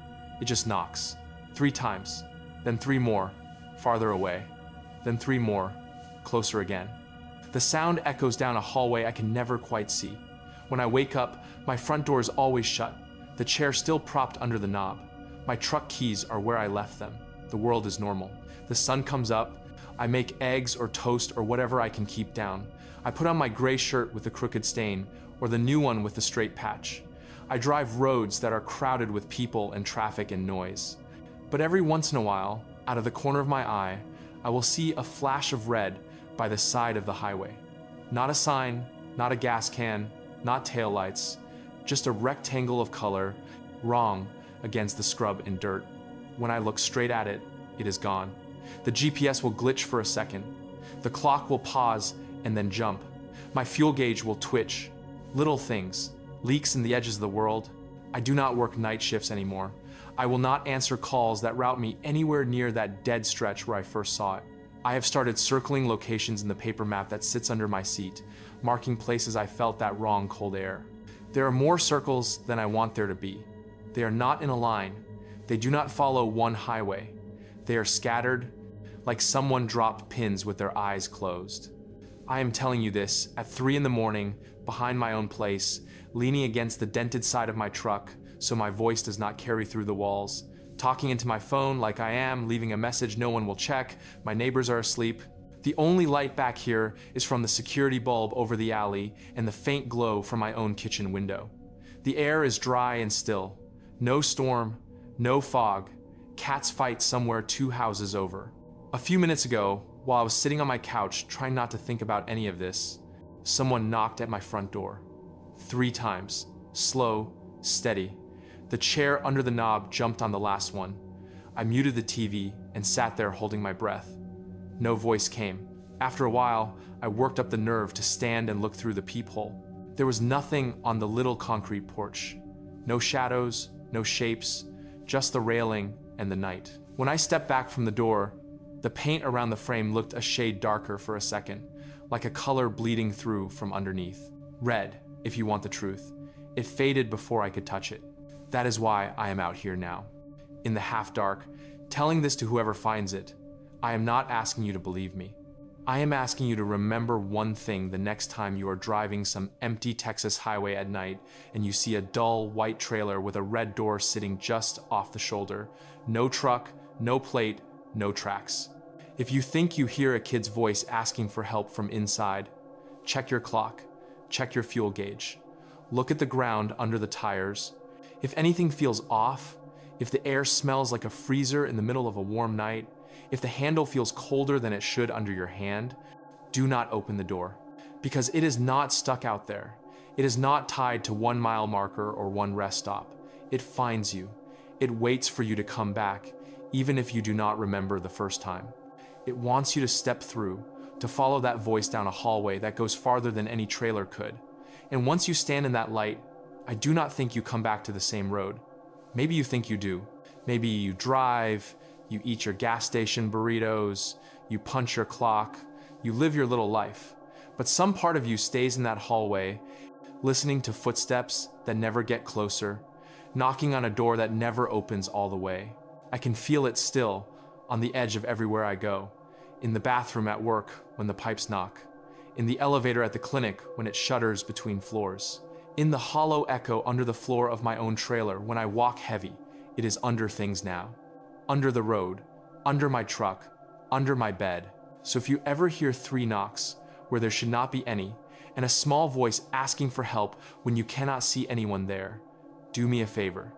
It just knocks. 3 times, then 3 more, farther away, then 3 more, closer again. The sound echoes down a hallway I can never quite see. When I wake up, my front door is always shut, the chair still propped under the knob. My truck keys are where I left them. The world is normal. The sun comes up. I make eggs or toast or whatever I can keep down. I put on my gray shirt with the crooked stain or the new one with the straight patch. I drive roads that are crowded with people and traffic and noise. But every once in a while, out of the corner of my eye, I will see a flash of red by the side of the highway. Not a sign, not a gas can, not taillights, just a rectangle of color, wrong against the scrub and dirt. When I look straight at it, it is gone. The GPS will glitch for a second. The clock will pause and then jump. My fuel gauge will twitch. Little things, leaks in the edges of the world. I do not work night shifts anymore. I will not answer calls that route me anywhere near that dead stretch where I first saw it. I have started circling locations in the paper map that sits under my seat, marking places I felt that wrong cold air. There are more circles than I want there to be. They are not in a line. They do not follow one highway. They are scattered, like someone dropped pins with their eyes closed. I am telling you this at 3 a.m, behind my own place, leaning against the dented side of my truck so my voice does not carry through the walls, talking into my phone like I am, leaving a message no one will check, my neighbors are asleep. The only light back here is from the security bulb over the alley and the faint glow from my own kitchen window. The air is dry and still. No storm, no fog. Cats fight somewhere 2 houses over. A few minutes ago, while I was sitting on my couch trying not to think about any of this, someone knocked at my front door. 3 times. Slow, steady. The chair under the knob jumped on the last one. I muted the TV and sat there holding my breath. No voice came. After a while, I worked up the nerve to stand and look through the peephole. There was nothing on the little concrete porch. No shadows, no shapes, just the railing and the night. When I stepped back from the door, the paint around the frame looked a shade darker for a second, like a color bleeding through from underneath. Red, if you want the truth. It faded before I could touch it. That is why I am out here now, in the half-dark, telling this to whoever finds it. I am not asking you to believe me. I am asking you to remember one thing the next time you are driving some empty Texas highway at night and you see a dull white trailer with a red door sitting just off the shoulder. No truck, no plate, no tracks. If you think you hear a kid's voice asking for help from inside, check your clock, check your fuel gauge, look at the ground under the tires. If anything feels off, if the air smells like a freezer in the middle of a warm night, if the handle feels colder than it should under your hand, do not open the door, because it is not stuck out there. It is not tied to 1 mile marker or one rest stop. It finds you. It waits for you to come back, even if you do not remember the first time. It wants you to step through, to follow that voice down a hallway that goes farther than any trailer could. And once you stand in that light, I do not think you come back to the same road. Maybe you think you do. Maybe you drive, you eat your gas station burritos, you punch your clock, you live your little life. But some part of you stays in that hallway, listening to footsteps that never get closer, knocking on a door that never opens all the way. I can feel it still, on the edge of everywhere I go, in the bathroom at work when the pipes knock, in the elevator at the clinic when it shudders between floors, in the hollow echo under the floor of my own trailer when I walk heavy. It is under things now, under the road, under my truck, under my bed. So if you ever hear 3 knocks where there should not be any, and a small voice asking for help when you cannot see anyone there, do me a favor.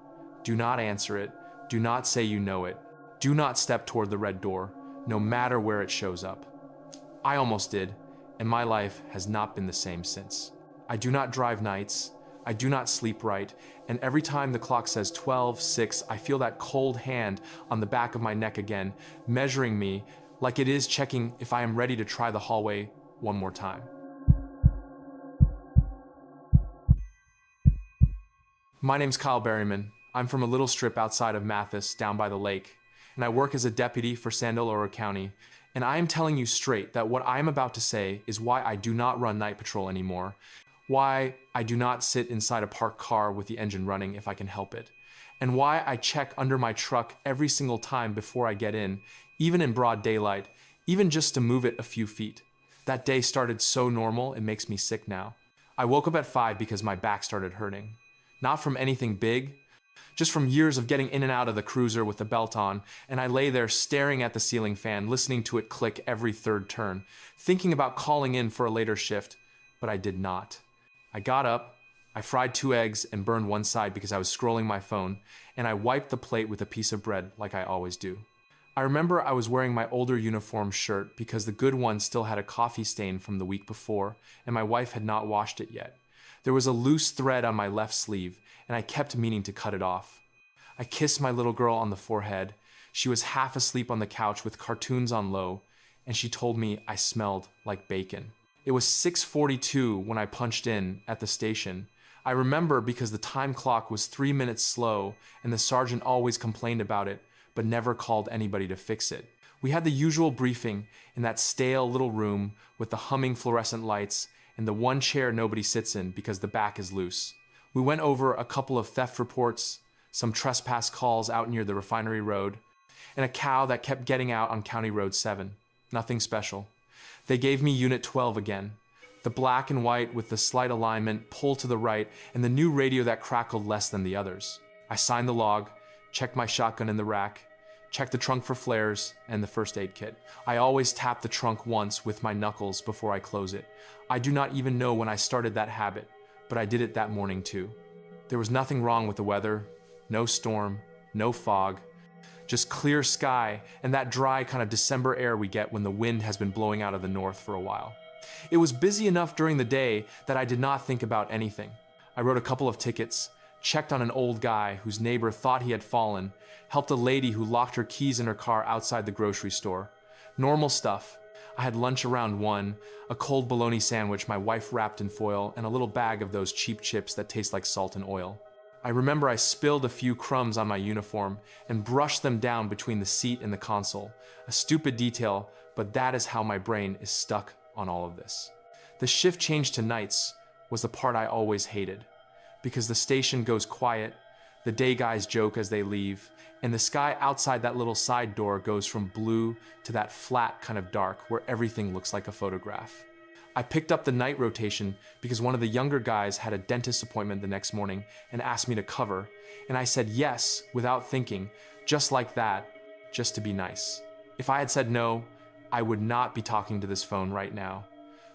Do not answer it. Do not say you know it. Do not step toward the red door, no matter where it shows up. I almost did, and my life has not been the same since. I do not drive nights. I do not sleep right, and every time the clock says 12:06, I feel that cold hand on the back of my neck again, measuring me like it is checking if I am ready to try the hallway one more time. My name's Kyle Berryman. I'm from a little strip outside of Mathis, down by the lake, and I work as a deputy for Sandaloro County. And I am telling you straight that what I am about to say is why I do not run night patrol anymore, why I do not sit inside a parked car with the engine running if I can help it, and why I check under my truck every single time before I get in, even in broad daylight, even just to move it a few feet. That day started so normal, it makes me sick now. I woke up at 5 because my back started hurting. Not from anything big, just from years of getting in and out of the cruiser with the belt on, and I lay there staring at the ceiling fan, listening to it click every third turn, thinking about calling in for a later shift, but I did not. I got up, I fried 2 eggs and burned one side because I was scrolling my phone, and I wiped the plate with a piece of bread like I always do. I remember I was wearing my older uniform shirt because the good one still had a coffee stain from the week before, and my wife had not washed it yet. There was a loose thread on my left sleeve, and I kept meaning to cut it off. I kissed my little girl on the forehead. She was half asleep on the couch with cartoons on low, and she told me I smelled like bacon. It was 6:42 when I punched in at the station. I remember because the time clock was 3 minutes slow, and the sergeant always complained about it, but never called anybody to fix it. We had the usual briefing in that stale little room with the humming fluorescent lights and the one chair nobody sits in because the back is loose. We went over a couple of theft reports, some trespass calls out near the refinery road, and a cow that kept getting out on County Road 7. Nothing special. They gave me Unit 12 again. The black and white with the slight alignment, pull to the right, and the new radio that crackled less than the others. I signed the log, checked my shotgun in the rack, checked the trunk for flares, and the first aid kit. I always tap the trunk once with my knuckles before I close it. I do not even know when I started that habit, but I did it that morning too. There was nothing wrong with the weather, no storm, no fog, just clear sky and that dry kind of December air we get when the wind has been blowing out of the north for a while. It was busy enough during the day that I did not think about anything. I wrote a couple of tickets, checked on an old guy whose neighbor thought he had fallen, helped a lady who locked her keys in her car outside the grocery store. Normal stuff. I had lunch around 1, a cold bologna sandwich my wife wrapped in foil, and a little bag of those cheap chips that taste like salt and oil. I remember I spilled a few crumbs on my uniform and brushed them down between the seat and the console. A stupid detail, but that is how my brain is stuck on all of this. The shift change to nights was the part I always hated, because the station goes quiet, the day guys joke as they leave, and the sky outside that little side door goes from blue to that flat kind of dark where everything looks like a photograph. I picked up the night rotation because one of the younger guys had a dentist appointment the next morning and asked me to cover, and I said yes without thinking, just like that, just to be nice. If I had said no, I would not be talking to this phone right now.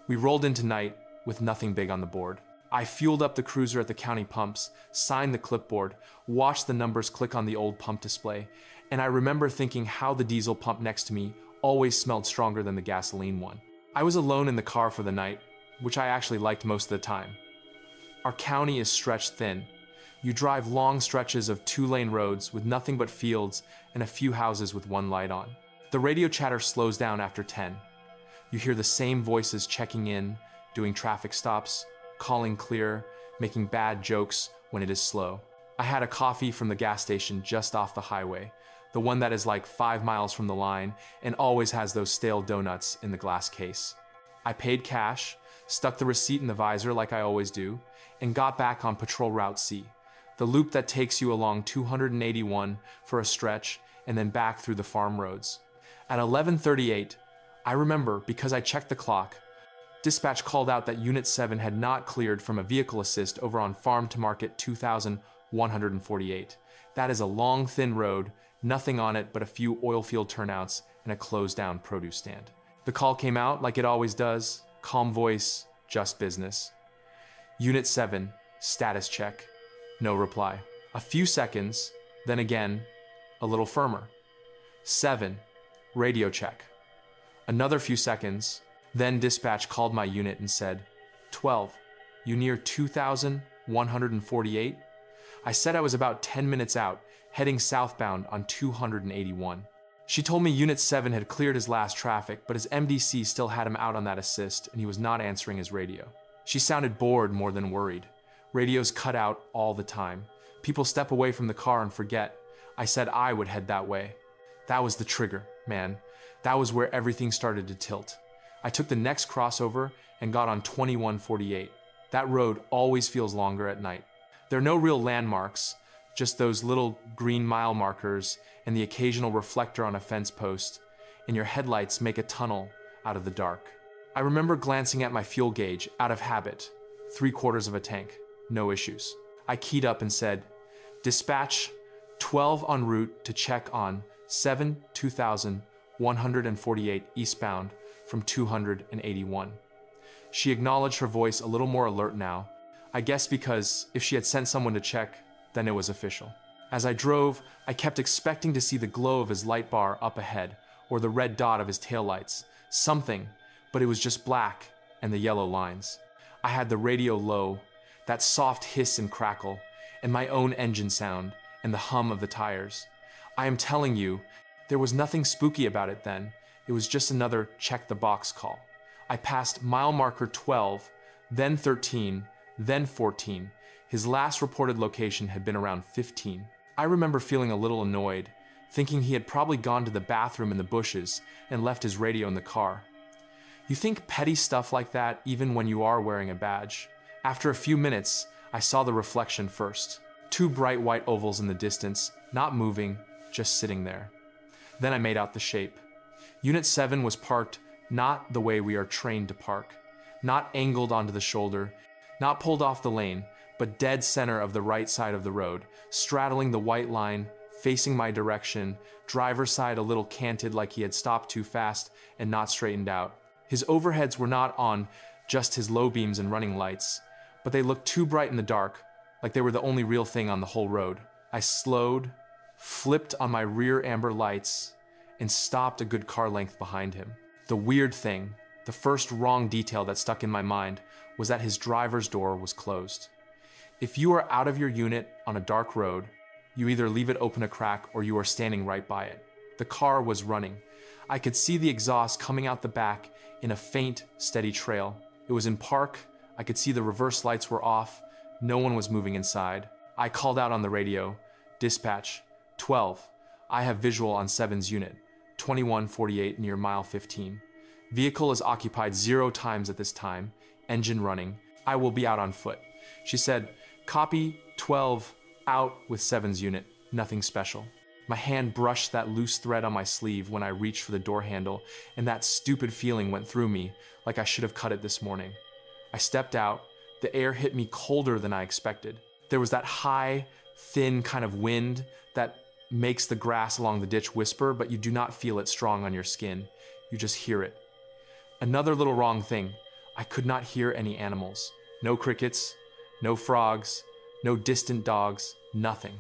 We rolled into night with nothing big on the board. I fueled up the cruiser at the county pumps, signed the clipboard, watched the numbers click on the old pump display, and I remember thinking how the diesel pump next to me always smelled stronger than the gasoline one. I was alone in the car for the night, which I actually liked most of the time. Our county is stretched thin. You drive long stretches of 2-lane roads with nothing but fields and a few houses with one light on. The radio chatter slows down after 10. You hear the same voices checking in, doing traffic stops, calling clear, making bad jokes when it is slow. I had a coffee from the gas station just off the highway, the one that is like 5 miles from the line and always has those stale donuts in the glass case. I paid cash, stuck the receipt in the visor like I always do, and got back on Patrol Route C, the loop that takes you along 281 for a stretch and then back through the farm roads. At 11:38, I remember, because I checked the clock, dispatch called out that Unit 7 had not cleared from a vehicle assist over on Farm to Market 2148. That is a long, thin road, nothing on it but a few oil field turnouts and a closed-down produce stand. The call came out like it always does, calm voice, just business. Unit 7, status check. No reply. A few seconds, then again, a little firmer. 7, radio check. Another few seconds, then dispatch called my unit and said, 12, you near 2148? I said I was about 10 minutes out, heading southbound on 281. She told me Unit 7 had cleared his last traffic, but his MDC still had him out on that assist, and he was not answering his radio. She sounded bored more than worried. Radios cut out all the time. People step away from the car and forget. I said I would head that way. That was the trigger, man. That was where everything started to tilt. I took the next crossover and got on 2148. That road always feels longer at night. There are no real landmarks, just those little green mile markers and the occasional reflector on a fence post, and your headlights make a tunnel out of the dark. I remember glancing at my fuel gauge out of habit, 3/4 of a tank, no issues. I keyed up and said, dispatch 12 en route to check on 2148 eastbound from 281. She acknowledged, her voice a little more alert now, I guess because if she had sent someone to check, then it was official. As I drove, I kept expecting to see the glow of his light bar up ahead, or the red dot of his taillights, something, but it was just black and the yellow lines. I had the radio low, that soft hiss and crackle, and my own engine sound, and the hum of the tires. I am telling you, there was nothing spooky about it then. It was just another check the box call. I passed mile marker 12, then 13, then 14. His last reported location had been around 15. I remember feeling a little annoyed, thinking he had probably gone to the bathroom in the bushes and left his radio in the car. You think petty stuff like that even when you are wearing a badge. After a few minutes, I saw the reflection first. 2 bright white ovals in the distance, not moving, just sitting there. Then I made out the shape. Unit 7 was parked not the way we are trained to park, not angled onto the shoulder, not pulled off the lane, but dead center of the right side of the road, straddling the white line, facing my direction, driver's side a little canted like he had stopped too fast and not straightened out. His overheads were not on just his low beams and running lights, but they looked too bright in the dark, like they were the only real thing on the whole road. I slowed, flipped on my rear amber lights, and stopped a good car length behind him. The weird thing, the first wrong detail that stuck in my mind, was that his driver's door was closed. If you are out of your unit on a dark road, you either leave it open a crack or you are standing right by it. The car was running. I could see the exhaust coming out the back in a faint, steady trail. It was in park. I could see the reverse lights were off. No one was moving inside. I called out on the radio, dispatch, 12. I have visual on 7's unit, 2148 near mile 15. Vehicle is occupied 0 times at this time, engine running. I will be out on foot. She said, copy, 12, out with 7's unit, nothing special. My hand brushed that loose thread on my sleeve when I reached for the door handle, and that stupid feeling went through me like I should have cut it this morning. I stepped out. The air hit me colder than I expected. There was that high, thin kind of wind that makes the grass along the ditch whisper, but you do not feel it strong on your skin. You just hear it. Another little wrong thing. I could not hear any animals. No crickets, no frogs, no distant dogs, nothing.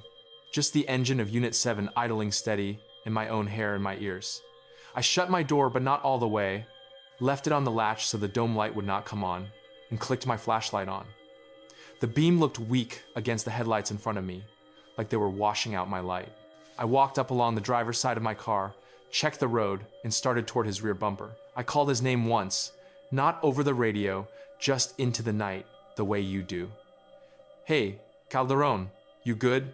Just the engine of Unit 7 idling steady and my own hair in my ears. I shut my door, but not all the way, left it on the latch so the dome light would not come on, and clicked my flashlight on. The beam looked weak against the headlights in front of me, like they were washing out my light. I walked up along the driver's side of my car, checked the road, and started toward his rear bumper. I called his name once, not over the radio, just into the night, the way you do. Hey, Calderon, you good?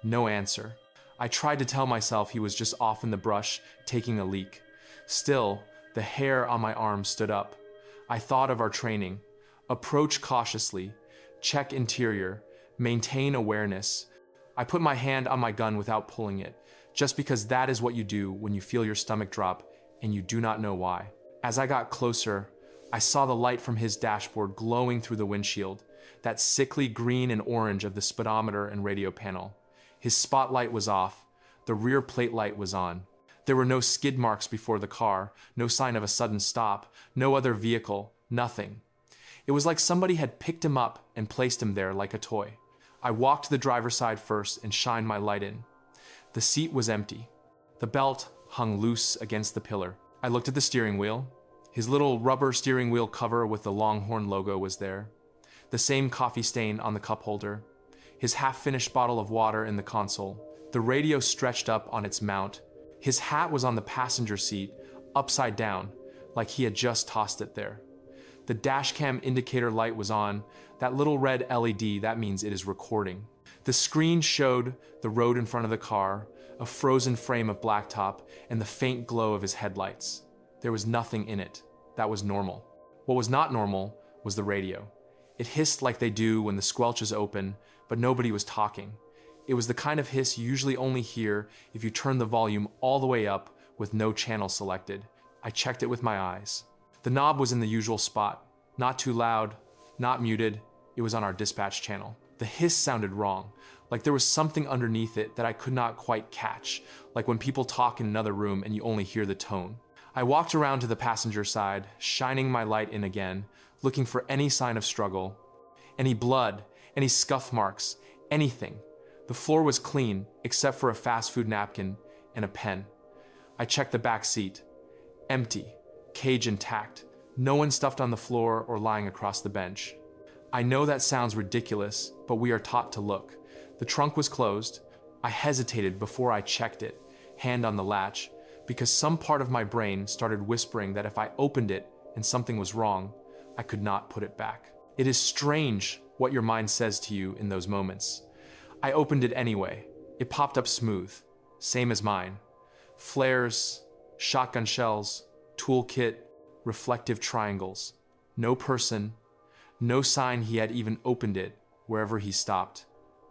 No answer. I tried to tell myself he was just off in the brush, taking a leak. Still, the hair on my arm stood up. I thought of our training. Approach cautiously, check interior, maintain awareness. I put my hand on my gun without pulling it, just because that is what you do when you feel your stomach drop and you do not know why. As I got closer, I saw the light from his dashboard glowing through the windshield, that sickly green and orange of the speedometer and radio panel. His spotlight was off, the rear plate light was on. There were no skid marks before the car, no sign of a sudden stop, no other vehicle, nothing. It was like somebody had picked him up and placed him there like a toy. I walked to the driver's side first and shined my light in. The seat was empty. The belt hung loose against the pillar. I looked at the steering wheel. His little rubber steering wheel cover with the Longhorn logo was there. The same coffee stain on the cup holder. His half-finished bottle of water in the console. The radio stretched up on its mount. His hat was on the passenger seat, upside down, like he had just tossed it there. The dashcam indicator light was on. That little red LED, that means it is recording. The screen showed the road in front of the car, a frozen frame of blacktop, and the faint glow of his headlights. There was nothing in it. That was normal. What was not normal was the radio. It hissed like they do when the squelch is open, but nobody was talking. It was the kind of hiss you usually only hear if you turn the volume all the way up with no channel selected. I checked it with my eyes. The knob was in the usual spot. Not too loud, not muted. It was on our dispatch channel. The hiss sounded wrong, like there was something underneath it that I could not quite catch, like when people talk in another room and you only hear the tone. I walked around to the passenger side, shining my light in again, looking for any sign of struggle. Any blood, any scuff marks, anything. The floor was clean, except for a fast food napkin and a pen. I checked the back seat. Empty, cage intact. No one stuffed on the floor or lying across the bench. I know that sounds ridiculous, but we are taught to look. The trunk was closed. I hesitated before I checked it, hand on the latch, because some part of my brain started whispering that if I opened it and something was wrong, I could not put it back. It is strange what your mind says to you in those moments. I opened it anyway. It popped up smooth, same as mine. Flares, shotgun shells, toolkit, reflective triangles. No person, no sign he had even opened it wherever he stopped.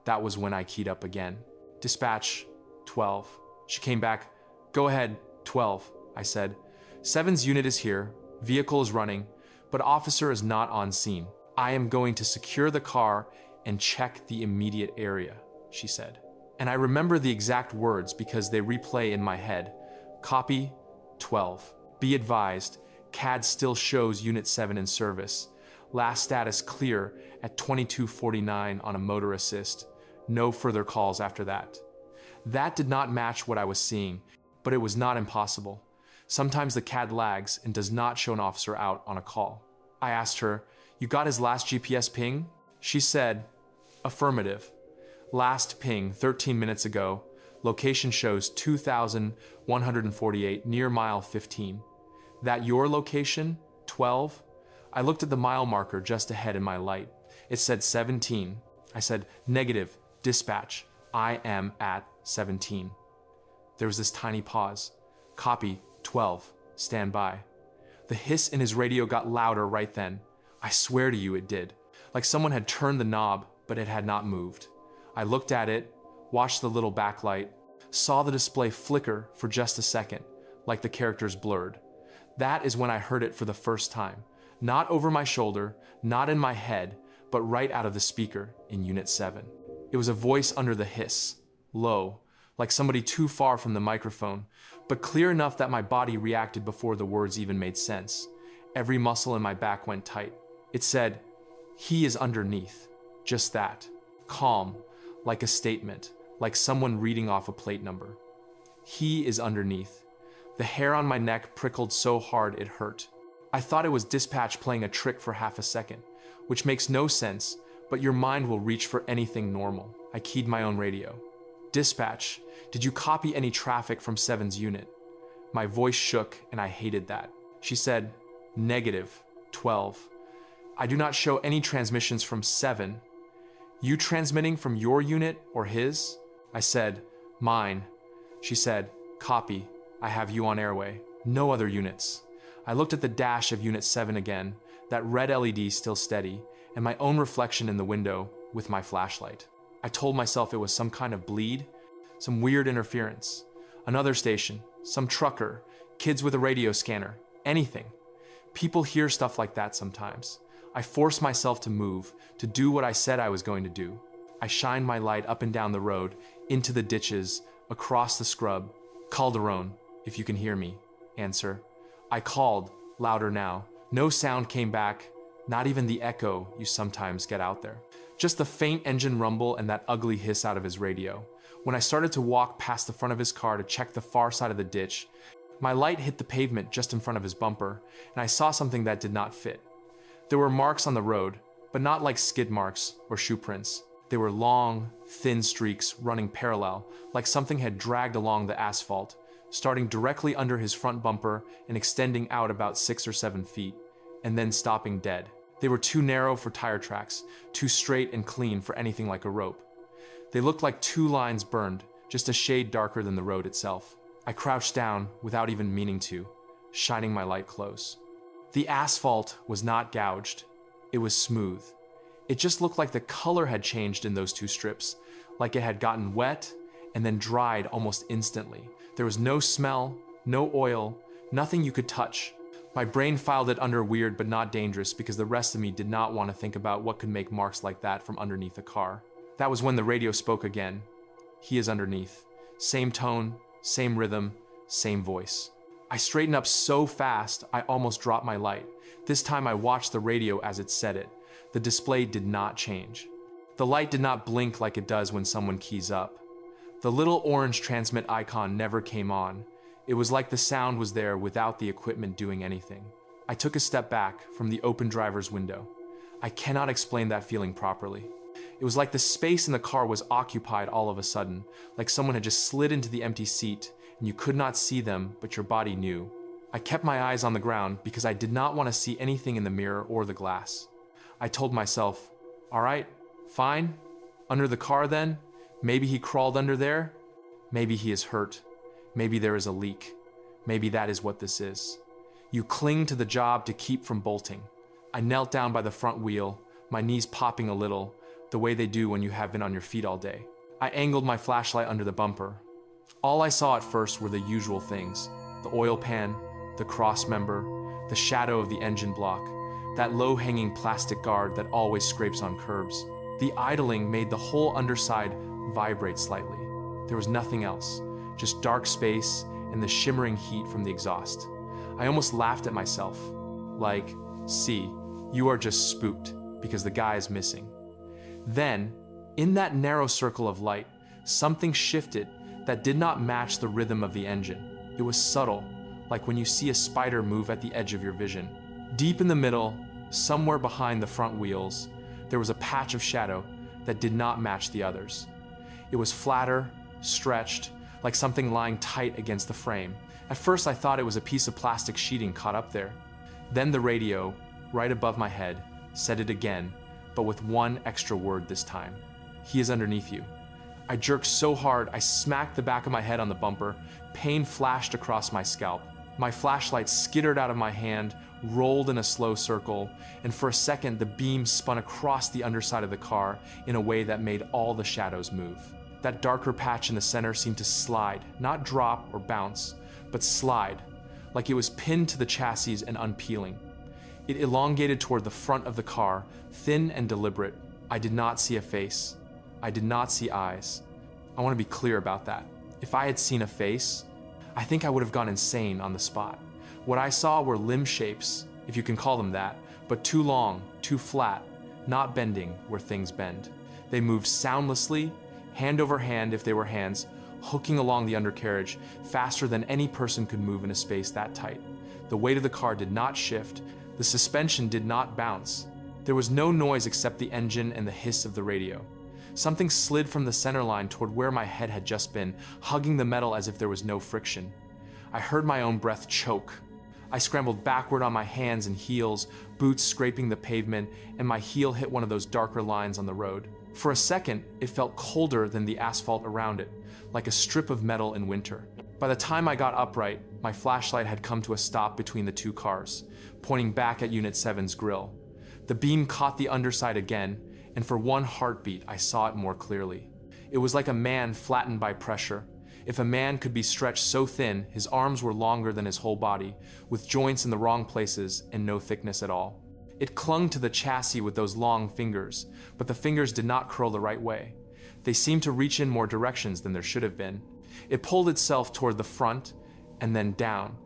That was when I keyed up again. Dispatch, 12. She came back. Go ahead, 12, I said. 7's unit is here, vehicle is running, but officer is not on scene. I am going to secure the car and check the immediate area, she said. And I remember the exact words because they replay in my head. Copy, 12. Be advised, CAD still shows Unit 7 in service. Last status clear at 22:49 on a motor assist. No further calls after that. That did not match what I was seeing, but it was not impossible. Sometimes the CAD lags and does not show an officer out on a call. I asked her, "You got his last GPS ping?" She said, "Affirmative. Last ping 13 minutes ago. Location shows 2,148 near mile 15. That your location? 12? I looked at the mile marker just ahead in my light. It said 17. I said, "Negative, dispatch. I am at 17. There was this tiny pause. Copy, 12. Stand by. The hiss in his radio got louder right then. I swear to you it did. Like someone had turned the knob, but it had not moved. I looked at it, watched the little backlight, saw the display flicker for just a second, like the characters blurred. That is when I heard it for the first time. Not over my shoulder, not in my head, but right out of the speaker in Unit 7. It was a voice under the hiss, low, like somebody too far from the microphone, but clear enough that my body reacted before the words even made sense. Every muscle in my back went tight. It said, "He is underneath." Just that. Calm, like a statement, like someone reading off a plate number. He is underneath. The hair on my neck prickled so hard it hurt. I thought it was dispatch playing a trick for half a second, which makes no sense, but your mind will reach for anything normal. I keyed my own radio. "Dispatch, did you copy any traffic from 7's unit?" My voice shook, and I hated that. She said, "Negative, 12. I do not show any transmissions from 7. You transmitting from your unit or his?" I said, "Mine." She said, "Copy. I have you on airway. No other units." I looked at the dash of Unit 7 again, that red LED still steady, and my own reflection in the window with my flashlight. I told myself it was some kind of bleed, some weird interference. Another station, some trucker, kids with a radio scanner, anything. People hear stuff like that sometimes. I forced myself to move, to do what I said I was going to do. I shined my light up and down the road, into the ditches, across the scrub. "Calderon, if you can hear me, answer." I called, louder now. No sound came back, not even the echo you sometimes get out there. Just the faint engine rumble and that ugly hiss out of his radio. When I started to walk past the front of his car to check the far side of the ditch, my light hit the pavement just in front of his bumper, and I saw something that did not fit. There were marks on the road, but not like skid marks or shoe prints. They were long, thin streaks running parallel, like something had dragged along the asphalt, starting directly under his front bumper and extending out about 6 or 7 feet, and then stopping dead. They were too narrow for tire tracks, too straight and clean for anything like a rope. They looked like 2 lines burned, just a shade darker than the road itself. I crouched down without even meaning to, shining my light close. The asphalt was not gouged. It was smooth. It just looked like the color had changed in those 2 strips, like it had gotten wet and then dried almost instantly. There was no smell, no oil, nothing you could touch. My brain filed it under weird but not dangerous because the rest of me did not want to think about what could make marks like that from underneath a car. That was when the radio spoke again. "He is underneath." Same tone, same rhythm, same voice. I straightened up so fast, I almost dropped my light. This time I watched the radio as it said it. The display did not change. The light did not blink like it does when someone keys up. The little orange transmit icon never came on. It was like the sound was there without the equipment doing anything. I took a step back from the open driver's window. I cannot explain that feeling properly. It was like the space in the car was occupied all of a sudden, like someone had just slid into the empty seat and you could not see them, but your body knew. I kept my eyes on the ground because I did not want to see anything in the mirror or the glass. I told myself, "All right, fine. Under the car then? Maybe he crawled under there. Maybe he is hurt. Maybe there is a leak. Maybe that is what this is." You cling to the job to keep from bolting. I knelt down by the front wheel, my knees popping a little, the way they do when you have been on your feet all day. I angled my flashlight under the bumper. All I saw at first were the usual things: the oil pan, the cross member, the shadow of the engine block, that low-hanging plastic guard that always scrapes on curbs. The idling made the whole underside vibrate slightly. There was nothing else, just dark space and the shimmering heat from the exhaust. I almost laughed at myself, like, "See, you are just spooked because the guy is missing." Then, in that narrow circle of light, something shifted that did not match the rhythm of the engine. It was subtle, like when you see a spider move at the edge of your vision. Deep in the middle, somewhere behind the front wheels, there was a patch of shadow that did not match the others. It was flatter, stretched, like something lying tight against the frame. At first I thought it was a piece of plastic sheeting caught up there. Then the radio, right above my head, said it again, but with one extra word this time. "He is underneath you." I jerked so hard I smacked the back of my head on the bumper. Pain flashed across my scalp. My flashlight skittered out of my hand, rolled in a slow circle, and for a second the beam spun across the underside of the car in a way that made all the shadows move. That darker patch in the center seemed to slide, not drop or bounce, but slide, like it was pinned to the chassis and unpeeling. It elongated toward the front of the car, thin and deliberate. I did not see a face. I did not see eyes. I want to be clear about that. If I had seen a face, I think I would have gone insane on the spot. What I saw were limb shapes, if you can call them that, but too long, too flat, not bending where things bend. They moved soundlessly, hand over hand if they were hands, hooking along the undercarriage faster than any person could move in a space that tight. The weight of the car did not shift, the suspension did not bounce. There was no noise except the engine and the hiss of the radio. Something slid from the center line toward where my head had just been, hugging the metal as if there was no friction. I heard my own breath choke. I scrambled backward on my hands and heels, boots scraping the pavement, and my heel hit one of those darker lines on the road. For a second, it felt colder than the asphalt around it, like a strip of metal in winter. By the time I got upright, my flashlight had come to a stop between the two cars, pointing back at Unit 7's grill. The beam caught the underside again, and for one heartbeat, I saw it more clearly. It was like a man flattened by pressure. If a man could be stretched so thin, his arms were longer than his whole body, with joints in the wrong places and no thickness at all. It clung to the chassis with those long fingers, but the fingers did not curl the right way. They seemed to reach in more directions than there should have been. It pulled itself toward the front and then down,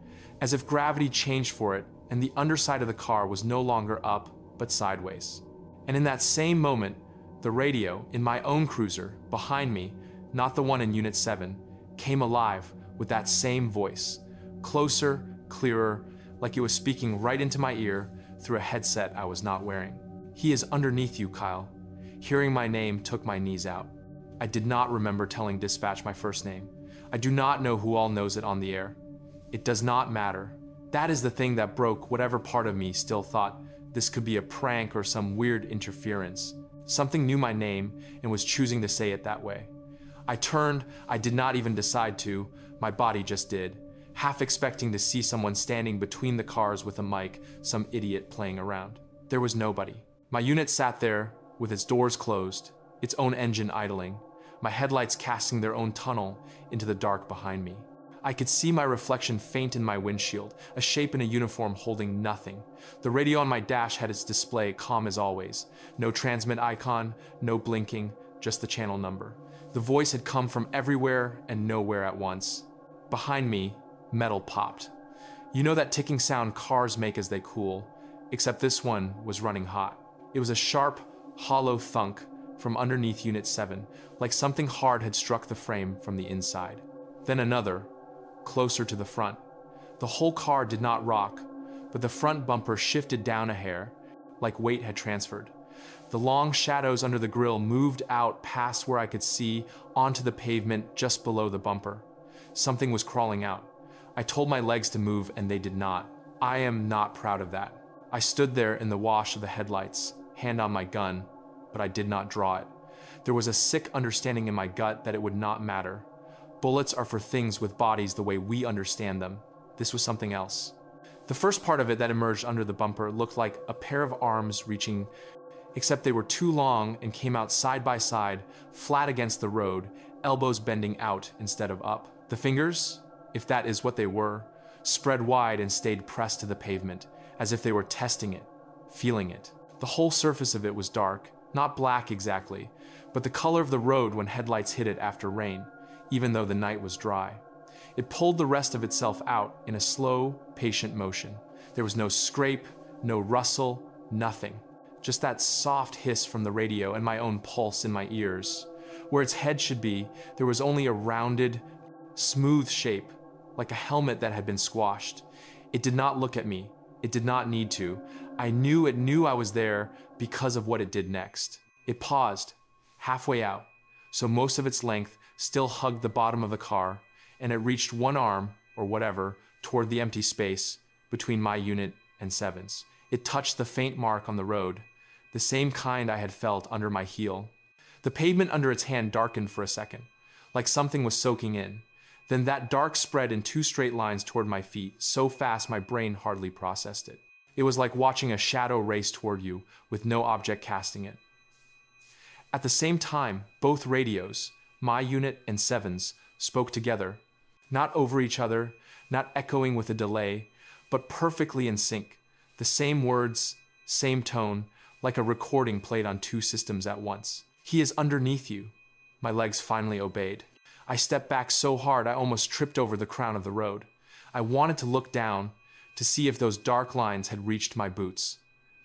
as if gravity changed for it, and the underside of the car was no longer up, but sideways. And in that same moment, the radio in my own cruiser, behind me, not the one in Unit 7, came alive with that same voice, closer, clearer, like it was speaking right into my ear through a headset I was not wearing. "He is underneath you, Kyle." Hearing my name took my knees out. I did not remember telling dispatch my first name. I do not know who all knows it on the air. It does not matter. That is the thing that broke whatever part of me still thought this could be a prank or some weird interference. Something knew my name and was choosing to say it that way. I turned, I did not even decide to, my body just did, half expecting to see someone standing between the cars with a mic, some idiot playing around. There was nobody. My unit sat there with its doors closed, its own engine idling, my headlights casting their own tunnel into the dark behind me. I could see my reflection faint in my windshield, a shape in a uniform holding nothing. The radio on my dash had its display calm as always. No transmit icon, no blinking, just the channel number. The voice had come from everywhere and nowhere at once. Behind me, metal popped. You know that ticking sound cars make as they cool, except this one was running hot. It was a sharp, hollow thunk from underneath Unit 7, like something hard had struck the frame from the inside. Then another, closer to the front. The whole car did not rock, but the front bumper shifted down a hair, like weight had transferred. The long shadows under the grille moved out past where I could see onto the pavement just below the bumper. Something was crawling out. I told my legs to move and they did not. I am not proud of that. I stood there in the wash of the headlights, hand on my gun, but I did not draw it. There was a sick understanding in my gut that it would not matter. Bullets are for things with bodies the way we understand them. This was something else. The first part of it that emerged under the bumper looked like a pair of arms reaching, except they were too long and came out side by side, flat against the road, elbows bending out instead of up. The fingers, if that is what they were, spread wide and stayed pressed to the pavement, as if they were testing it, feeling it. The whole surface of it was dark, not black exactly, but the color of the road when headlights hit it after rain, even though the night was dry. It pulled the rest of itself out in a slow, patient motion. There was no scrape, no rustle, nothing. Just that soft hiss from the radio and my own pulse in my ears. Where its head should be, there was only a rounded, smooth shape, like a helmet that had been squashed. It did not look at me. It did not need to. I knew it knew I was there because of what it did next. It paused, halfway out, so most of its length still hugged the bottom of the car, and it reached one arm, or whatever, toward the empty space between my unit and Seven's. It touched the faint mark on the road, the same kind I had felt under my heel. The pavement under its hand darkened for a second, like something was soaking in. Then that dark spread in two straight lines toward my feet, so fast my brain hardly processed it. It was like watching a shadow race toward you with no object casting it. At the same time, both radios, my unit and Seven's, spoke together, not over each other, not echoing with a delay, but perfectly in sync. The same words, same tone, like a recording played on two systems at once. "He is underneath you." My legs finally obeyed. I stepped back so hard I almost tripped over the crown of the road. I wanted to look down to see if those dark lines had reached my boots,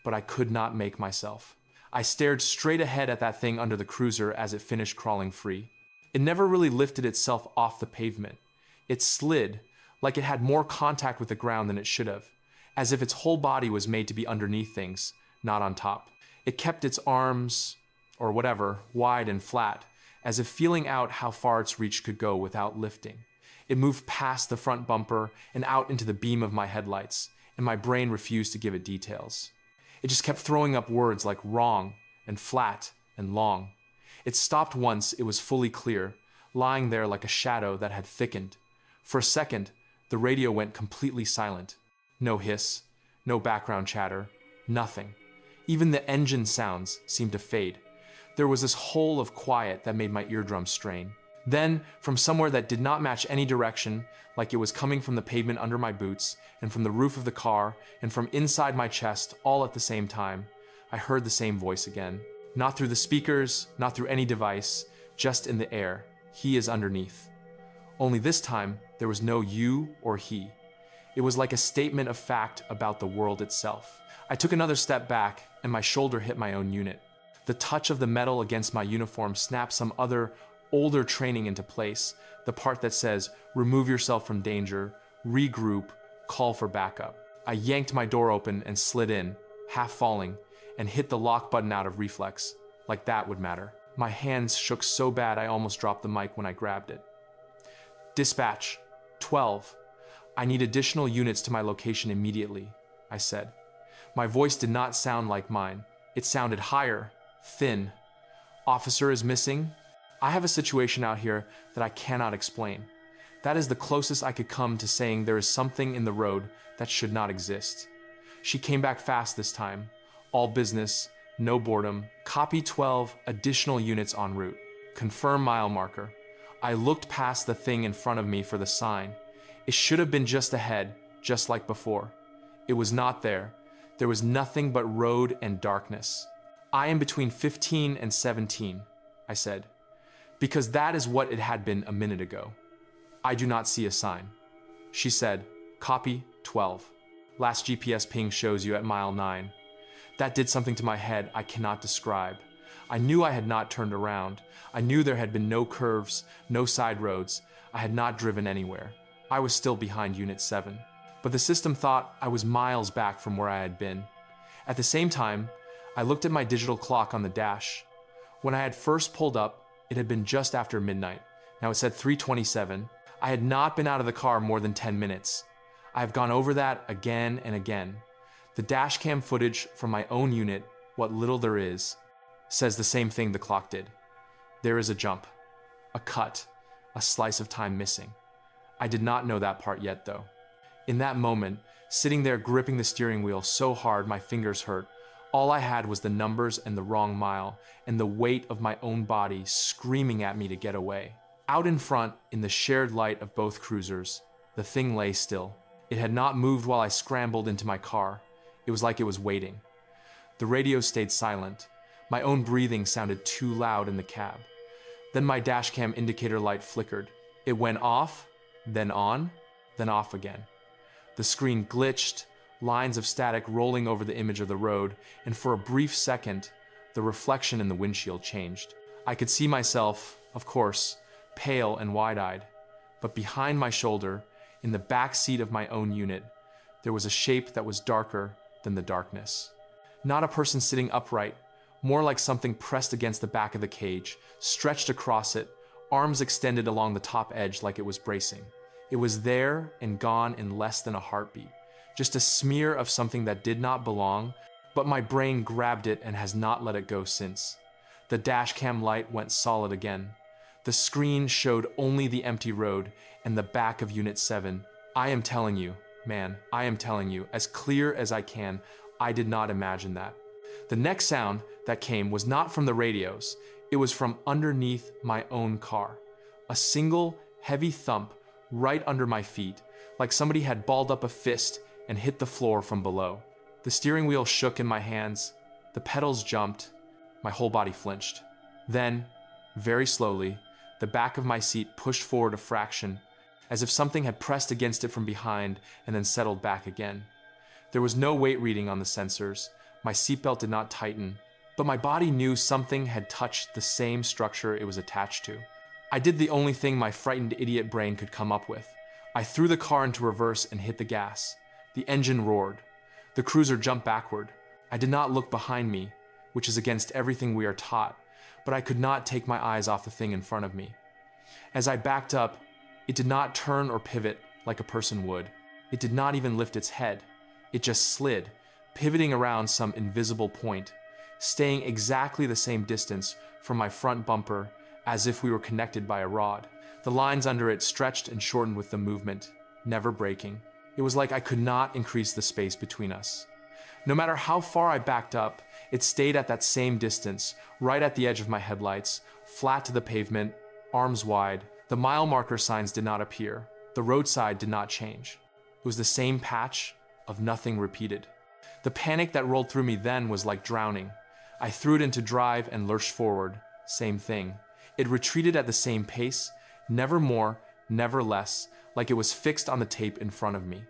but I could not make myself. I stared straight ahead at that thing under the cruiser as it finished crawling free. It never really lifted itself off the pavement. It slid, like it had more contact with the ground than it should have, as if its whole body was made to be underneath things, not on top. It kept its arms, or whatever, wide and flat, as if feeling out how far its reach could go without lifting. It moved past the front bumper and out into the beam of my headlights, and my brain refused to give it details. It just kept throwing up words like wrong and flat and long. It stopped once it was fully clear, lying there like a shadow that had thickened. For a second, the radio went completely silent. No hiss, no background chatter, nothing. Even the engine sounds seemed to fade. There was this hole of quiet that made my eardrums strain. Then, from somewhere that did not match any direction, like it was coming from the pavement under my boots, and from the roof of the car, and from inside my chest, all at the same time, I heard the same voice again. Not through the speakers, not through any device, just in the air. He is underneath. Only this time, there was no you or he. It was like a statement of fact about the world itself. I took another step back, and my shoulder hit my own unit. The touch of the metal against my uniform snapped some other, older training into place, the part that says, remove yourself from danger, regroup, call for backup. I yanked my door open and slid in, half falling, and hit the lock button out of reflex, like that would matter. My hands shook so bad I almost dropped the mic when I grabbed it. Dispatch, 12. I need additional units to my location immediately, I said. My voice did not sound like mine. It sounded higher, thin. Officer is missing. I have a situation out here that I cannot explain. That is the closest I could come to saying there is something in the road that should not exist. She came back fast this time. All business, no boredom. Copy 12, additional units en route. Confirm mile marker. I looked past the thing in front of me for the sign. It should have been just ahead, just like before. It was not there. There was nothing but road and darkness. I am between 15 and 17, I said, because that is what it had been a minute ago. I do not see a sign. She said, copy 12. Last GPS ping shows you at mile 9. That did something to my head I cannot describe. I knew I had not turned around. I knew there had been no curves, no side roads. I had not driven anywhere. I was still behind Unit 7. But the system thought I was miles back from where I had been. At the same time, I looked at my digital clock on the dash. When I had first pulled up, it had been just after midnight. Now it said 3:27. I had not been out of the car more than 10 minutes. I have gone over that again and again. The dash cam footage from my own unit, what little there is, says the same thing the clock did. There is a jump, a cut, a slice of time missing. I did not know that part yet, though. In that moment, sitting there gripping the steering wheel so hard my fingers hurt, all I had was the numbers and the wrong mile, and the weight of my own body screaming at me to get away. Out in front, in the shared light of both cruisers, the thing lay still. It had not moved while I scrambled into my car. It was like it was waiting. The radio stayed silent. My own breathing sounded too loud in the cab. Then my dashcam indicator light flickered. It went off, then on, then off again. The screen glitched, lines of static rolling over the image of the road, and for a brief second, the reflection in the windshield changed. I could see myself, of course, pale and wide-eyed, but behind my shoulder, in the back seat of my own unit, there was a shape that was darker than the darkness. Not a person sitting upright, more like something pressed against the back of the cage, stretched across it, arms extended along the top edge like it was bracing. It was there and gone in less than a heartbeat. Just a smear of something that did not belong, but my brain grabbed it and has not let it go since. The dashcam light went solid again. The screen showed only the empty road and the back of Unit 7. I am telling you, man, I am telling you, as clear as I can, I did not imagine that. The next sound that came was not from the radios. It was from underneath my own car. A single, heavy thump right under my feet, like somebody had balled up a fist and hit the floor from below. The steering wheel shook in my hands. The pedals jumped. My whole body flinched. Then, very slowly, The back of my seat pushed forward a fraction, as if something had pressed against it from behind and then settled back again. There was no weight reading on the sensors. My seatbelt did not tighten, but my body knew something had touched the same structure it was attached to. I did the only thing my frightened idiot brain could come up with. I threw the car into reverse and hit the gas. The engine roared. The cruiser jumped backward. I did not look behind me, which is against everything we are taught, but I could not take my eyes off the thing in front of me. As I backed up, it did not turn or pivot like a person would. It did not even lift its head. It just slid, pivoting around some invisible point, staying exactly the same distance from my front bumper as if we were connected by a rod. The lines under it stretched and shortened with the movement, never breaking. It was like I could not increase the space between us. No matter how far I backed up, it stayed at that same distance, right at the edge of my headlights, flat to the pavement, arms wide. The mile marker signs did not appear. The roadside did not change. It was the same patch of nothing repeated. The panic that rolled through me then was like drowning. I threw it into drive and lurched forward. Same thing. It retreated at the same pace, never more, never less, like it was fixed on the tape in front of me.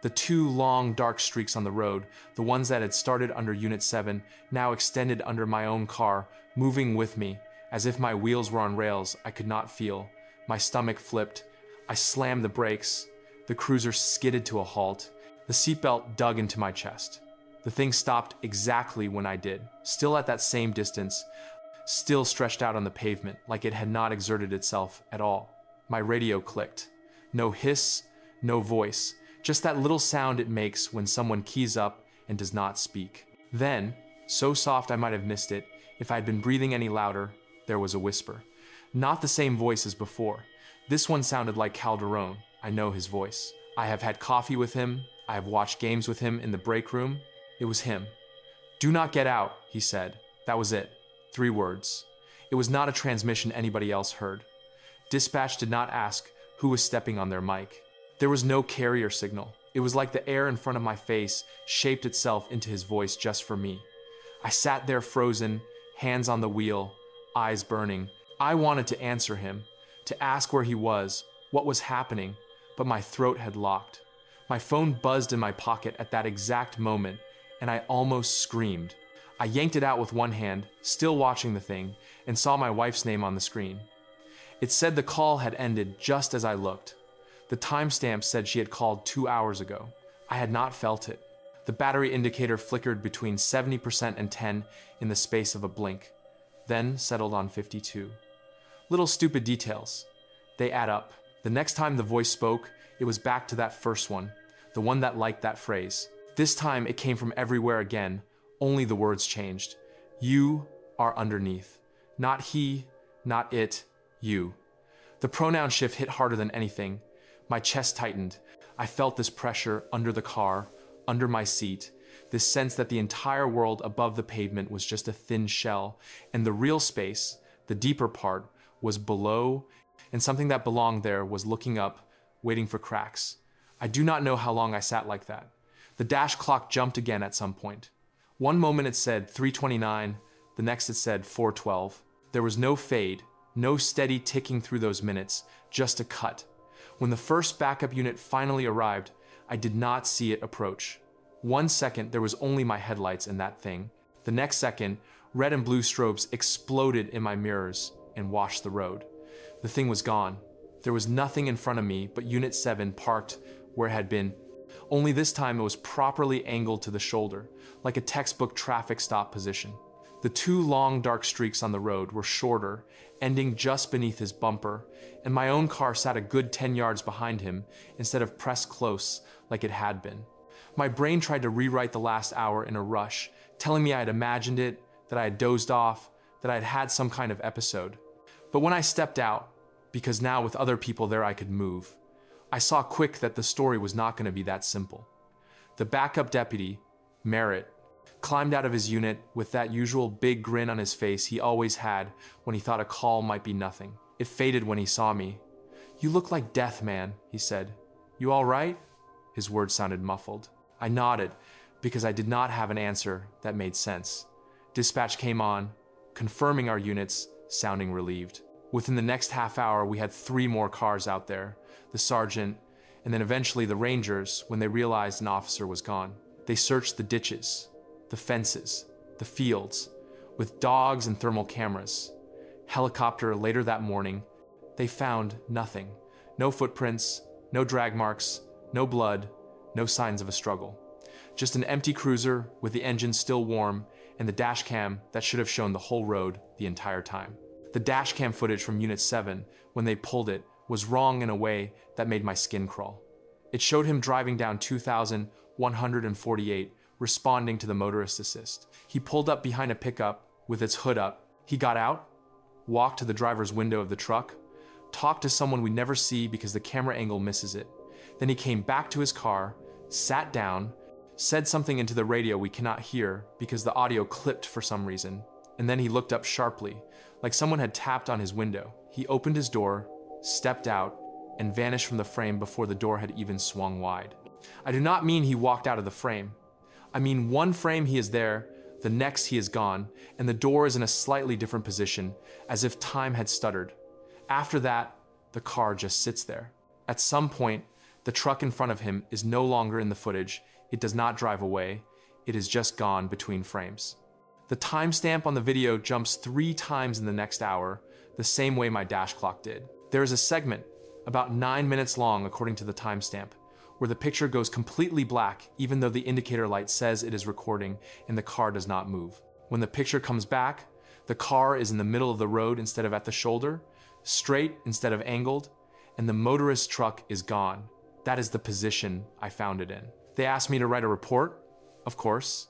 The two long, dark streaks on the road, the ones that had started under Unit 7, now extended under my own car, moving with me, as if my wheels were on rails I could not feel. My stomach flipped. I slammed the brakes. The cruiser skidded to a halt. The seatbelt dug into my chest. The thing stopped exactly when I did, still at that same distance, still stretched out on the pavement like it had not exerted itself at all. My radio clicked. No hiss, no voice, just that little sound it makes when someone keys up and does not speak. Then, so soft I might have missed it, if I had been breathing any louder, there was a whisper. Not the same voice as before. This one sounded like Calderon. I know his voice. I have had coffee with him. I have watched games with him in the break room. It was him. "Do not get out," he said. That was it. 3 words. It was not a transmission anybody else heard. Dispatch did not ask who was stepping on their mic. There was no carrier signal. It was like the air in front of my face shaped itself into his voice just for me. I sat there frozen, hands on the wheel, eyes burning. I wanted to answer him, to ask where he was, what was happening, but my throat had locked. My phone buzzed in my pocket at that exact moment, and I almost screamed. I yanked it out with one hand, still watching the thing, and saw my wife's name on the screen. It said the call had ended just as I looked. The timestamp said she had called 2 hours ago. I had not felt it. The battery indicator flickered between 70% and 10 in the space of a blink, then settled on 52. Little stupid details. They add up. The next time the voice spoke, it was back to that first one, the one that liked that phrase. This time it came from everywhere again, only the words changed. You are underneath. Not he, not it, you. The pronoun shift hit harder than anything. My chest tightened. I felt this pressure under the car, under my seat, this sense that the entire world above the pavement was just a thin shell, and the real space, the deeper part, was below, and something that belonged there was looking up, waiting for cracks. I do not know how long I sat like that. The dash clock jumped again at some point. One moment it said 3:29, the next it said 4:12. There was no fade, no steady ticking through those minutes, just a cut. When the first backup unit finally arrived, I did not see it approach. 1 second, there was only my headlights and that thing. The next second, red and blue strobes exploded in my mirrors and washed the road. The thing was gone. There was nothing in front of me but Unit 7 parked where it had been. Only this time it was properly angled to the shoulder, like a textbook traffic stop position. The 2 long dark streaks on the road were shorter, ending just beneath his bumper, and my own car sat a good 10 yards behind him instead of pressed close like it had been. My brain tried to rewrite the last hour in a rush, telling me I had imagined it, that I had dozed off, that I had had some kind of episode. But when I stepped out, because now with other people there I could move, I saw quick that the story was not going to be that simple. The backup deputy, Merritt, climbed out of his unit with that usual big grin on his face he always had when he thought a call might be nothing. It faded when he saw me. "You look like death, man," he said. "You all right?" His words sounded muffled. I nodded because I did not have an answer that made sense. Dispatch came on, confirming our units, sounding relieved. Within the next half hour, we had 3 more cars out there, the sergeant, and then eventually the rangers when they realized an officer was gone. They searched the ditches, the fences, the fields, with dogs and thermal cameras. Helicopter later that morning, they found nothing. No footprints, no drag marks, no blood, no signs of a struggle. Just an empty cruiser with the engine still warm and the dash cam that should have shown the whole road the entire time. The dash cam footage from Unit 7, when they pulled it, was wrong in a way that made my skin crawl. It showed him driving down 2,148, responding to the motorist assist. He pulled up behind a pickup with its hood up. He got out, walked to the driver's window of the truck, talked to someone we never see because the camera angle misses it. Then he came back to his car, sat down, said something into the radio we cannot hear because the audio clipped for some reason, and then he looked up sharply, like someone had tapped on his window. He opened his door, stepped out, and vanished from the frame before the door had even swung wide. I do not mean he walked out of the frame. I mean one frame he is there, the next he is gone, and the door is in a slightly different position, as if time had stuttered. After that, the car just sits there. At some point, the truck in front of him is no longer in the footage. It does not drive away. It is just gone between frames. The timestamp on the video jumps 3 times in the next hour, the same way my dash clock did. There is a segment, about 9 minutes long according to the timestamp, where the picture goes completely black even though the indicator light says it is recording and the car does not move. When the picture comes back, the car is in the middle of the road instead of at the shoulder, straight instead of angled, and the motorist's truck is gone. That is the position I found it in. They asked me to write a report, of course.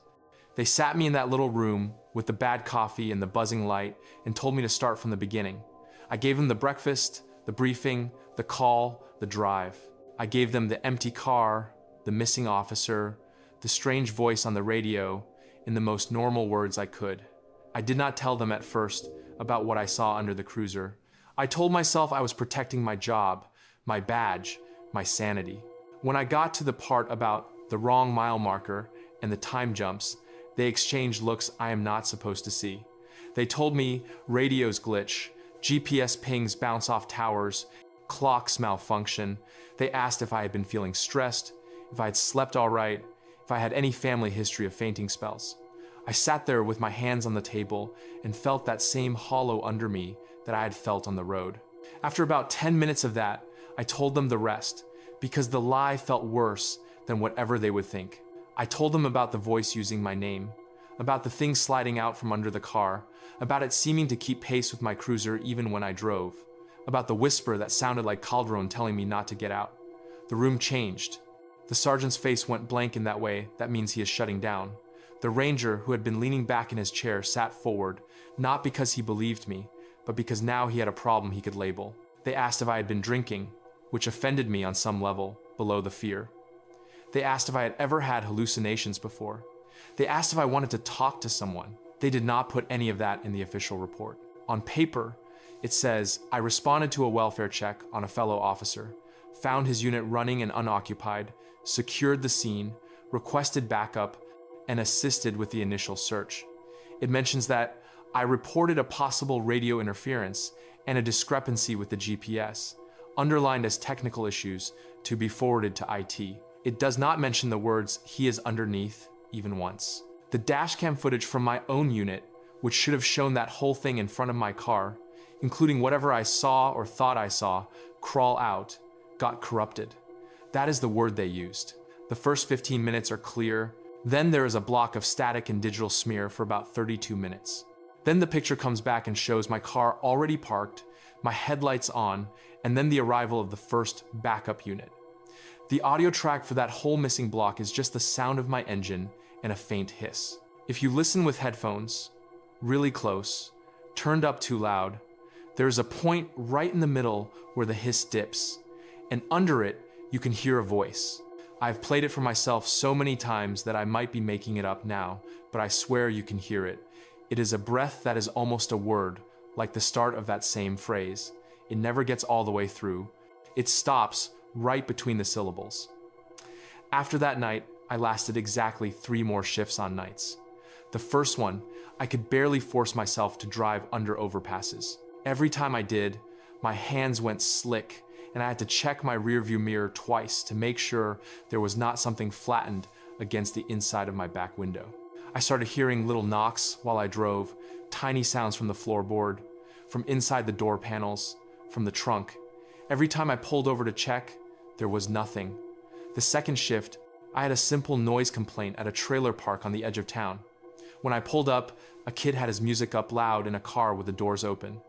They sat me in that little room with the bad coffee and the buzzing light and told me to start from the beginning. I gave them the breakfast, the briefing, the call, the drive. I gave them the empty car, the missing officer, the strange voice on the radio, in the most normal words I could. I did not tell them at first about what I saw under the cruiser. I told myself I was protecting my job, my badge, my sanity. When I got to the part about the wrong mile marker and the time jumps, they exchanged looks I am not supposed to see. They told me radios glitch, GPS pings bounce off towers, clocks malfunction. They asked if I had been feeling stressed, if I had slept all right, if I had any family history of fainting spells. I sat there with my hands on the table and felt that same hollow under me that I had felt on the road. After about 10 minutes of that, I told them the rest, because the lie felt worse than whatever they would think. I told them about the voice using my name, about the things sliding out from under the car, about it seeming to keep pace with my cruiser even when I drove, about the whisper that sounded like Calderon telling me not to get out. The room changed. The sergeant's face went blank in that way. That means he is shutting down. The ranger, who had been leaning back in his chair, sat forward, not because he believed me, but because now he had a problem he could label. They asked if I had been drinking, which offended me on some level, below the fear. They asked if I had ever had hallucinations before. They asked if I wanted to talk to someone. They did not put any of that in the official report. On paper, it says, I responded to a welfare check on a fellow officer, found his unit running and unoccupied, secured the scene, requested backup, and assisted with the initial search. It mentions that I reported a possible radio interference and a discrepancy with the GPS, underlined as technical issues to be forwarded to IT. It does not mention the words, he is underneath, even once. The dashcam footage from my own unit, which should have shown that whole thing in front of my car, including whatever I saw or thought I saw, crawl out, got corrupted. That is the word they used. The first 15 minutes are clear. Then there is a block of static and digital smear for about 32 minutes. Then the picture comes back and shows my car already parked, my headlights on, and then the arrival of the first backup unit. The audio track for that whole missing block is just the sound of my engine and a faint hiss. If you listen with headphones, really close, turned up too loud, there's a point right in the middle where the hiss dips, and under it, you can hear a voice. I've played it for myself so many times that I might be making it up now, but I swear you can hear it. It is a breath that is almost a word, like the start of that same phrase. It never gets all the way through. It stops right between the syllables. After that night, I lasted exactly 3 more shifts on nights. The first one, I could barely force myself to drive under overpasses. Every time I did, my hands went slick, and I had to check my rearview mirror twice to make sure there was not something flattened against the inside of my back window. I started hearing little knocks while I drove, tiny sounds from the floorboard, from inside the door panels, from the trunk. Every time I pulled over to check, there was nothing. The second shift, I had a simple noise complaint at a trailer park on the edge of town. When I pulled up, a kid had his music up loud in a car with the doors open.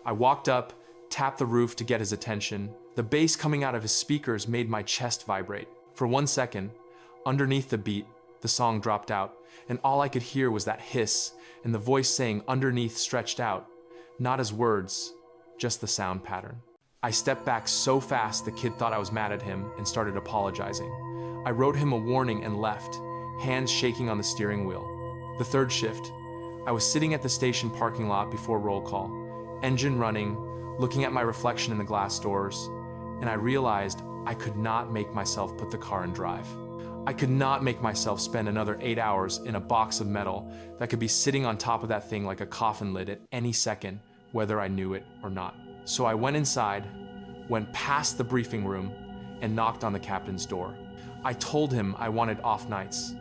I walked up, tapped the roof to get his attention. The bass coming out of his speakers made my chest vibrate. For 1 second, underneath the beat, the song dropped out, and all I could hear was that hiss and the voice saying underneath stretched out, not as words, just the sound pattern. I stepped back so fast the kid thought I was mad at him and started apologizing. I wrote him a warning and left, hands shaking on the steering wheel. The third shift, I was sitting at the station parking lot before roll call, engine running, looking at my reflection in the glass doors, and I realized I could not make myself put the car in drive. I could not make myself spend another 8 hours in a box of metal that could be sitting on top of that thing like a coffin lid at any second, whether I knew it or not. So I went inside, went past the briefing room, and knocked on the captain's door. I told him I wanted off nights.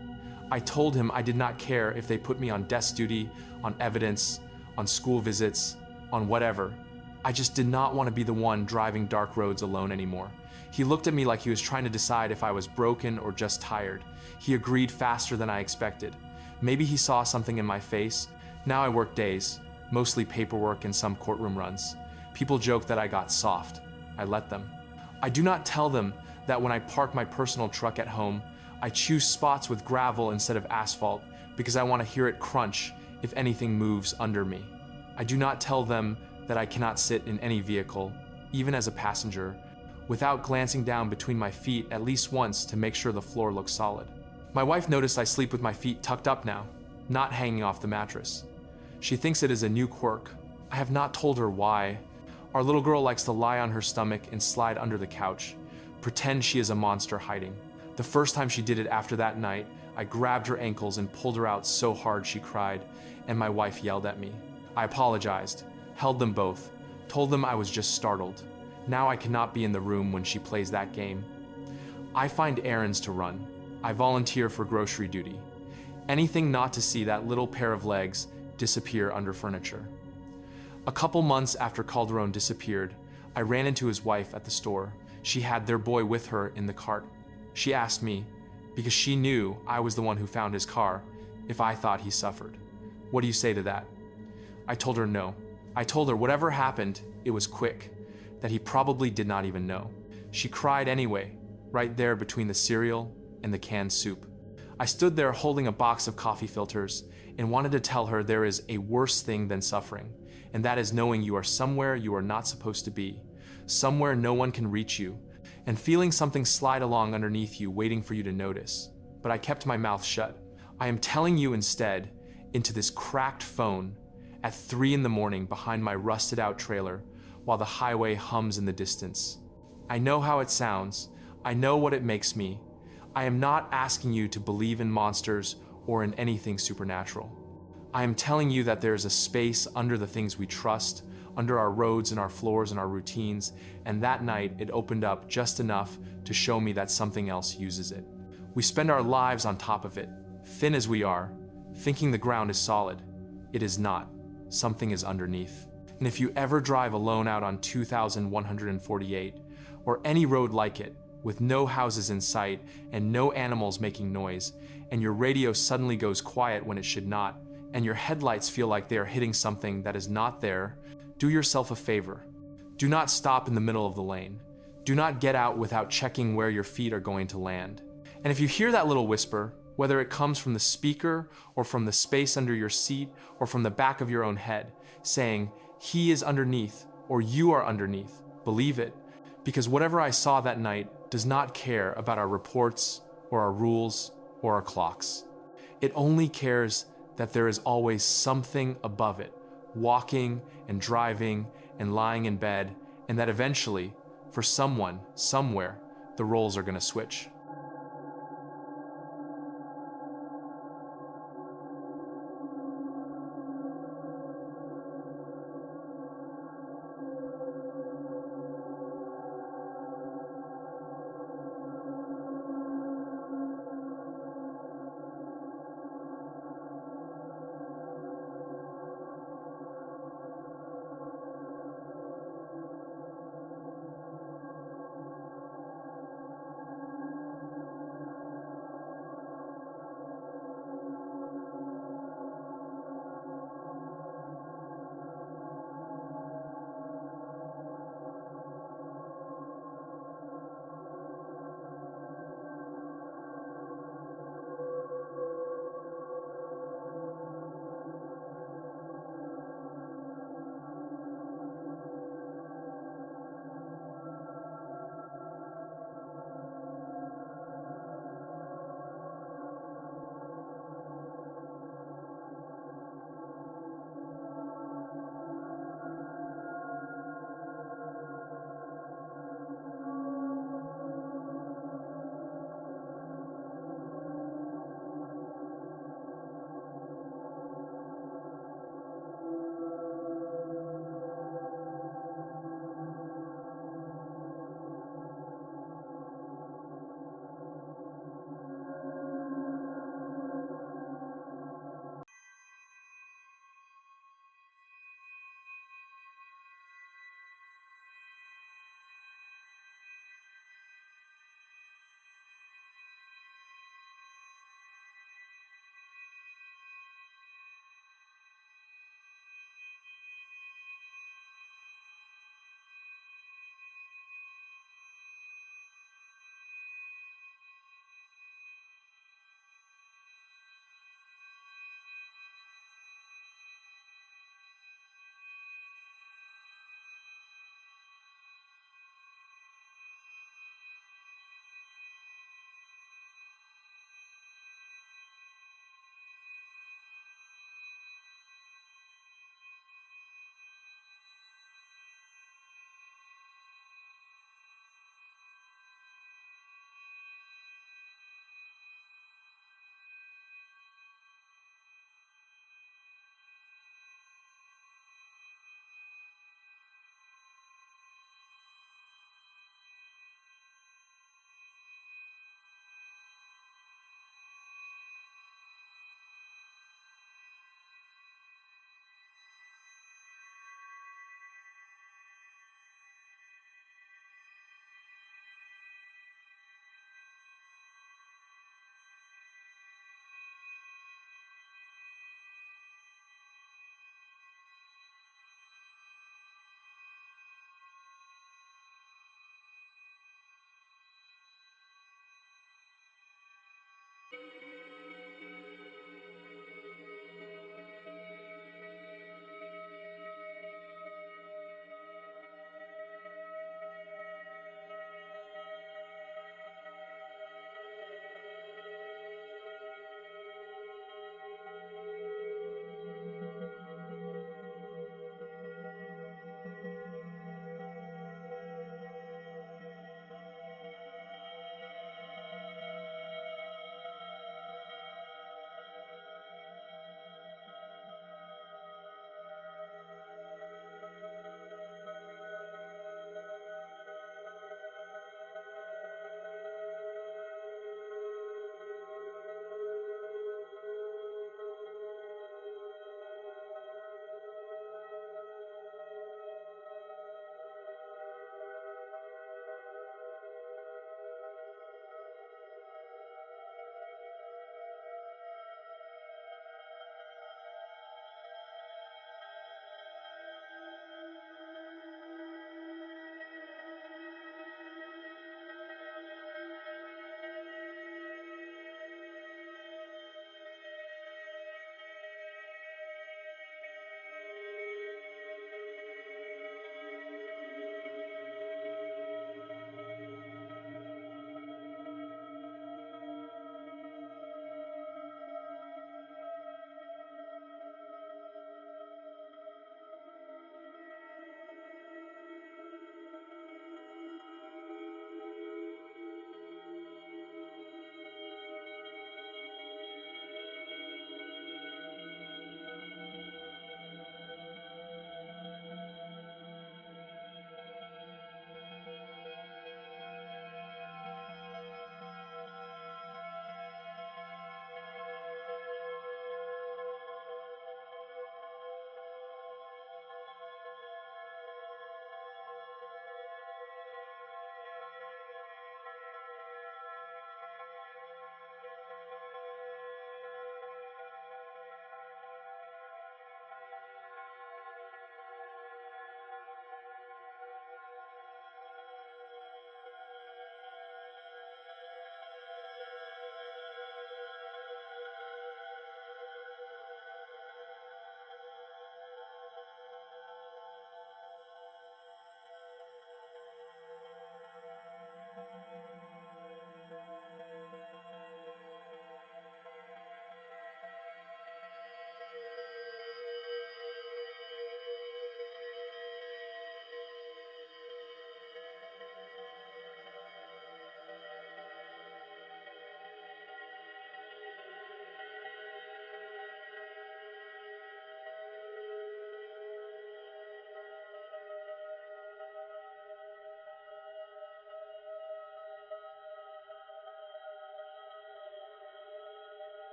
I told him I did not care if they put me on desk duty, on evidence, on school visits, on whatever. I just did not want to be the one driving dark roads alone anymore. He looked at me like he was trying to decide if I was broken or just tired. He agreed faster than I expected. Maybe he saw something in my face. Now I work days, mostly paperwork and some courtroom runs. People joke that I got soft. I let them. I do not tell them that when I park my personal truck at home, I choose spots with gravel instead of asphalt because I want to hear it crunch if anything moves under me. I do not tell them that I cannot sit in any vehicle, even as a passenger, without glancing down between my feet at least once to make sure the floor looks solid. My wife noticed I sleep with my feet tucked up now, not hanging off the mattress. She thinks it is a new quirk. I have not told her why. Our little girl likes to lie on her stomach and slide under the couch, pretend she is a monster hiding. The first time she did it after that night, I grabbed her ankles and pulled her out so hard she cried, and my wife yelled at me. I apologized, held them both, told them I was just startled. Now I cannot be in the room when she plays that game. I find errands to run. I volunteer for grocery duty. Anything not to see that little pair of legs disappear under furniture. A couple months after Calderon disappeared, I ran into his wife at the store. She had their boy with her in the cart. She asked me, because she knew I was the one who found his car, if I thought he suffered. What do you say to that? I told her no. I told her whatever happened, it was quick, that he probably did not even know. She cried anyway, right there between the cereal and the canned soup. I stood there holding a box of coffee filters and wanted to tell her there is a worse thing than suffering, and that is knowing you are somewhere you are not supposed to be, somewhere no one can reach you, and feeling something slide along underneath you waiting for you to notice. But I kept my mouth shut. I am telling you instead into this cracked phone at 3 a.m. behind my rusted out trailer while the highway hums in the distance. I know how it sounds. I know what it makes me. I am not asking you to believe in monsters or in anything supernatural. I am telling you that there is a space under the things we trust, under our roads and our floors and our routines, and that night it opened up just enough to show me that something else uses it. We spend our lives on top of it, thin as we are, thinking the ground is solid. It is not. Something is underneath. And if you ever drive alone out on 2148, or any road like it, with no houses in sight and no animals making noise, and your radio suddenly goes quiet when it should not, and your headlights feel like they are hitting something that is not there, do yourself a favor. Do not stop in the middle of the lane. Do not get out without checking where your feet are going to land. And if you hear that little whisper, whether it comes from the speaker or from the space under your seat or from the back of your own head, saying, "He is underneath," or "You are underneath," believe it, because whatever I saw that night does not care about our reports or our rules or our clocks. It only cares that there is always something above it, walking and driving and lying in bed, and that eventually, for someone, somewhere, the roles are going to switch.